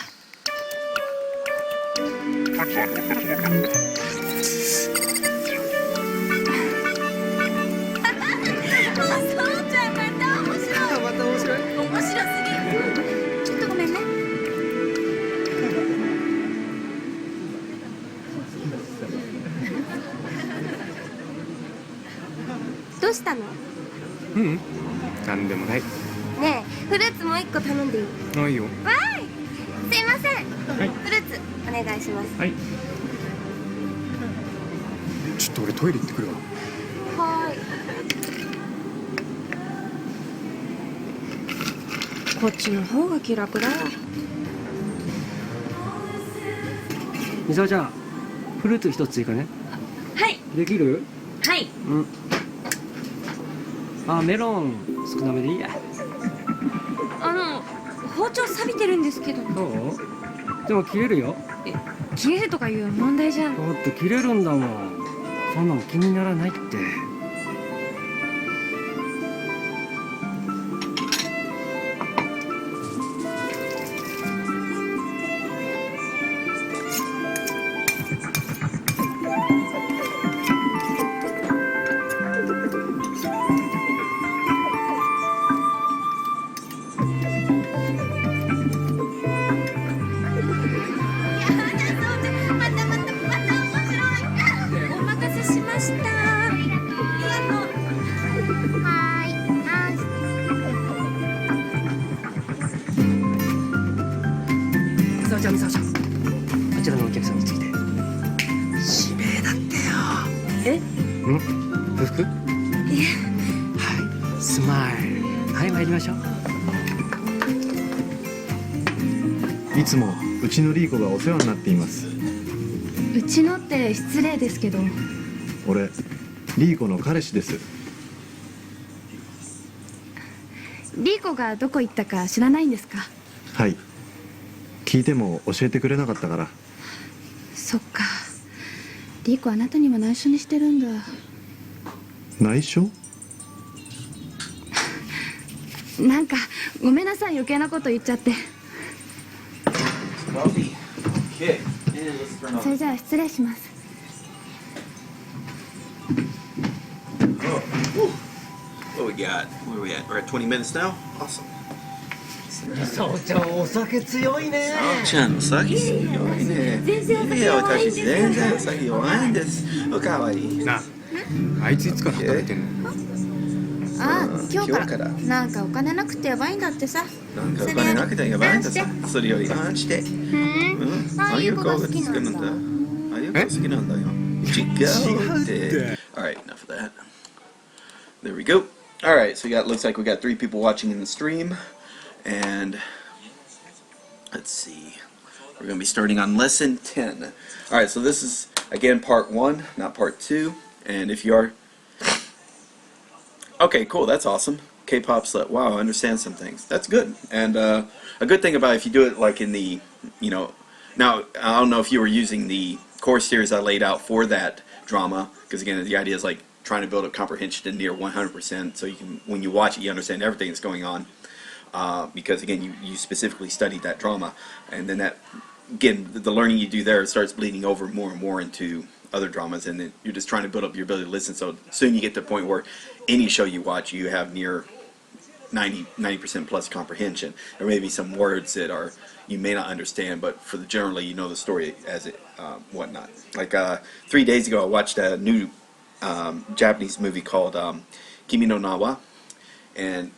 どうしたの？ううんなんでもない。ねえ、フルーツもう一個頼んでいい？あいいよ。わーい。すいません。はいフルーツお願いします。はい。ちょっと俺トイレ行ってくるわ。はーい。こっちの方が気楽だわ。みさおちゃん、フルーツ一つ追加ね。はい。できる？はい。うん。あ、メロン少なめでいいや。包丁錆びてるんですけど。そうでも切れるよ。切れるとかいう問題じゃん。だって切れるんだもん。そんなの気にならないって。みさおちゃん、みさおちゃん、あちらのお客さんについて指名だってよ。え？ん？不服？はい、スマイル。はい、参りましょう。いつもうちのリーコがお世話になっています。うちのって失礼ですけど。俺リーコの彼氏です。リーコがどこ行ったか知らないんですか？はい、聞いても教えてくれなかったから。そっか。リーコあなたにも内緒にしてるんだ。内緒？なんかごめんなさい、余計なこと言っちゃって。それじゃあ失礼します。What we got? Where are we at? We're at 20 minutes now? Awesome. みさおちゃん、お酒強いね。ちゃん、お酒強いね。全然お酒いや、弱いんです私全然お酒弱いんです。おかわいい。なあ、あいついつから働いてんの？あ、今日から今日からなんかお金なくてやばいんだってさ。なんかお金なくてやばいんださ。それよりあんして。ああいう子が好きなんだ。ああいう子好きなんだよ。違うって。Alright, enough of that. There we go. Alright, so looks like we got 3 people watching in the stream. And let's see. We're going to be starting on lesson 10. Alright, so this is again part 1, not part 2. And if you are okay, cool, that's awesome. K-pop slut. Wow, I understand some things. That's good. And a good thing about if you do it like in the, now I don't know if you were using the course series I laid out for that drama, because again, the idea is like trying to build up comprehension to near 100%, so you can, when you watch it, you understand everything that's going on, because again, you specifically studied that drama, and then that, again, the learning you do there starts bleeding over more and more into other dramas, and then you're just trying to build up your ability to listen, so soon you get to the point where any show you watch, you have near 90% plus comprehension. There may be some words that are you may not understand, but for the generally you know the story as it whatnot. Like 3 days ago, I watched a new Japanese movie called Kimi no Na wa, and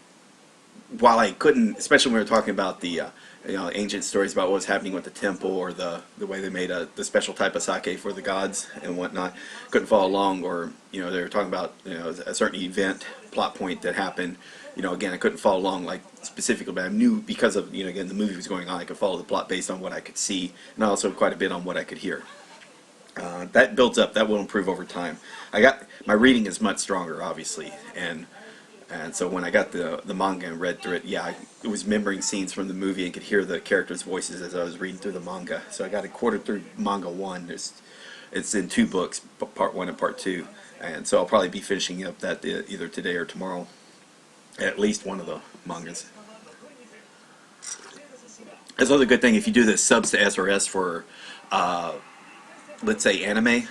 while I couldn't, especially when we were talking about the ancient stories about what was happening with the temple, or the way they made the special type of sake for the gods and whatnot, couldn't follow along, or they were talking about a certain event plot point that happened. Again, I couldn't follow along like specifically, but I knew because of again, the movie was going on, I could follow the plot based on what I could see, and also quite a bit on what I could hear. That builds up. That will improve over time. My reading is much stronger, obviously, and so when I got the manga and read through it, yeah, I was remembering scenes from the movie and could hear the characters' voices as I was reading through the manga. So I got a quarter through manga 1. It's in 2 books, part 1 and part 2, and so I'll probably be finishing up that either today or tomorrow. At least one of the mangas. That's another good thing if you do the subs to SRS for, let's say, anime.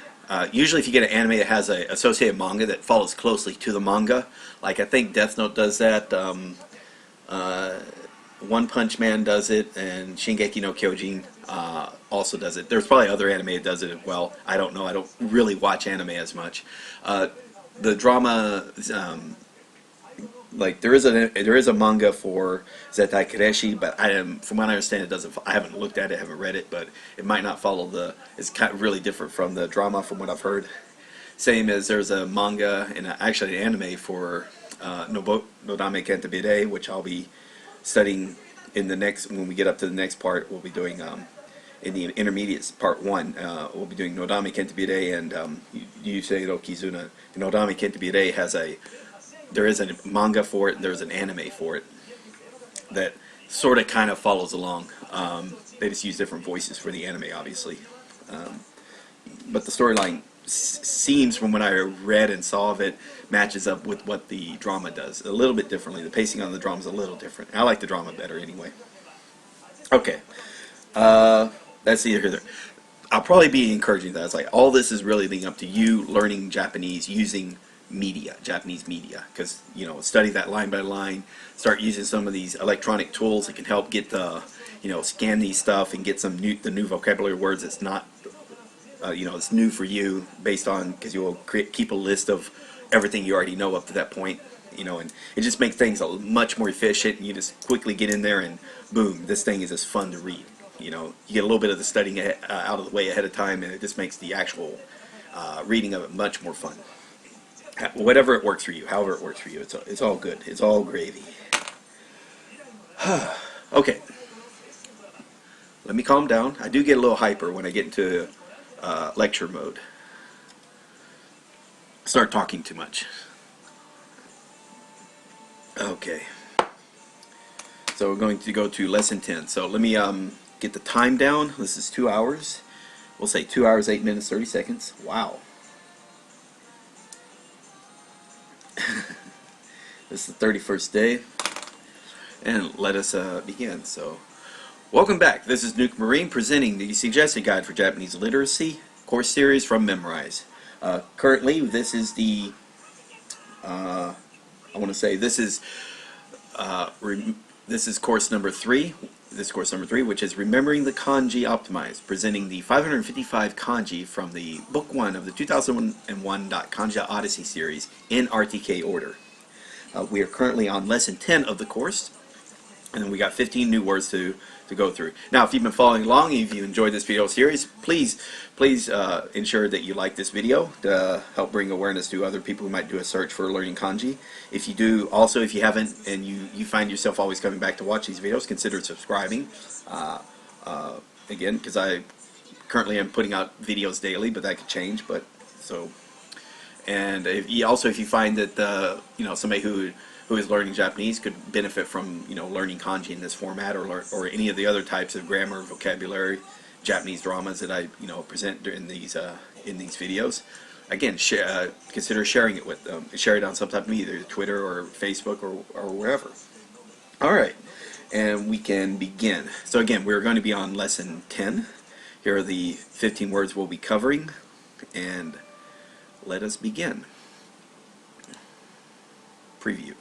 Usually if you get an anime that has an associated manga that follows closely to the manga, like I think Death Note does that, One Punch Man does it, and Shingeki no Kyojin also does it. There's probably other anime that does it as well. I don't know. I don't really watch anime as much. The drama... like there is a manga for Zettai Kareshi, but from what I understand, it doesn't. I haven't looked at it, haven't read it, but it might not follow the. It's kind of really different from the drama, from what I've heard. Same as there's a manga and actually an anime for Nodame Kentabire, which I'll be studying in the next. When we get up to the next part, we'll be doing in the intermediates part 1. We'll be doing Nodame Kentabire and Yusei no Kizuna. Nodame Kentabire there is a manga for it, and there's an anime for it that sort of kind of follows along. They just use different voices for the anime, obviously. But the storyline seems, from what I read and saw of it, matches up with what the drama does. A little bit differently. The pacing on the drama is a little different. I like the drama better anyway. Okay. That's either here. I'll probably be encouraging that. It's like all this is really leading up to you learning Japanese using Japanese media, because study that line by line, start using some of these electronic tools that can help get the scan these stuff and get the new vocabulary words that's not it's new for you, based on, because you will keep a list of everything you already know up to that point, and it just makes things much more efficient, and you just quickly get in there and boom, this thing is just fun to read. You get a little bit of the studying out of the way ahead of time, and it just makes the actual reading of it much more fun. Whatever it works for you, however it works for you, it's all good. It's all gravy. Okay. Let me calm down. I do get a little hyper when I get into lecture mode. Start talking too much. Okay. So we're going to go to lesson 10. So let me get the time down. This is 2 hours. We'll say 2 hours, 8 minutes, 30 seconds. Wow. This is the 31st day, and let us begin. So, welcome back. This is Nuke Marine presenting the Suggested Guide for Japanese Literacy course series from Memrise. Currently, this is the this is course number 3. This is course number 3, which is Remembering the Kanji Optimized, presenting the 555 kanji from the book 1 of the 2001 Kanji Odyssey series in RTK order. We are currently on lesson 10 of the course, and then we got 15 new words to go through. Now, if you've been following along and if you enjoyed this video series, please ensure that you like this video to help bring awareness to other people who might do a search for learning kanji. If you do, also, if you haven't and you find yourself always coming back to watch these videos, consider subscribing. Again, because I currently am putting out videos daily, but that could change. And if you find that somebody who is learning Japanese could benefit from learning kanji in this format, or any of the other types of grammar, vocabulary, Japanese dramas that I present in these videos, again, consider sharing it with them. Share it on some type of media, either Twitter or Facebook or wherever. All right, and we can begin. So again, we're going to be on lesson 10. Here are the 15 words we'll be covering, and let us begin. Preview.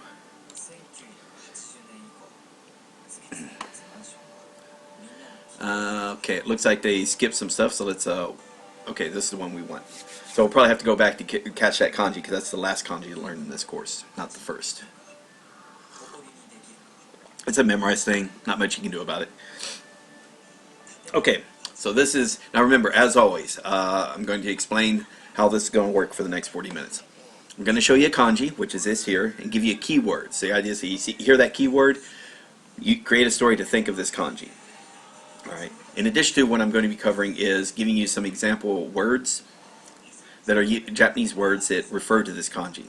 Okay, it looks like they skipped some stuff, so let's, okay, this is the one we want. So we'll probably have to go back to catch that kanji, because that's the last kanji to learn in this course, not the first. It's a memorized thing, not much you can do about it. Okay, so this is, now remember, as always, I'm going to explain how this is going to work for the next 40 minutes. I'm going to show you a kanji, which is this here, and give you a keyword. So the idea is that you hear that keyword, you create a story to think of this kanji. Alright. In addition to what I'm going to be covering is giving you some example words that are Japanese words that refer to this kanji.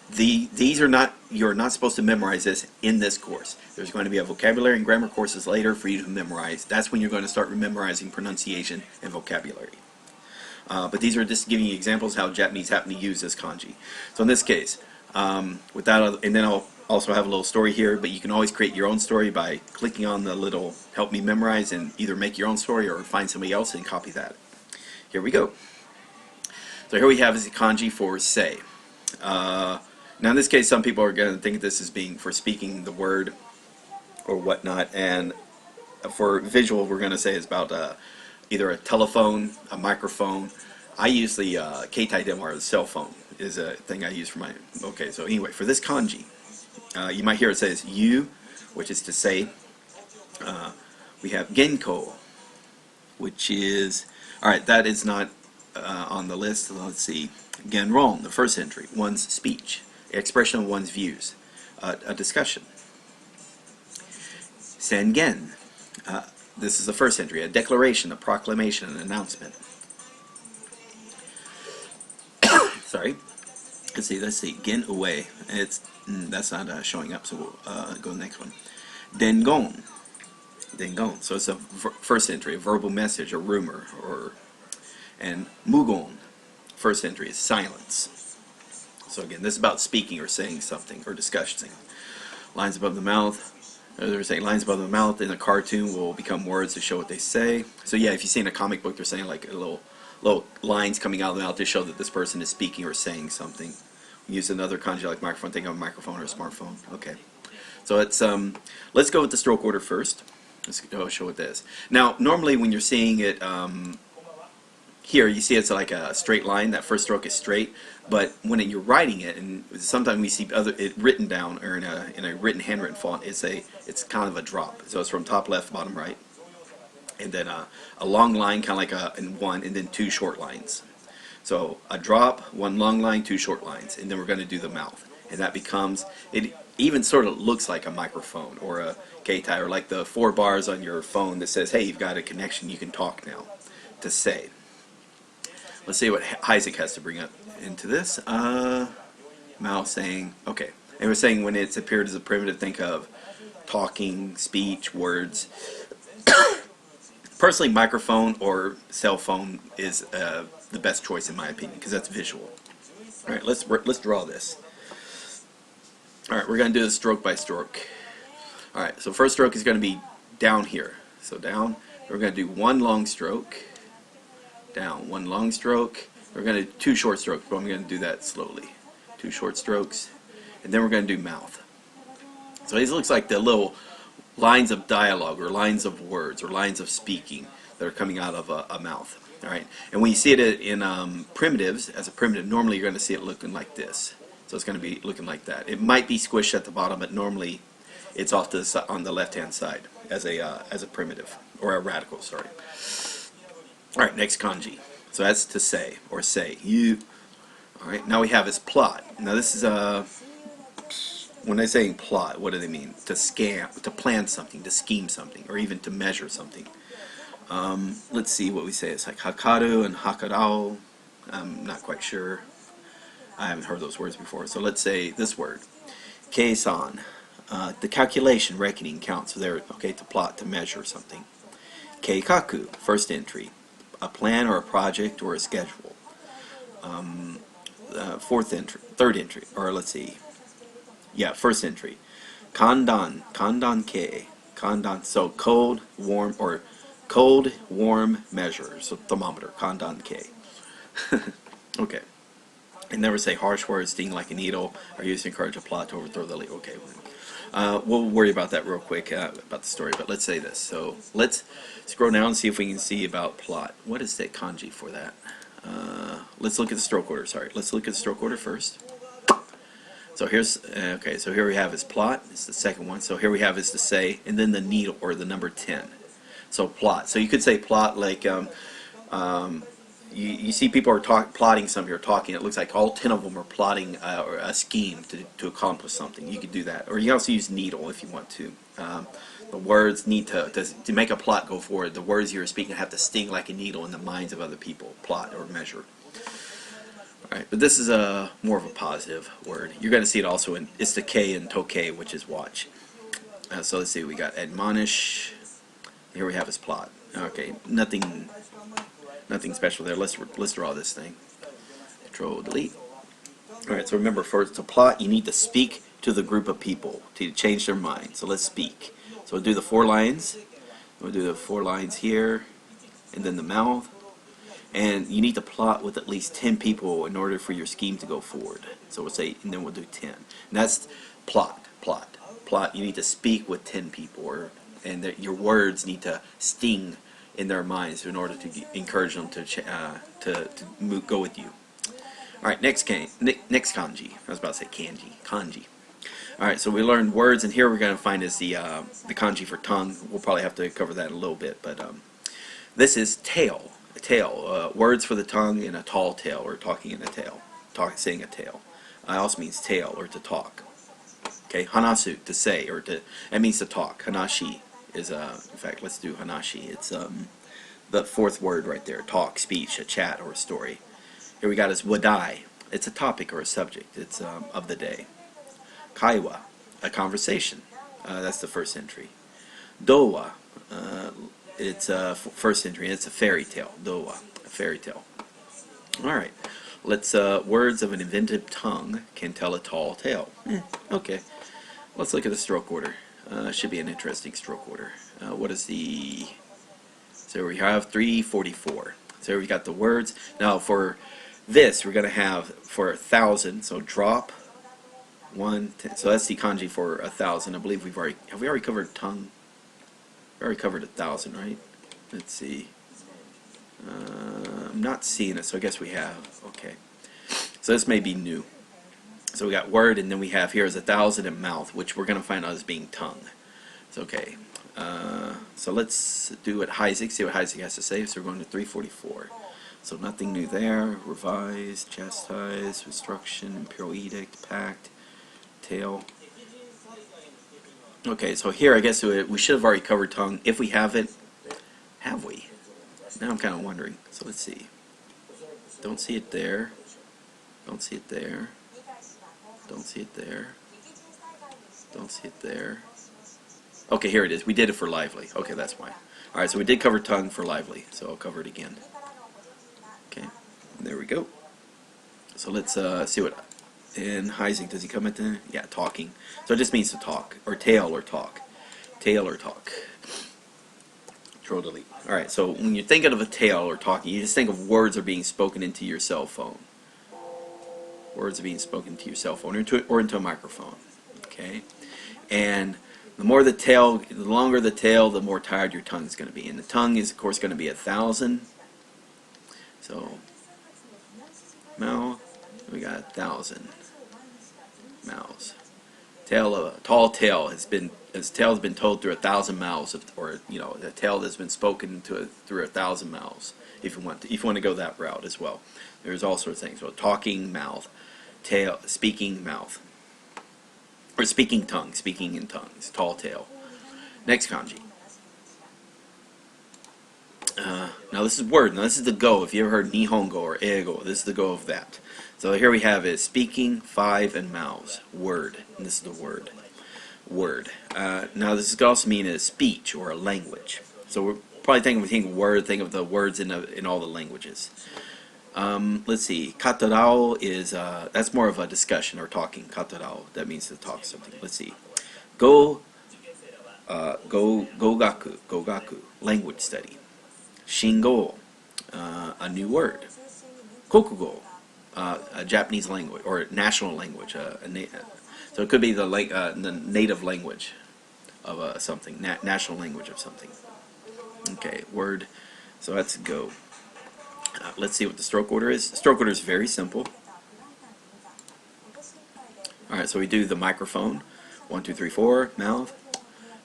These are not, you're not supposed to memorize this in this course. There's going to be a vocabulary and grammar courses later for you to memorize. That's when you're going to start memorizing pronunciation and vocabulary. But these are just giving you examples how Japanese happen to use this kanji. So in this case, and then I'll also have a little story here, but you can always create your own story by clicking on the little help me memorize and either make your own story or find somebody else and copy that. Here we go. So here we have is the kanji for say. Now in this case, some people are going to think of this as being for speaking the word or whatnot, and for visual we're going to say it's about either a telephone, a microphone. I use the keitai denwa, or the cell phone is a thing I use for my, okay, so anyway, for this kanji, you might hear it says you, which is to say. We have genko, which is, alright, that is not on the list. Let's see, genron, the first entry, one's speech, expression of one's views, a discussion. Sengen, this is the first entry, a declaration, a proclamation, an announcement. Sorry. Let's see. Gen uwe. That's not showing up, so we'll go to the next one. Dengon. So it's a first entry, a verbal message, a rumor, and mugon. First entry is silence. So again, this is about speaking or saying something or discussing. Lines above the mouth. They're saying lines above the mouth in a cartoon will become words to show what they say. So yeah, if you see in a comic book, they're saying like a little lines coming out of the mouth to show that this person is speaking or saying something. Use another kanji like microphone. Think of a microphone or a smartphone. Okay. So it's let's go with the stroke order first. Let's go show what this. Now, normally when you're seeing it here, you see it's like a straight line. That first stroke is straight. But when you're writing it, and sometimes we see it written down or in a written handwritten font, it's kind of a drop. So it's from top left, bottom right, and then a long line, kind of like in one, and then two short lines. So a drop, one long line, two short lines, and then we're going to do the mouth, and that becomes, it even sort of looks like a microphone or a keitai, or like the 4 bars on your phone that says, hey, you've got a connection, you can talk now, to say. Let's see what Isaac has to bring up into this. Mouth saying, okay, and we're saying when it's appeared as a primitive, think of talking, speech, words. Personally, microphone or cell phone is the best choice in my opinion, because that's visual. All right, let's draw this. All right, we're going to do this stroke by stroke. All right, so first stroke is going to be down here. So down. We're going to do one long stroke. Down, one long stroke. We're going to do 2 short strokes, but I'm going to do that slowly. 2 short strokes, and then we're going to do mouth. So these looks like the little lines of dialogue or lines of words or lines of speaking that are coming out of a mouth. All right, and when you see it in primitives, as a primitive, normally you're going to see it looking like this. So it's going to be looking like that. It might be squished at the bottom, but normally it's off to the on the left-hand side as a primitive or a radical. Sorry. All right, next kanji. So that's to say or say you. All right, now we have is plot. Now this is when they're saying plot, what do they mean? To scam, to plan something, to scheme something, or even to measure something. Let's see what we say. It's like hakaru and hakarao. I'm not quite sure. I haven't heard those words before. So let's say this word, keisan, the calculation, reckoning, count. So there, okay, to plot, to measure something. Keikaku, first entry, a plan or a project or a schedule. third entry, or let's see, yeah, first entry. Kandan ke, kandan. So cold, warm, or cold, warm measure. So thermometer, kandan ke. Okay. And never say harsh words, sting like a needle, or used to encourage a plot to overthrow the leader. Okay. We'll worry about that real quick, about the story, but let's say this. So let's scroll down and see if we can see about plot. What is the kanji for that? Let's look at the stroke order. Sorry, let's look at the stroke order first. So here's, okay, so here we have is plot. It's the second one. So here we have is to say, and then the needle, or the number 10. So plot. So you could say plot like, you see people are plotting something or talking. It looks like all 10 of them are plotting a scheme to accomplish something. You could do that. Or you can also use needle if you want to. The words need to make a plot go forward. The words you're speaking have to sting like a needle in the minds of other people. Plot or measure. Alright, but this is more of a positive word. You're going to see it also in, it's the K in tokei, which is watch. So let's see, we got admonish. Here we have his plot. Okay, nothing special there. Let's draw this thing. Control delete. Alright, so remember, for to plot, you need to speak to the group of people to change their mind. So let's speak. So we'll do the 4 lines. We'll do the 4 lines here, and then the mouth. And you need to plot with at least 10 people in order for your scheme to go forward. So we'll say, and then we'll do 10. And that's plot. You need to speak with 10 people, and your words need to sting in their minds in order to encourage them to go with you. All right, next kanji. I was about to say kanji. All right, so we learned words, and here we're going to find is the kanji for tongue. We'll probably have to cover that in a little bit, but this is tail. Words for the tongue in a tall tale, or talking in a tale, saying a tale. It also means tail, or to talk. Okay, hanasu, to say, or to, that means to talk. Hanashi is in fact, let's do hanashi. It's the 4th word right there. Talk, speech, a chat, or a story. Here we got is wadai. It's a topic or a subject. It's of the day. Kaiwa, a conversation. That's the first entry. Dowa. It's first entry, and it's a fairy tale. Dowa, a fairy tale. Alright, let's, words of an inventive tongue can tell a tall tale. Okay, let's look at the stroke order. Should be an interesting stroke order. What is the, so we have 344. So we got the words. Now for this, we're going to have for 1,000, so drop, 1, 10. So that's the kanji for 1,000. I believe have we already covered tongue? We already covered 1,000, right? Let's see. I'm not seeing it, so I guess we have. Okay. So this may be new. So we got word, and then we have here is 1,000 and mouth, which we're going to find out as being tongue. It's okay. So let's do what Heisig, see what Heisig has to say. So we're going to 344. So nothing new there. Revise, chastise, instruction, imperial edict, pact, tail. Okay, so here I guess we should have already covered tongue. If we haven't, have we? Now I'm kind of wondering. So let's see. Don't see it there. Don't see it there. Don't see it there. Don't see it there. Okay, here it is. We did it for lively. Okay, that's why. Alright, so we did cover tongue for lively. So I'll cover it again. Okay, there we go. So let's see what... And Heisig, does he come at the... Yeah, talking. So it just means to talk. Or tail or talk. Tail or talk. Control delete. Alright, so when you're thinking of a tale or talking, you just think of words are being spoken into your cell phone. Words are being spoken to your cell phone or into a microphone. Okay? And the more the tail, the longer the tail, the more tired your tongue is going to be. And the tongue is, of course, going to be 1,000. So, mouth, we got 1,000. Mouths. Tall tale has been, his tale has been told through 1,000 mouths, or the tale that's been spoken to through 1,000 mouths. If you want to go that route as well, there's all sorts of things. So talking mouth, tail, speaking mouth, or speaking tongue, speaking in tongues. Tall tale. Next kanji. Now this is word. Now this is the go. If you ever heard Nihongo or Eigo, this is the go of that. So here we have is speaking, 5, and mouths. Word. And this is the word. Word. Now this could also mean a speech or a language. So we're probably think of word, think of the words in all the languages. Let's see. Katarao is that's more of a discussion or talking. Katarao, that means to talk something. Let's see. Gogaku, language study. Shingo, a new word. Kokugo, a Japanese language or national language. So it could be the native language of something, national language of something. Okay, word. So that's go. Let's see what the stroke order is. The stroke order is very simple. Alright, so we do the microphone. 1, 2, 3, 4, mouth.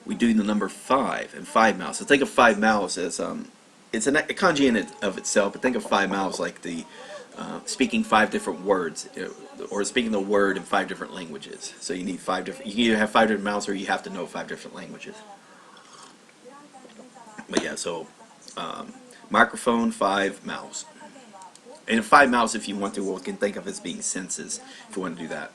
We do the number 5 and 5 mouths. So think of 5 mouths as it's a kanji in of itself, but think of 5 mouths like the speaking 5 different words, or speaking the word in 5 different languages. So you need 5 different. You can either have 5 different mouths, or you have to know 5 different languages. But yeah, so microphone, 5 mouths, and 5 mouths, if you want to, we can think of as being senses. If you want to do that.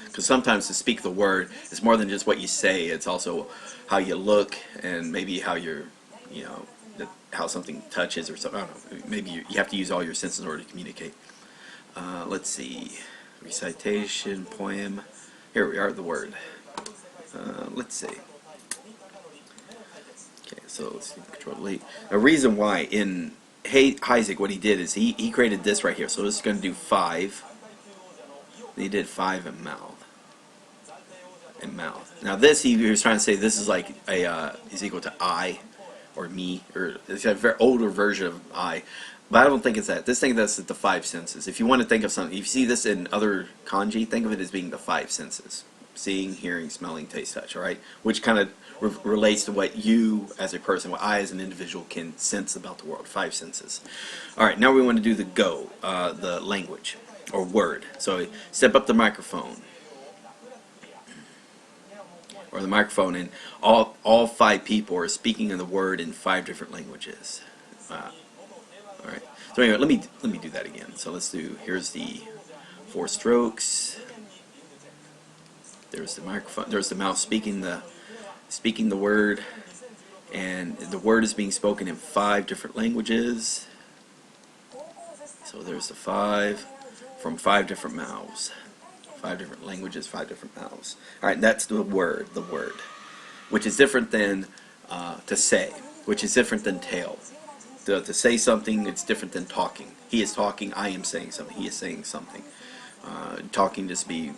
Because sometimes to speak the word, it's more than just what you say. It's also how you look, and maybe how you're, how something touches or something. I don't know. Maybe you have to use all your senses in order to communicate. Let's see. Recitation, poem. Here we are, the word. Let's see. Okay, so let's see. Control delete. A reason why in Isaac, what he did is he created this right here. So this is going to do 5. He did 5 in mouth. Now this, he was trying to say this is like is equal to I, or me, or it's a very older version of I. But I don't think it's that. This thing, that's the 5 senses. If you want to think of something, if you see this in other kanji, think of it as being the 5 senses: seeing, hearing, smelling, taste, touch. All right, which kind of relates to what you as a person, what I as an individual can sense about the world. 5 senses. All right, now we want to do the go, the language or word. So step up the microphone, or the microphone, and all 5 people are speaking in the word in 5 different languages. All right. So anyway, let me do that again. So let's do. Here's the 4 strokes. There's the microphone. There's the mouth speaking the word, and the word is being spoken in 5 different languages. So there's the 5 from 5 different mouths. 5 different languages, 5 different mouths. All right, that's the word, which is different than to say, which is different than tell. To say something, it's different than talking. He is talking, I am saying something, he is saying something. Talking just be,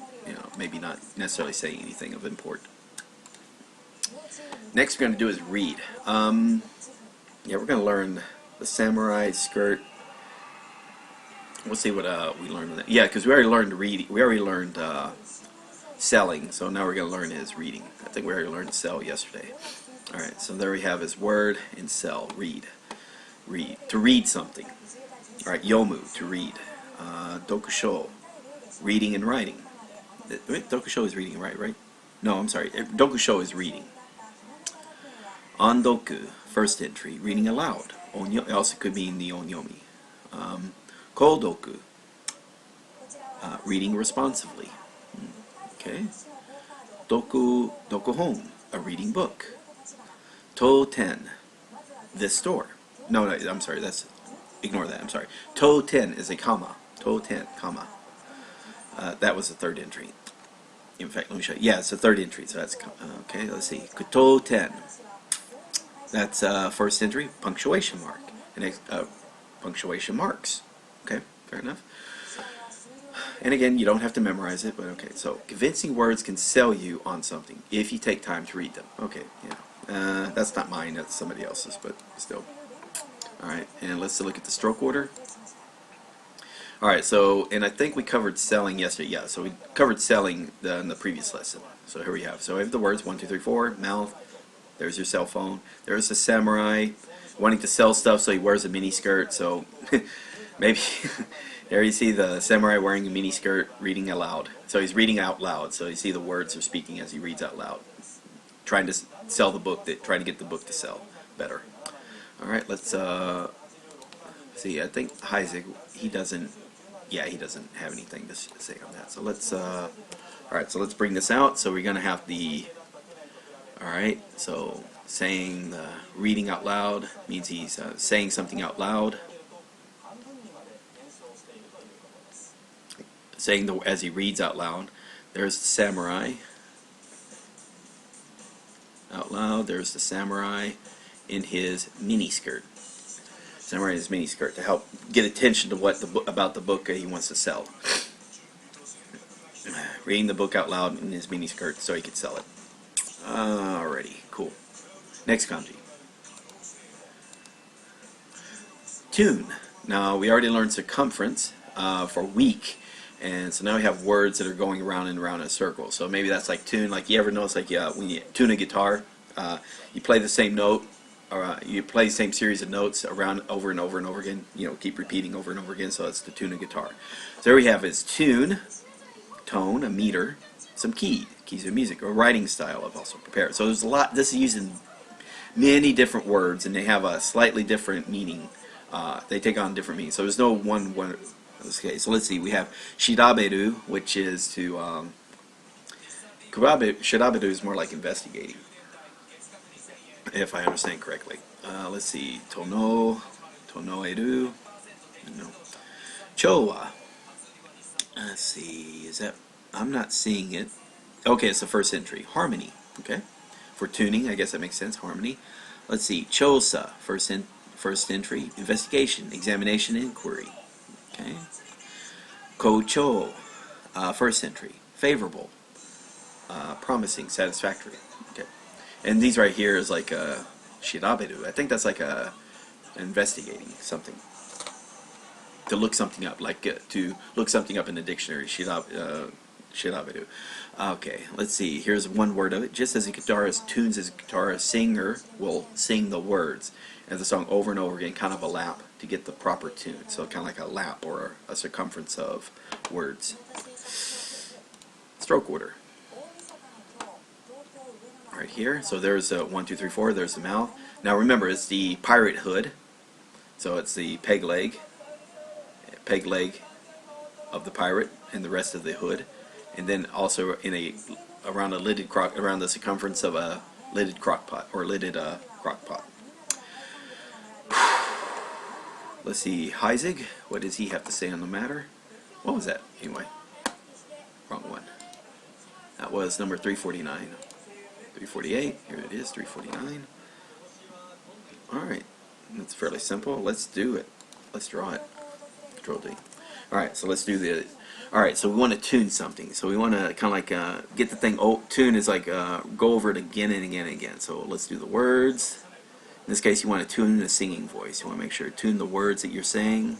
maybe not necessarily saying anything of import. Next we're going to do is read. Yeah, we're going to learn the samurai skirt. We'll see what we learned on that. Yeah, because we already learned reading. We already learned selling. So now we're going to learn is reading. I think we already learned sell yesterday. All right. So there we have his word and sell. Read. Read. To read something. All right. Yomu, to read. Dokusho, reading and writing. Wait, Dokusho is reading and writing, right? No, I'm sorry. Dokusho is reading. Ondoku, first entry, reading aloud. It also could mean the onyomi. Kodoku, reading responsively. Okay. Dokuhon, a reading book. To-ten, this store. No, I'm sorry, ignore that, I'm sorry. To-ten is a comma. To-ten, comma. That was the 3rd entry. In fact, let me show you. Yeah, it's the 3rd entry, so that's, okay, let's see. To-ten, that's 1st entry, punctuation mark. And punctuation marks. Okay, fair enough. And again, you don't have to memorize it, but okay. So, convincing words can sell you on something if you take time to read them. Okay, yeah. That's not mine, that's somebody else's, but still. Alright, and let's look at the stroke order. Alright, so, and I think we covered selling yesterday. Yeah, so we covered selling in the previous lesson. So here we have. So we have the words 1, 2, 3, 4, mouth. There's your cell phone. There's the samurai wanting to sell stuff, so he wears a mini skirt. So maybe there you see the samurai wearing a mini skirt, reading aloud. So he's reading out loud. So you see the words are speaking as he reads out loud, trying to sell the book, trying to get the book to sell better. All right, let's see. I think Isaac, he doesn't have anything to say on that. So let's all right. So let's bring this out. So we're gonna have the. All right. So saying the reading out loud means he's saying something out loud. saying as he reads out loud. There's the samurai. Out loud, there's the samurai in his miniskirt. Samurai in his miniskirt to help get attention to what about the book he wants to sell. Reading the book out loud in his miniskirt so he could sell it. Alrighty, cool. Next kanji. Tune. Now we already learned circumference for week, and so now we have words that are going around and around in a circle. So maybe that's like tune. Like you ever notice, like when you tune a guitar, you play the same note, or you play the same series of notes around over and over and over again. You know, keep repeating over and over again. So that's the tune a guitar. So there we have is tune, tone, a meter, some keys of music, or writing style. I've also prepared. So there's a lot. This is using many different words, and they have a slightly different meaning. They take on different meanings. So there's no one. Okay, so let's see. We have shiraberu, which is to shiraberu is more like investigating, if I understand correctly. Let's see. Tonoeru. No. Chowa. Let's see. Is that? I'm not seeing it. Okay, it's the first entry. Harmony. Okay. For tuning, I guess that makes sense. Harmony. Let's see. Chosa. First entry. Investigation. Examination. Inquiry. Okay. Kocho. First entry. Favorable. Promising. Satisfactory. Okay. And these right here is like a shiraberu. I think that's like a investigating something. To look something up, like to look something up in the dictionary. Shiraberu. Okay, let's see. Here's one word of it. Just as a guitarist tunes his guitar, a singer will sing the words of the song over and over again, kind of a lap to get the proper tune. So kind of like a lap or a circumference of words. Stroke order. Right here. So there's 1, 2, 3, 4. There's the mouth. Now remember, it's the pirate hood. So it's the peg leg of the pirate, and the rest of the hood, and then also in around the circumference of a lidded crock pot or lidded crock pot. Let's see, Heisig, what does he have to say on the matter? What was that anyway? Wrong one. That was number 349. 348. Here it is, 349. All right, that's fairly simple. Let's do it. Let's draw it. Control D. Alright, so let's do the. Alright, so we want to tune something. So we want to kind of like get the thing. Tune is like go over it again and again and again. So let's do the words. In this case, you want to tune the singing voice. You want to make sure to tune the words that you're saying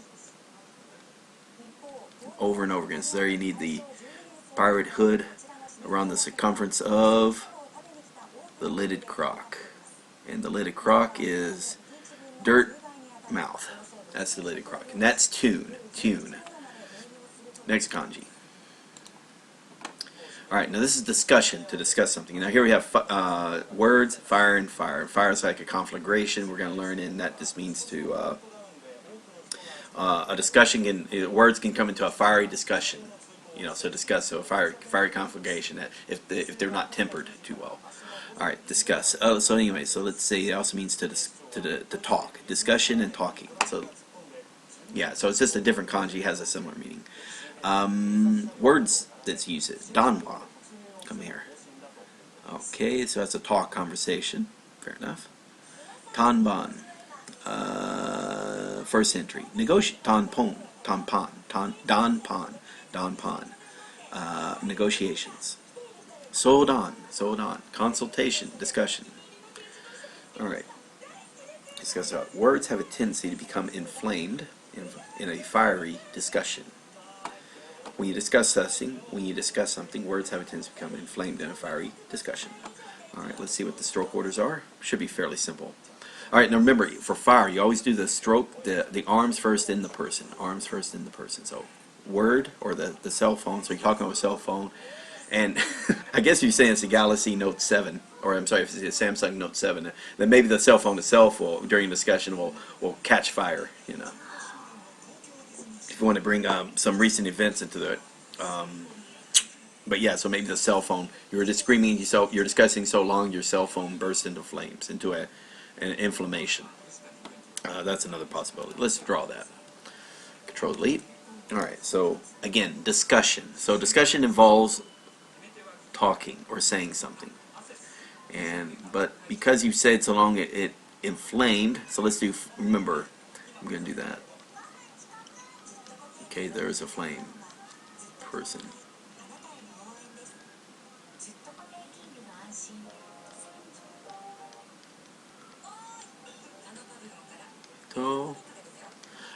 over and over again. So there you need the pirate hood around the circumference of the lidded crock. And the lidded crock is dirt mouth. That's the lidded crock. And that's tune. Tune. Next kanji. Alright, now this is discussion, to discuss something. Now here we have words, fire, and fire. Fire is like a conflagration we're going to learn, and that just means to a discussion words can come into a fiery discussion. You know, so discuss, so a fiery conflagration that if they're not tempered too well. Alright, discuss. So anyway, so let's say it also means to talk. Discussion and talking. So yeah, so it's just a different kanji, has a similar meaning. Words that's used. Danwa. Come here. Okay, so that's a talk, conversation. Fair enough. Tanban. First entry. Tanpon. Tanpan. Danpan. Danpan. Negotiations. Sodan. Sodan. Consultation. Discussion. Alright. Discuss about words have a tendency to become inflamed in a fiery discussion. When you discuss something, words have a tendency to become inflamed in a fiery discussion. Alright, let's see what the stroke orders are. Should be fairly simple. Alright, now remember, for fire, you always do the stroke, the arms first in the person. Arms first in the person. So, word, or the cell phone, so you're talking on a cell phone, and I guess if you're saying it's a Galaxy Note 7, or I'm sorry, if it's a Samsung Note 7, then maybe the cell phone itself will, during discussion, will catch fire, you know. If you want to bring some recent events into it. But yeah, so maybe the cell phone, you were just screaming, you're discussing so long, your cell phone bursts into flames, into an inflammation. That's another possibility. Let's draw that. Control Delete. Alright, so again, discussion. So discussion involves talking or saying something. But because you said so long it inflamed, so let's do, remember, I'm going to do that. Okay, there's a flame person.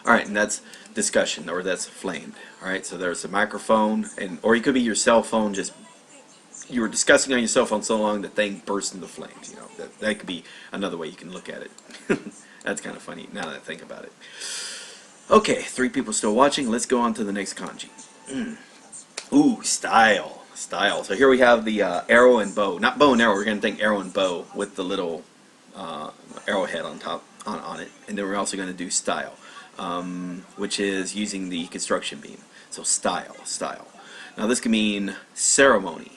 Alright, and that's discussion, or that's flamed. Alright, so there's a microphone, or it could be your cell phone, just you were discussing on your cell phone so long the thing burst into flames. You know, that could be another way you can look at it. That's kind of funny now that I think about it. Okay, 3 people still watching. Let's go on to the next kanji. Ooh, style. Style. So here we have the arrow and bow. Not bow and arrow, we're going to think arrow and bow with the little arrowhead on top, on it. And then we're also going to do style, which is using the construction beam. So style, style. Now this can mean ceremony,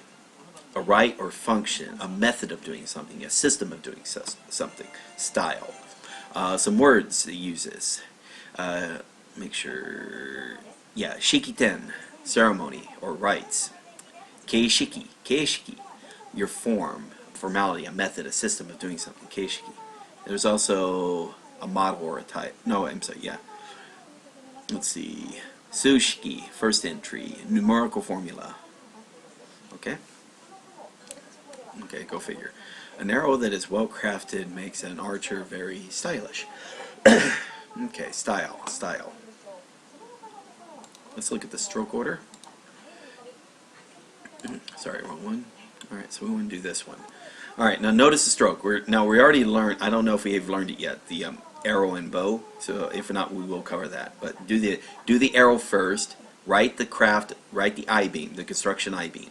a rite or function, a method of doing something, a system of doing something, style. Some words it uses. Make sure, yeah, shikiten, ceremony or rites. Keishiki, keishiki, your form, formality, a method, a system of doing something, keishiki. There's also a model or a type. No, I'm sorry, yeah. Let's see. Sushiki, first entry, numerical formula. Okay? Okay, go figure. An arrow that is well crafted makes an archer very stylish. Okay, style, style. Let's look at the stroke order. Sorry, wrong one. Alright, so we want to do this one. Alright, now notice the stroke. We already learned, I don't know if we have learned it yet, the arrow and bow. So if not, we will cover that. But do the arrow first, write the I-beam, the construction I-beam.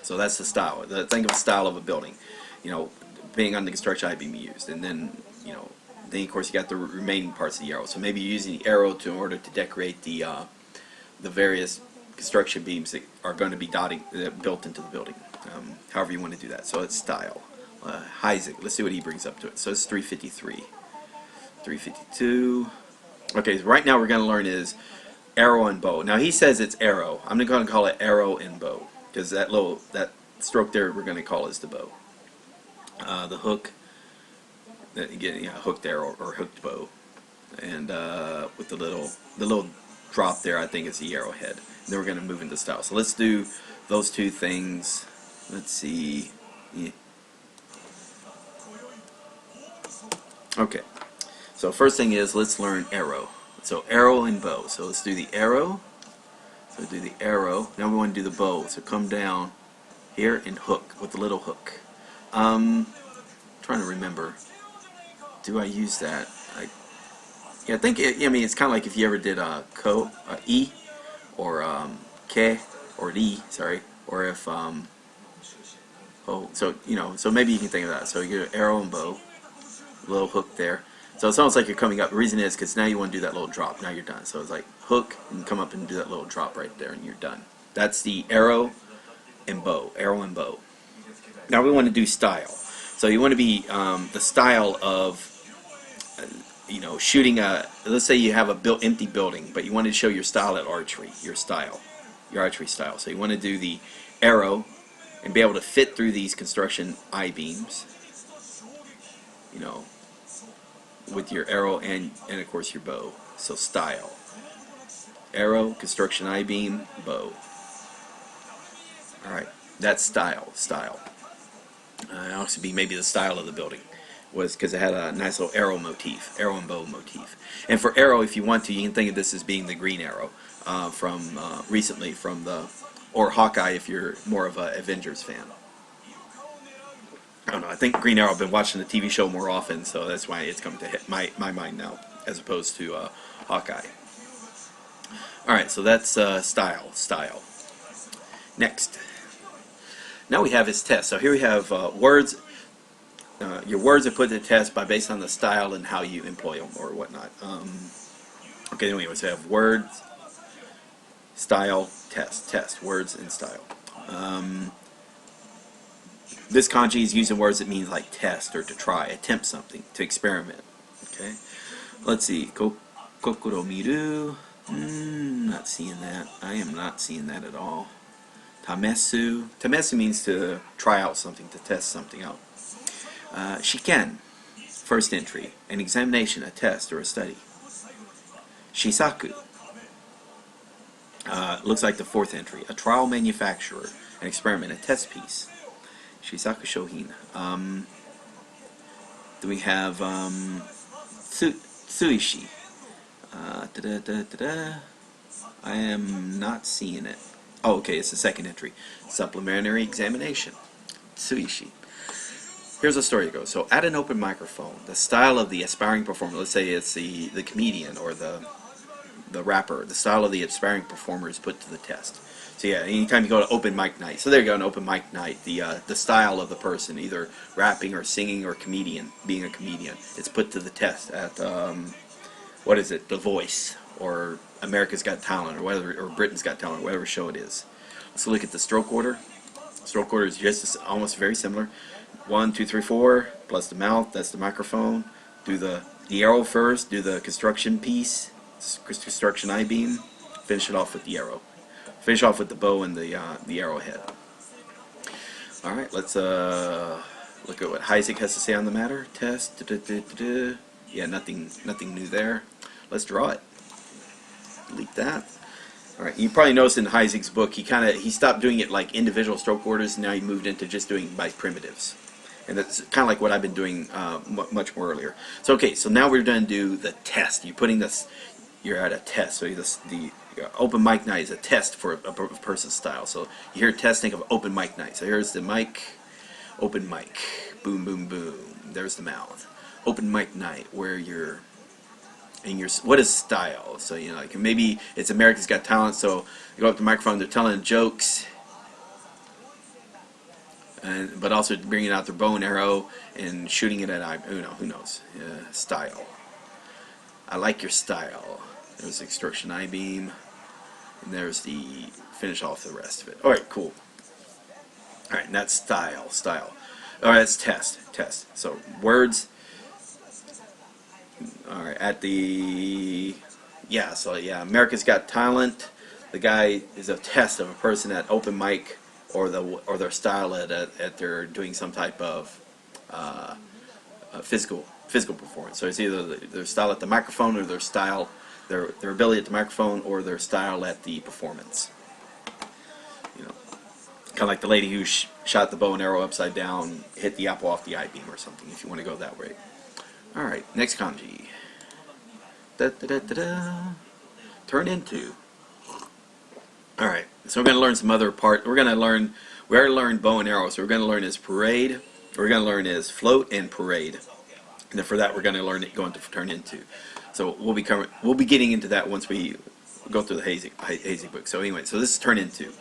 So that's the style. Think of the style of a building. You know, being on the construction I-beam used. And then, you know, then of course you got the remaining parts of the arrow. So maybe you're using the arrow in order to decorate the various construction beams that are going to be built into the building. However you want to do that. So it's style. Heisig, let's see what he brings up to it. So it's 353. 352. Okay, so right now we're going to learn is arrow and bow. Now he says it's arrow. I'm going to call it arrow and bow. Because that stroke there we're going to call is the bow. The hook, again, yeah, hooked arrow or hooked bow, and with the little drop there, I think it's the arrowhead. And then we're going to move into style. So let's do those two things. Let's see. Yeah. Okay. So first thing is let's learn arrow. So arrow and bow. So let's do the arrow. So do the arrow. Now we want to do the bow. So come down here and hook with the little hook. Trying to remember. Do I use that? Yeah, I think I mean it's kind of like if you ever did E or K or D, sorry, or if so you know, so maybe you can think of that. So you get arrow and bow, little hook there. So it's almost like you're coming up. The reason is because now you want to do that little drop. Now you're done. So it's like hook and come up and do that little drop right there, and you're done. That's the arrow and bow. Arrow and bow. Now we want to do style. So you want to be the style of you know, shooting a. Let's say you have a empty building, but you want to show your style at archery. Your style, your archery style. So you want to do the arrow and be able to fit through these construction I-beams. You know, with your arrow and of course your bow. So style, arrow, construction I-beam, bow. All right, that's style. Style. Also be maybe the style of the building was because it had a nice little arrow motif, arrow and bow motif. And for arrow, if you want to, you can think of this as being the green arrow from recently from or Hawkeye if you're more of a Avengers fan. I don't know. I think Green Arrow. I've been watching the TV show more often, so that's why it's come to hit my mind now, as opposed to Hawkeye. All right, so that's style. Next, now we have his test. So here we have words. Your words are put to the test based on the style and how you employ them or whatnot. Okay, anyway, so we have words, style, test, words and style. This kanji is using words that mean like test or to try, attempt something, to experiment. Okay, let's see. Kokoro miru. Not seeing that. I am not seeing that at all. Tamesu. Tamesu means to try out something, to test something out. Shiken. First entry. An examination, a test, or a study. Shisaku. Looks like the fourth entry. A trial manufacturer, an experiment, a test piece. Shisaku Shohin. Do we have Tsuishi? I am not seeing it. Oh, okay, it's the second entry. Supplementary examination. Tsuishi. Here's the story it goes. So, at an open microphone, the style of the aspiring performer, let's say it's the comedian or the rapper, the style of the aspiring performer is put to the test. So yeah, anytime you go to open mic night, so there you go, an open mic night, the style of the person, either rapping or singing or being a comedian, it's put to the test at, what is it, The Voice, or America's Got Talent, or whatever, or Britain's Got Talent, whatever show it is. Let's look at the stroke order. Stroke order is just almost very similar. 1, 2, 3, 4, plus the mouth, that's the microphone. Do the arrow first, do the construction piece, construction I-beam, finish it off with the arrow. Finish off with the bow and the arrowhead. Alright, let's look at what Heisig has to say on the matter. Test. Yeah, nothing new there. Let's draw it. Delete that. Alright, you probably noticed in Heisig's book he stopped doing it like individual stroke orders, and now he moved into just doing by primitives. And that's kind of like what I've been doing much more earlier. So okay, so now we're going to do the test. You're at a test. So the open mic night is a test for a person's style. So you hear test, think of open mic night. So here's the mic, open mic, boom, boom, boom. There's the mouth. Open mic night, where you're in your, what is style? So like maybe it's America's Got Talent. So you go up to the microphone, they're telling jokes, but also bringing out their bow and arrow and shooting it at who knows, style. I like your style. There's the extraction I-beam, and there's the finish off the rest of it. Alright, cool. Alright, and that's style. Alright, that's test. So, words. Alright, America's Got Talent. The guy is a test of a person at open mic, or their style at they're doing some type of physical performance. So it's either their style at the microphone, or their style, their ability at the microphone, or their style at the performance. Kind of like the lady who shot the bow and arrow upside down, hit the apple off the I-beam or something, if you want to go that way. Alright, next kanji. Turn into. Alright, so we're going to learn some other part. We already learned bow and arrow, so we're going to learn his parade. We're going to learn his float and parade. And then for that, we're going to learn it going to turn into. So we'll be getting into that once we go through the Heisig book. So anyway, so this is turn into.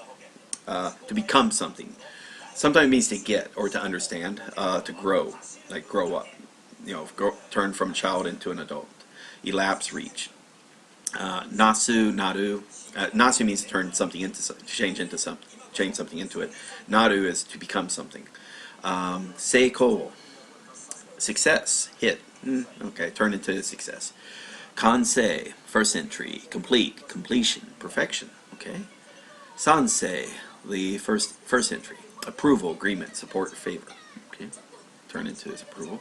To become something. Sometimes it means to get or to understand. To grow, like grow up. Turn from a child into an adult. Elapse, reach. Nasu, naru. Nasu means to turn something into something, change something into it. Naru is to become something. Seiko, success, hit. Okay, turn into success. Kansei, first entry, complete, completion, perfection. Okay. Sansei, the first entry, approval, agreement, support, favor. Okay, turn into his approval.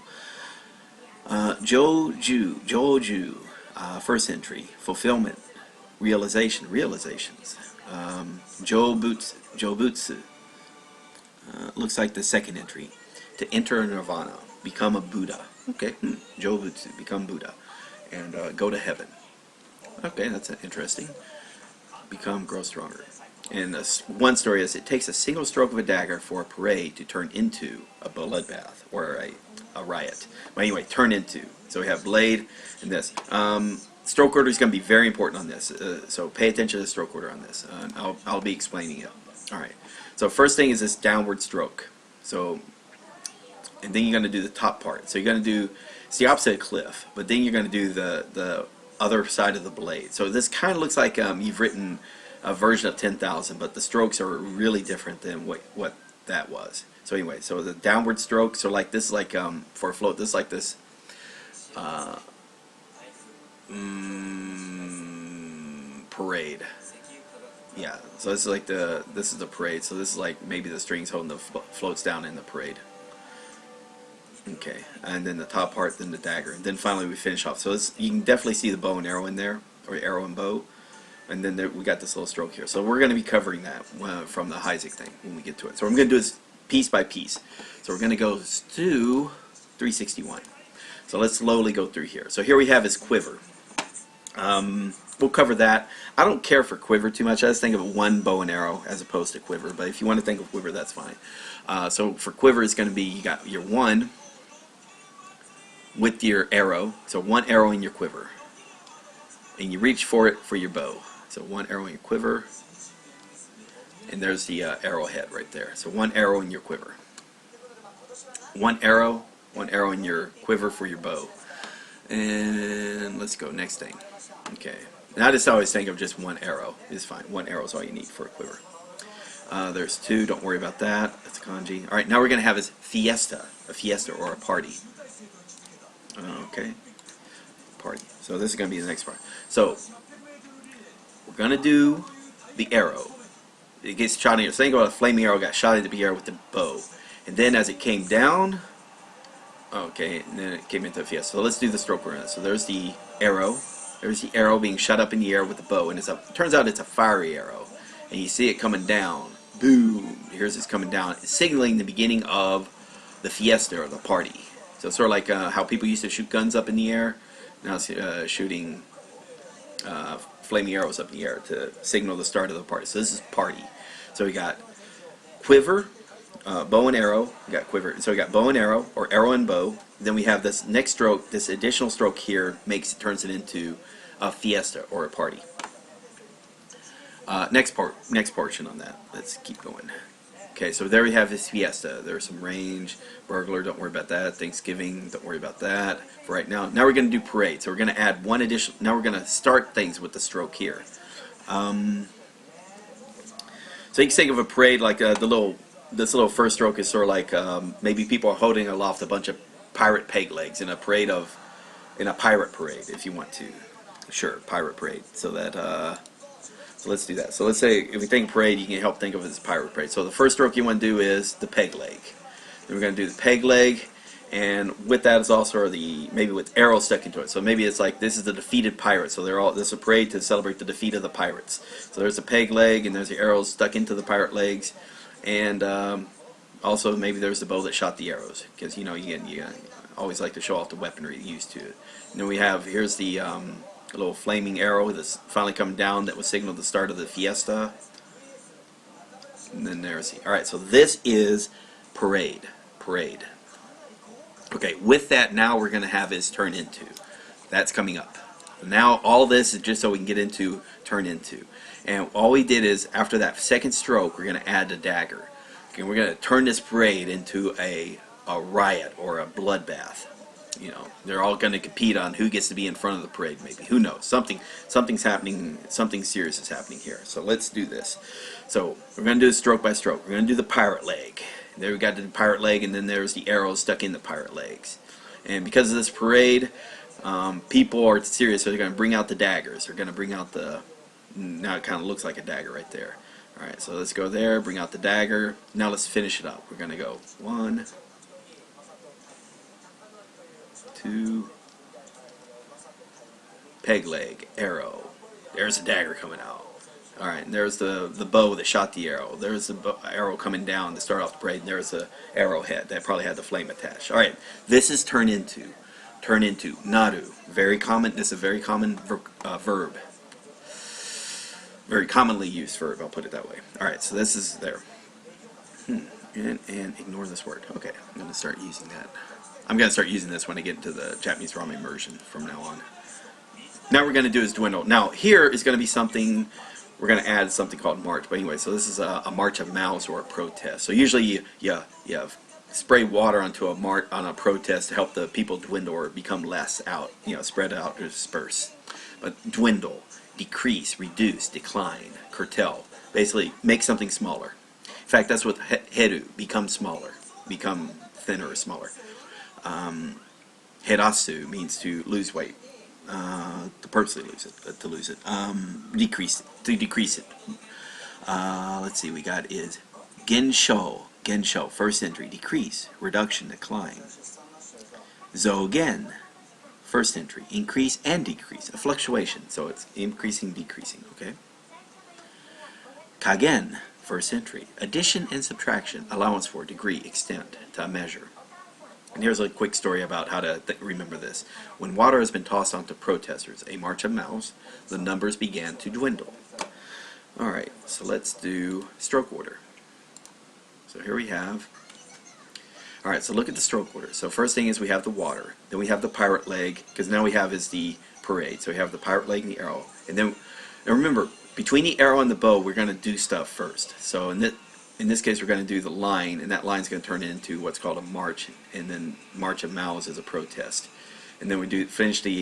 Joju, first entry, fulfillment, realizations. Jobutsu, looks like the second entry, to enter nirvana, become a Buddha. Okay, Jobutsu, become Buddha, and go to heaven. Okay, that's interesting. Grow stronger. And one story is, it takes a single stroke of a dagger for a parade to turn into a bloodbath or a riot. But anyway, turn into. So we have blade and this. Stroke order is going to be very important on this. So pay attention to the stroke order on this. I'll be explaining it. Alright. So first thing is this downward stroke. So, and then you're going to do the top part. So you're going to do, it's the opposite of cliff, but then you're going to do the other side of the blade. So this kind of looks like you've written a version of 10,000, but the strokes are really different than what that was. So anyway, so the downward strokes are like this, is like for a float, this is like this. parade. Yeah, so this is like this is the parade. So this is like maybe the strings holding the floats down in the parade. Okay, and then the top part, then the dagger, and then finally we finish off. So you can definitely see the bow and arrow in there, or arrow and bow, and then we got this little stroke here. So we're going to be covering that from the Heisig thing when we get to it. So I'm going to do this piece by piece. So we're going to go to 361. So let's slowly go through here. So here we have his quiver. We'll cover that. I don't care for quiver too much. I just think of one bow and arrow as opposed to quiver. But if you want to think of quiver, that's fine. So for quiver, it's going to be, you got your one with your arrow. So one arrow in your quiver. And you reach for it for your bow. So one arrow in your quiver. And there's the arrowhead right there. So one arrow in your quiver. One arrow in your quiver for your bow. And let's go next thing. Okay. And I just always think of just one arrow. It's fine. One arrow is all you need for a quiver. There's two. Don't worry about that. That's kanji. All right. Now we're going to have his fiesta. A fiesta or a party. Okay. Party. So this is going to be the next part. So we're going to do the arrow. It gets shot in here. So think about a flaming arrow got shot into the air with the bow. And then as it came down, okay, and then it came into the fiesta. So let's do the stroke around it. So there's the arrow. There's the arrow being shot up in the air with the bow. And it turns out it's a fiery arrow. And you see it coming down. Boom. Here's it's coming down. It's signaling the beginning of the fiesta or the party. So it's sort of like how people used to shoot guns up in the air. Now it's shooting flaming arrows up in the air to signal the start of the party. So this is party. So we got quiver, bow and arrow. We got quiver. So we got bow and arrow, or arrow and bow. Then we have this next stroke. This additional stroke here turns it into a fiesta or a party. Next portion on that. Let's keep going. Okay, so there we have his fiesta. There's some range, burglar, don't worry about that. Thanksgiving, don't worry about that for right now. Now we're going to do parade. So we're going to add one additional. Now we're going to start things with the stroke here. So you can think of a parade like this little first stroke is sort of like maybe people are holding aloft a bunch of pirate peg legs in a pirate parade, if you want to. Sure, pirate parade. So that. So let's do that. So let's say if we think parade, you can help think of it as pirate parade. So the first stroke you want to do is the peg leg. Then we're going to do the peg leg, and with that is also maybe with arrows stuck into it. So maybe it's like this is the defeated pirates. So this is a parade to celebrate the defeat of the pirates. So there's a peg leg, and there's the arrows stuck into the pirate legs, and also maybe there's the bow that shot the arrows, because you always like to show off the weaponry used to it. And then we have here's the a little flaming arrow that's finally come down that was signaled the start of the fiesta. And then there's alright, so this is parade. Okay, with that now we're going to have his turn into. That's coming up. Now all this is just so we can get into turn into. And all we did is after that second stroke we're going to add the dagger. Okay, we're going to turn this parade into a riot or a bloodbath. You know, they're all going to compete on who gets to be in front of the parade, maybe. Who knows? Something's happening. Something serious is happening here. So let's do this. So we're going to do this stroke by stroke. We're going to do the pirate leg. There we got the pirate leg, and then there's the arrows stuck in the pirate legs. And because of this parade, people are serious. So they're going to bring out the daggers. They're going to bring out the. Now it kind of looks like a dagger right there. All right, so let's go there. Bring out the dagger. Now let's finish it up. We're going to go 1, 2, peg leg, arrow. There's a dagger coming out. Alright, and there's the bow that shot the arrow. There's the arrow coming down to start off the parade, and there's the arrowhead that probably had the flame attached. Alright, this is turn into. Turn into. Naru. Very common. This is a very common verb. Very commonly used verb, I'll put it that way. Alright, so this is there. And ignore this word. Okay, I'm going to start using that. I'm going to start using this when I get into the Japanese ramen immersion from now on. Now what we're going to do is dwindle. Now here is going to be something, we're going to add something called march. But anyway, so this is a march of mouths or a protest. So usually you spray water onto a protest to help the people dwindle or become less out, spread out or disperse. But dwindle, decrease, reduce, decline, curtail. Basically make something smaller. In fact, that's what heru, become smaller, become thinner or smaller. Herasu means to lose weight. to purposely lose it, decrease it. Let's see, we got is Gensho, first entry, decrease, reduction, decline. Zogen, first entry, increase and decrease, a fluctuation, so it's increasing, decreasing, okay? Kagen, first entry, addition and subtraction, allowance for, degree, extent, to measure. And here's a quick story about how to remember this. When water has been tossed onto protesters, a march of mouths, the numbers began to dwindle. Alright, so let's do stroke order. So here we have, alright, so look at the stroke order. So first thing is we have the water, then we have the pirate leg, because now we have is the parade. So we have the pirate leg and the arrow. And then, now remember, between the arrow and the bow, we're going to do stuff first. So in this case, we're going to do the line, and that line's going to turn into what's called a march, and then march of mouths is a protest. And then we finish with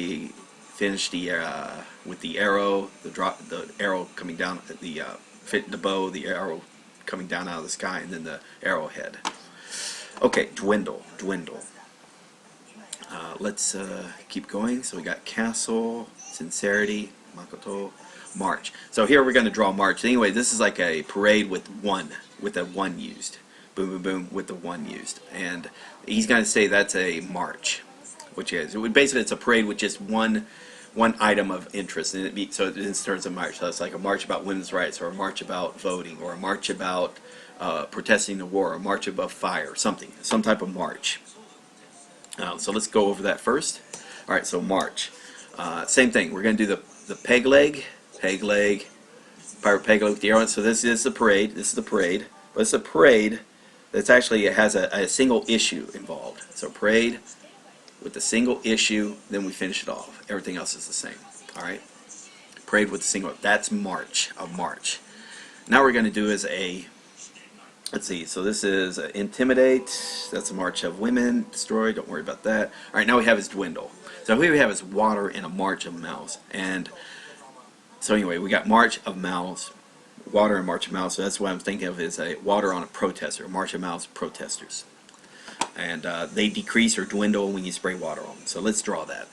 the arrow, the arrow coming down, the bow, the arrow coming down out of the sky, and then the arrowhead. Okay, dwindle. Let's keep going. So we got castle, sincerity, makoto, march. So here we're going to draw march. Anyway, this is like a parade with a one used. Boom, boom, boom, with the one used. And he's going to say that's a march, which is, basically it's a parade with just one item of interest, and so it turns a march. So it's like a march about women's rights, or a march about voting, or a march about protesting the war, or a march about fire, some type of march. So let's go over that first. All right, so march. Same thing. We're going to do the peg leg, pirate peg leg with the arrow. So this is the parade. But it's a parade that's actually, it has a single issue involved. So parade with a single issue, then we finish it off. Everything else is the same. All right. Parade with a single. That's march. Now we're going to do is let's see. So this is intimidate. That's a march of women. Destroy. Don't worry about that. All right. Now we have is dwindle. So here we have is water and a march of mouths. And so anyway, we got march of mouths, water and march of mouths. So that's what I'm thinking of is a water on a protester, march of mouths, protesters. And they decrease or dwindle when you spray water on them. So let's draw that.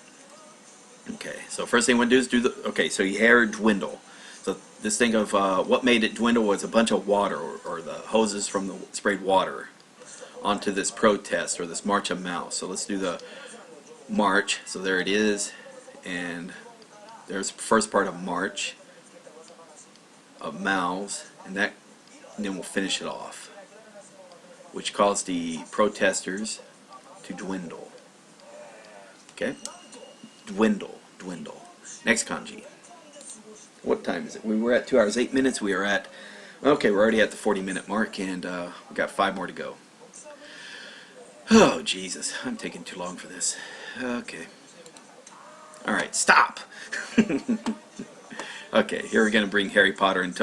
Okay, so first thing we want to do is okay, so your hair dwindle. So this thing of what made it dwindle was a bunch of water, or the hoses from the sprayed water onto this protest, or this march of mouths. So let's do the march. So there it is. And there's the first part of march of mouths, and then we'll finish it off, which caused the protesters to dwindle. Okay? Dwindle. Next kanji. What time is it? We were at 2 hours 8 minutes. We are at, okay, we're already at the 40-minute mark, and we got 5 more to go. Oh, Jesus. I'm taking too long for this. Okay. Alright, stop! Okay, here we're going to bring Harry Potter and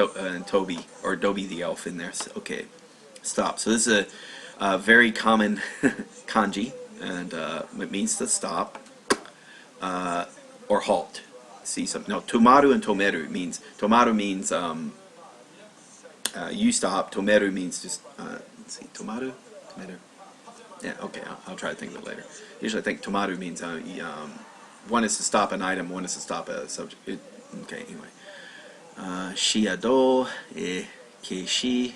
Toby, or Dobby the Elf in there. So, okay, stop. So this is a very common kanji, and it means to stop or halt. See something? No, tomaru and tomeru means, tomaru means you stop. Tomeru means just let's see, tomaru. Yeah, okay, I'll try to think of it later. Usually I think tomaru means one is to stop an item, one is to stop a subject. Okay, anyway. Shiado, keishi.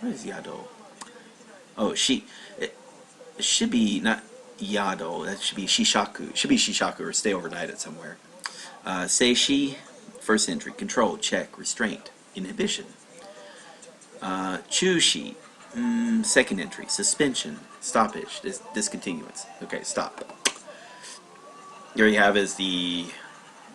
What is yado? Oh, it should be not yado. That should be shishaku. It should be shishaku, or stay overnight at somewhere. Seishi, first entry, control, check, restraint, inhibition. Chushi, second entry, suspension, stoppage, discontinuance. Okay, stop. Here you have is the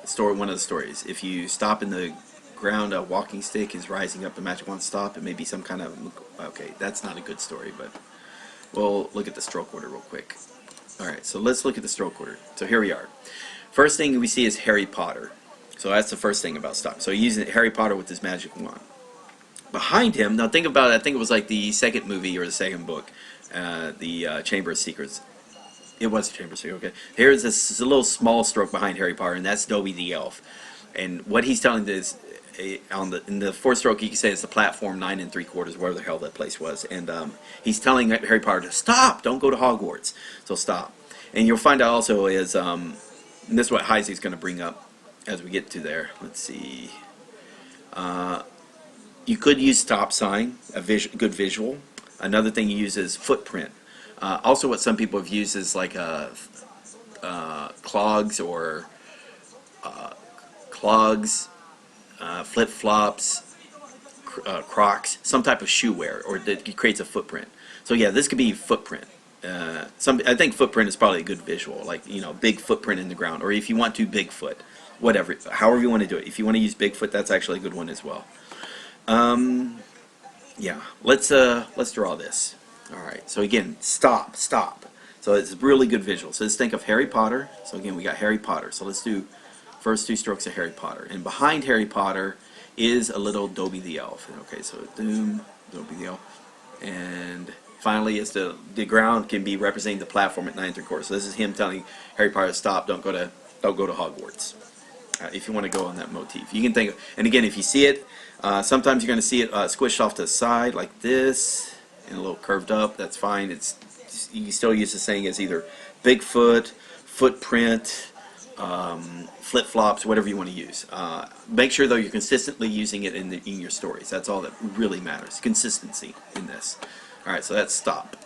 story. One of the stories. If you stop in the ground, a walking stick is rising up. The magic wand stop. It may be some kind of. Okay, that's not a good story, but we'll look at the stroke order real quick. All right, so let's look at the stroke order. So here we are. First thing we see is Harry Potter. So that's the first thing about stop. So he's using Harry Potter with his magic wand. Behind him, now think about it. I think it was like the second movie or the second book, the Chamber of Secrets. It was the Chamber of Secrets. Okay. Here's this little small stroke behind Harry Potter, and that's Dobby the Elf. And what he's telling this in the fourth stroke, you can say it's the platform 9 3/4, wherever the hell that place was. And he's telling Harry Potter to stop. Don't go to Hogwarts. So stop. And you'll find out also is And this is what Heisey's going to bring up as we get to there. Let's see. You could use stop sign, a good visual. Another thing you use is footprint. Also, what some people have used is like clogs or flip-flops, Crocs, some type of shoe wear, or that creates a footprint. So yeah, this could be footprint. I think footprint is probably a good visual, like, big footprint in the ground, or if you want to, Bigfoot, whatever, however you want to do it. If you want to use Bigfoot, that's actually a good one as well. Yeah, let's draw this. All right, so again, stop. So it's a really good visual. So let's think of Harry Potter. So again, we got Harry Potter. So let's do first 2 strokes of Harry Potter. And behind Harry Potter is a little Dobby the Elf. Okay, so Doom, Dobby the Elf. And finally, it's the ground can be representing the platform at 9 3/4. So this is him telling Harry Potter to stop, don't go to Hogwarts. If you want to go on that motif. You can think of, and again, if you see it, sometimes you're going to see it squished off to the side like this, and a little curved up. That's fine. You can still use the saying as either Bigfoot, footprint, flip-flops, whatever you want to use. Make sure though you're consistently using it in your stories. That's all that really matters. Consistency in this. All right, so that's stop.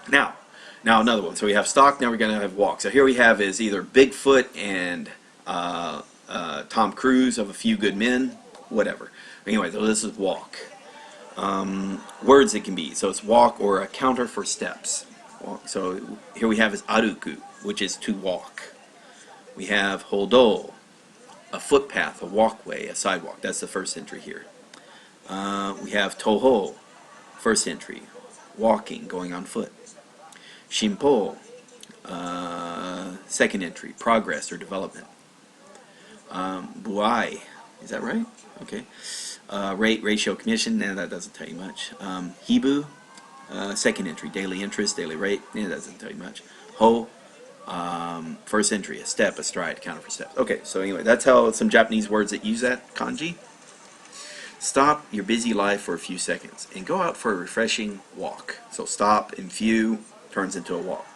Now another one. So we have stock. Now we're going to have walk. So here we have is either Bigfoot and Tom Cruise of A Few Good Men, whatever. Anyway, so this is walk. Words it can be. So it's walk or a counter for steps. Walk. So here we have is aruku, which is to walk. We have hodo, a footpath, a walkway, a sidewalk. That's the first entry here. We have toho, first entry, walking, going on foot. Shimpo, second entry, progress or development. Buai, is that right? Okay. Rate, ratio, commission, that doesn't tell you much. Hibu, second entry, daily interest, daily rate, that doesn't tell you much. Ho, first entry, a step, a stride, counter for steps. Okay, so anyway, that's how some Japanese words that use that kanji. Stop your busy life for a few seconds and go out for a refreshing walk. So stop and few turns into a walk.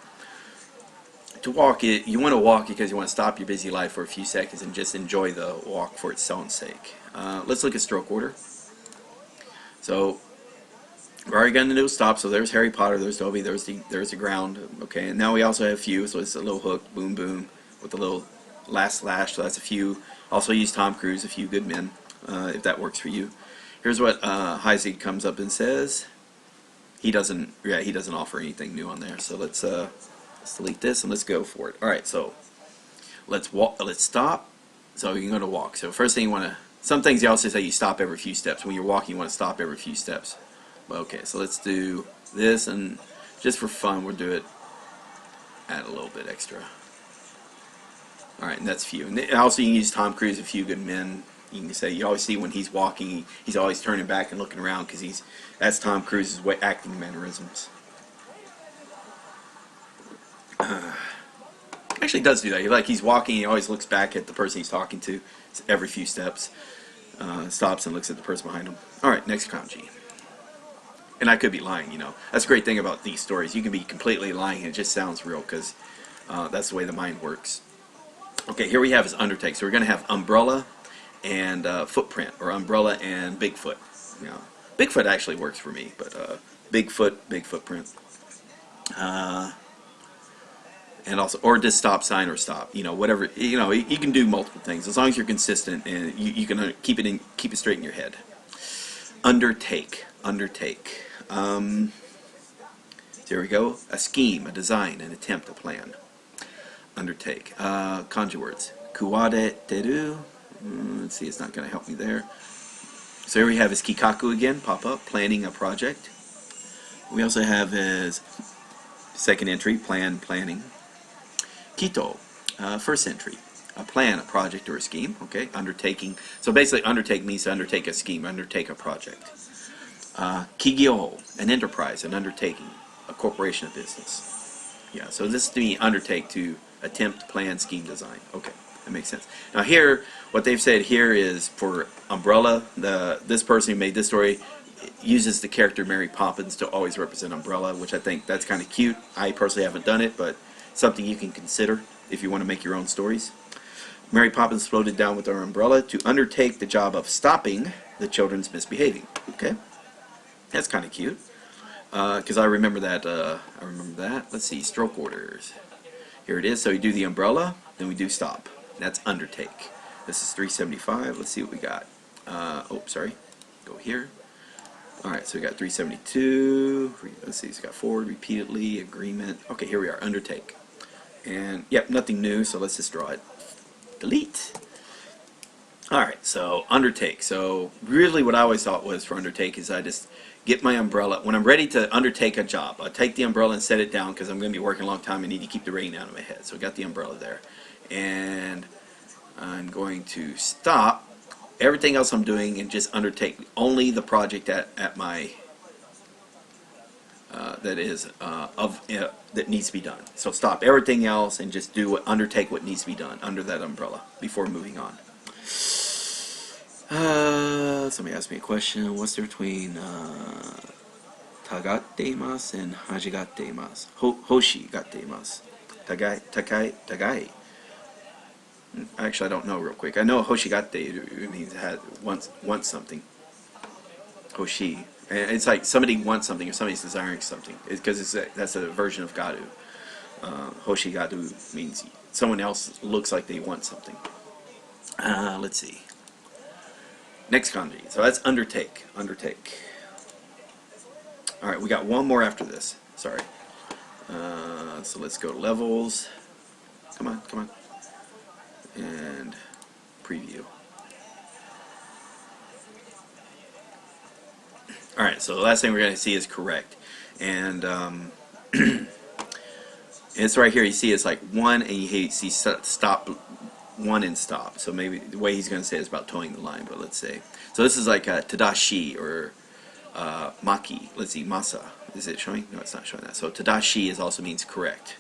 To walk, you want to walk because you want to stop your busy life for a few seconds and just enjoy the walk for its own sake. Let's look at stroke order. So we're already going to do a stop. So there's Harry Potter, there's Dobby, there's the ground. Okay, and now we also have few. So it's a little hook, boom, boom, with a little last slash. So that's a few. Also use Tom Cruise, A Few Good Men, if that works for you. Here's what Heisey comes up and says. He doesn't offer anything new on there. So let's delete this and let's go for it. All right, so let's walk. Let's stop. So you're going to walk. So first thing you want to. Some things they also say you stop every few steps. When you're walking, you want to stop every few steps. Okay, so let's do this, and just for fun, we'll do it. Add a little bit extra. All right, and that's few. And also, you can use Tom Cruise, A Few Good Men. You can say you always see when he's walking, he's always turning back and looking around because that's Tom Cruise's way acting mannerisms. Actually does do that. He's walking, he always looks back at the person he's talking to every few steps. Stops and looks at the person behind him. Alright, next kanji. And I could be lying, That's the great thing about these stories. You can be completely lying and it just sounds real because that's the way the mind works. Okay, here we have is undertake. So we're going to have umbrella and footprint, or umbrella and Bigfoot. Bigfoot actually works for me, but Bigfoot, big footprint. And also, or just stop sign or stop, whatever, you can do multiple things as long as you're consistent and you can keep it straight in your head. Undertake. So here we go. A scheme, a design, an attempt, a plan. Undertake. Kanji words. Kuwade teru. Let's see, it's not going to help me there. So here we have is kikaku again, pop up, planning a project. We also have is second entry, planning. Kito, first entry, a plan, a project, or a scheme. Okay, undertaking. So basically, undertake means to undertake a scheme, undertake a project. Kigyo, an enterprise, an undertaking, a corporation of business. Yeah, so this is to be undertake, to attempt, plan, scheme, design. Okay, that makes sense. Now here, what they've said here is for umbrella, this person who made this story uses the character Mary Poppins to always represent umbrella, which I think that's kind of cute. I personally haven't done it, but something you can consider. if you want to make your own stories. Mary Poppins floated down with her umbrella to undertake the job of stopping the children's misbehaving. Okay, that's kind of cute. Because I remember that. Let's see, stroke orders. Here it is. So you do the umbrella, then we do stop. That's undertake. This is 375. Let's see what we got. Oh, sorry. Go here. All right, so we got 372. Let's see, it's got forward, repeatedly, agreement. Okay, here we are, undertake. And, yep, nothing new, so let's just draw it. Delete. All right, so undertake. So really what I always thought was for undertake is I just get my umbrella. When I'm ready to undertake a job, I take the umbrella and set it down because I'm going to be working a long time. I need to keep the rain out of my head. So I got the umbrella there. And I'm going to stop everything else I'm doing and just undertake only the project at my that needs to be done. So stop everything else and just undertake what needs to be done under that umbrella before moving on. Somebody asked me a question. What's the between tagatteimasu and hajigatteimasu? Hoshigatteimasu. Tagai. Actually, I don't know real quick. I know hoshigatte means wants something. Hoshi. And it's like somebody wants something or somebody's desiring something. Because that's a version of garu. Hoshigadu means someone else looks like they want something. Let's see. Next kanji. So that's undertake. Undertake. Alright, we got one more after this. Sorry. So let's go to levels. Come on. And preview. Alright, so the last thing we're going to see is correct. And it's right here. You see it's like one, and you see stop, one and stop. So maybe the way he's going to say it is about towing the line, but let's say. So this is like tadashi or maki. Let's see, masa. Is it showing? No, it's not showing that. So tadashi also means correct.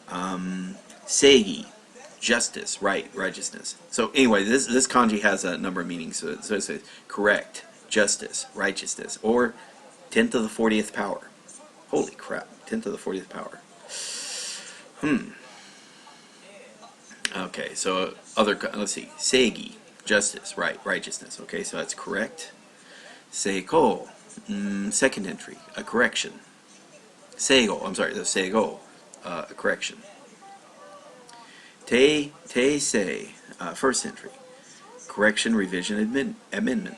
Seigi. Justice, right, righteousness. So anyway, this kanji has a number of meanings. So it says correct, justice, righteousness, or 10 to the 40th power. Holy crap, 10 to the 40th power. Okay, so let's see, seigi, justice, right, righteousness. Okay, so that's correct. Seiko, second entry, a correction. Seigo, seigo, a correction. Say, first entry, correction, revision, amendment.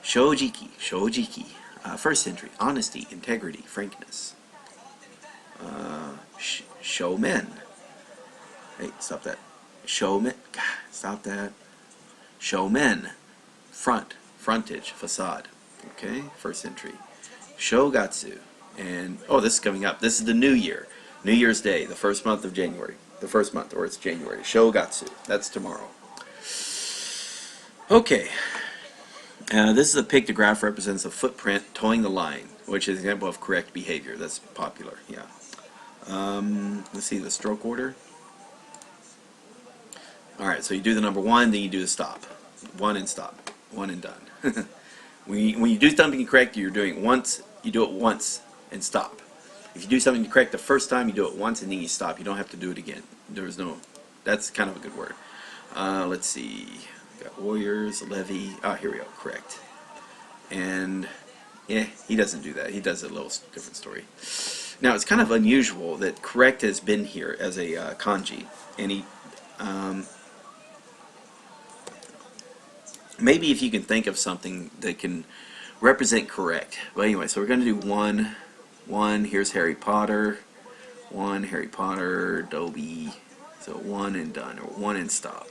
Shojiki, first entry, honesty, integrity, frankness. Showmen. Hey, stop that. Showmen, stop that. Showmen, frontage, facade. Okay, first entry. Shogatsu, and this is coming up. This is the new year. New Year's Day, the first month of January. The first month, or it's January. Shogatsu. That's tomorrow. Okay. This is a pictograph represents a footprint towing the line, which is an example of correct behavior. That's popular, yeah. Let's see the stroke order. Alright, so you do the number one, then you do the stop. One and stop. One and done. When you do something correct, you're doing it once. You do it once and stop. If you do something correct the first time, you do it once and then you stop. You don't have to do it again. That's kind of a good word. Let's see. We've got warriors, levy. Here we go. Correct. And yeah, he doesn't do that. He does a little different story. Now it's kind of unusual that correct has been here as a kanji, and he maybe if you can think of something that can represent correct. But anyway, so we're going to do one. Here's Harry Potter. One, Harry Potter, Dobie. So one and done, or one and stop.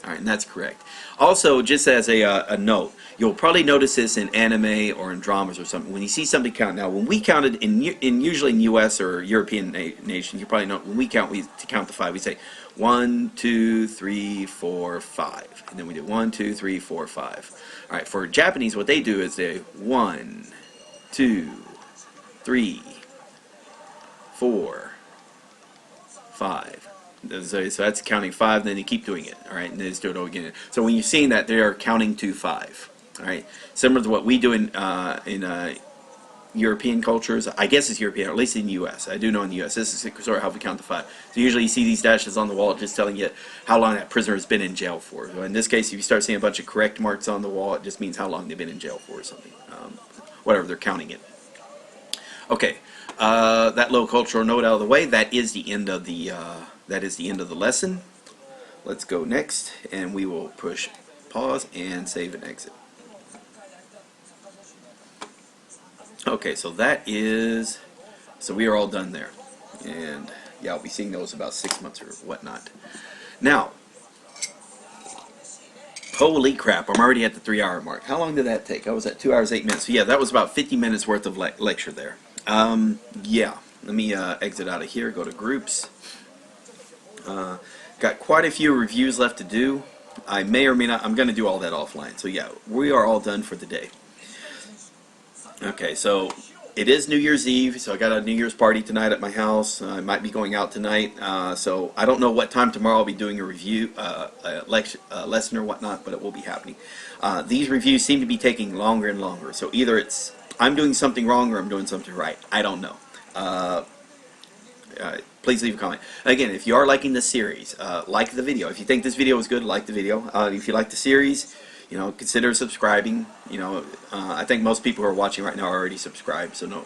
Alright, and that's correct. Also, just as a note, you'll probably notice this in anime or in dramas or something. When you see somebody count, now when we counted usually in U.S. or European nations, you probably know when we count to count to 5, we say 1, 2, 3, 4, 5, and then we do 1, 2, 3, 4, 5. All right, for Japanese, what they do is they 1, 2, 3, 4, 5. So that's counting 5, then you keep doing it, all right, and then just do it over again. So when you're seeing that, they are counting to 5, all right, similar to what we do in European cultures. I guess it's European, or at least in the U.S. I do know in the U.S. this is sort of how we count to 5. So usually you see these dashes on the wall just telling you how long that prisoner has been in jail for. So in this case, if you start seeing a bunch of correct marks on the wall, it just means how long they've been in jail for or something. Whatever they're counting it. Okay, that little cultural note out of the way. That is the end of the lesson. Let's go next, and we will push pause and save and exit. Okay, so we are all done there, and yeah, I'll be seeing those about 6 months or whatnot. Now, holy crap, I'm already at the 3-hour mark. How long did that take? I was at 2 hours 8 minutes. So yeah, that was about 50 minutes worth of lecture there. Yeah, let me exit out of here, go to groups. Got quite a few reviews left to do. I may or may not, I'm going to do all that offline. So yeah, we are all done for the day. Okay, so it is New Year's Eve, so I got a New Year's party tonight at my house. I might be going out tonight, so I don't know what time tomorrow I'll be doing a review, lesson or whatnot, but it will be happening. These reviews seem to be taking longer and longer, so either it's I'm doing something wrong or I'm doing something right. I don't know. Please leave a comment. Again, if you are liking this series, like the video. If you think this video is good, like the video. If you like the series, you know, consider subscribing. You know, I think most people who are watching right now are already subscribed, so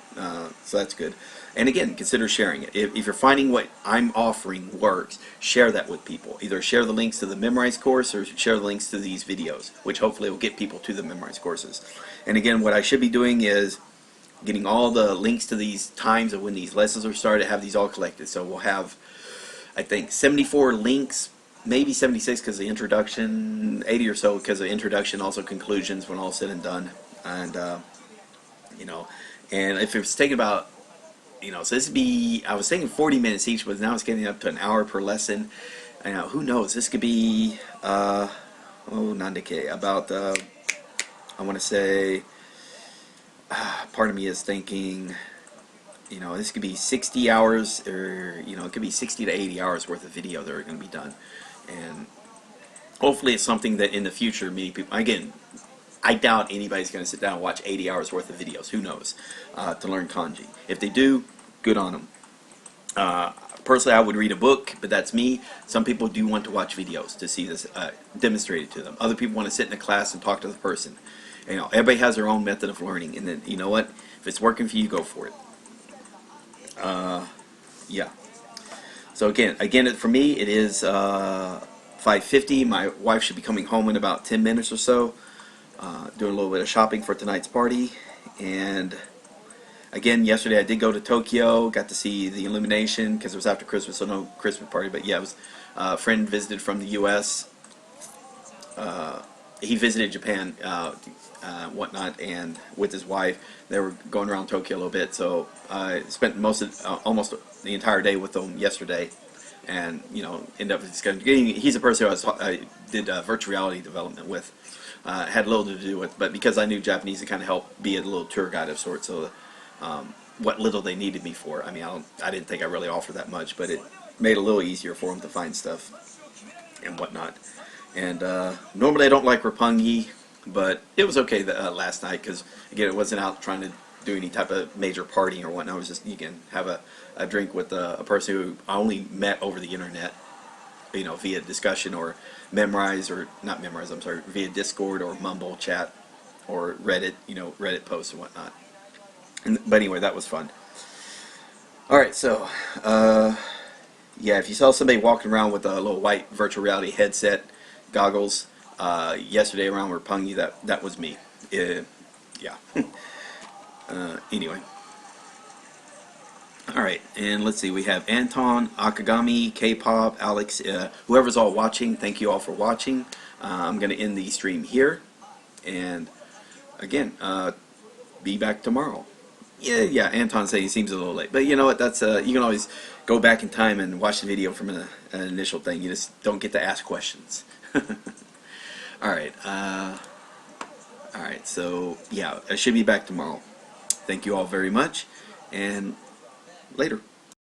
so that's good. And again, consider sharing it. If you're finding what I'm offering works, share that with people. Either share the links to the Memorize course or share the links to these videos, which hopefully will get people to the Memorize courses. And again, what I should be doing is getting all the links to these times of when these lessons are started, have these all collected. So we'll have, I think, 74 links, maybe 76 because of the introduction, 80 or so because of introduction, also conclusions when all said and done. And, you know, and if it's taking about, you know, so this would be, I was thinking 40 minutes each, but now it's getting up to an hour per lesson. And who knows, this could be, nandeke, about, I want to say, part of me is thinking, you know, this could be 60 hours, or, you know, it could be 60 to 80 hours worth of video that are going to be done. And hopefully it's something that in the future, many people, again, I doubt anybody's going to sit down and watch 80 hours worth of videos, who knows, to learn kanji. If they do, good on them. Personally, I would read a book, but that's me. Some people do want to watch videos to see this demonstrated to them. Other people want to sit in a class and talk to the person. You know, everybody has their own method of learning, and then, you know what, if it's working for you, go for it. Yeah. So again, for me, it is 5:50. My wife should be coming home in about 10 minutes or so. Doing a little bit of shopping for tonight's party. And again, yesterday I did go to Tokyo, got to see the illumination because it was after Christmas, so no Christmas party. But yeah, it was a friend visited from the U.S. He visited Japan, whatnot, and with his wife, they were going around Tokyo a little bit. So I spent almost the entire day with them yesterday, and you know, ended up getting. He's a person who I did virtual reality development with. Had little to do with, but because I knew Japanese, it kind of helped be a little tour guide of sorts. So what little they needed me for, I mean, I didn't think I really offered that much, but it made it a little easier for them to find stuff and whatnot. And normally I don't like Roppongi, but it was okay last night because again, it wasn't out trying to do any type of major partying or whatnot. I was just, you can have a drink with a person who I only met over the internet, you know, via discussion or Memorize, or not Memorize, I'm sorry, via Discord or Mumble chat or Reddit, you know, Reddit posts and whatnot. But anyway, that was fun. Alright, so yeah, if you saw somebody walking around with a little white virtual reality headset, goggles, yesterday around Roppongi, that was me. Yeah. Anyway. Alright, and let's see, we have Anton, Akagami, K-Pop, Alex, whoever's all watching, thank you all for watching. I'm going to end the stream here, and again, be back tomorrow. Yeah, Anton said he seems a little late, but you know what, that's, you can always go back in time and watch the video from an initial thing, you just don't get to ask questions. Alright, so yeah, I should be back tomorrow. Thank you all very much, and later.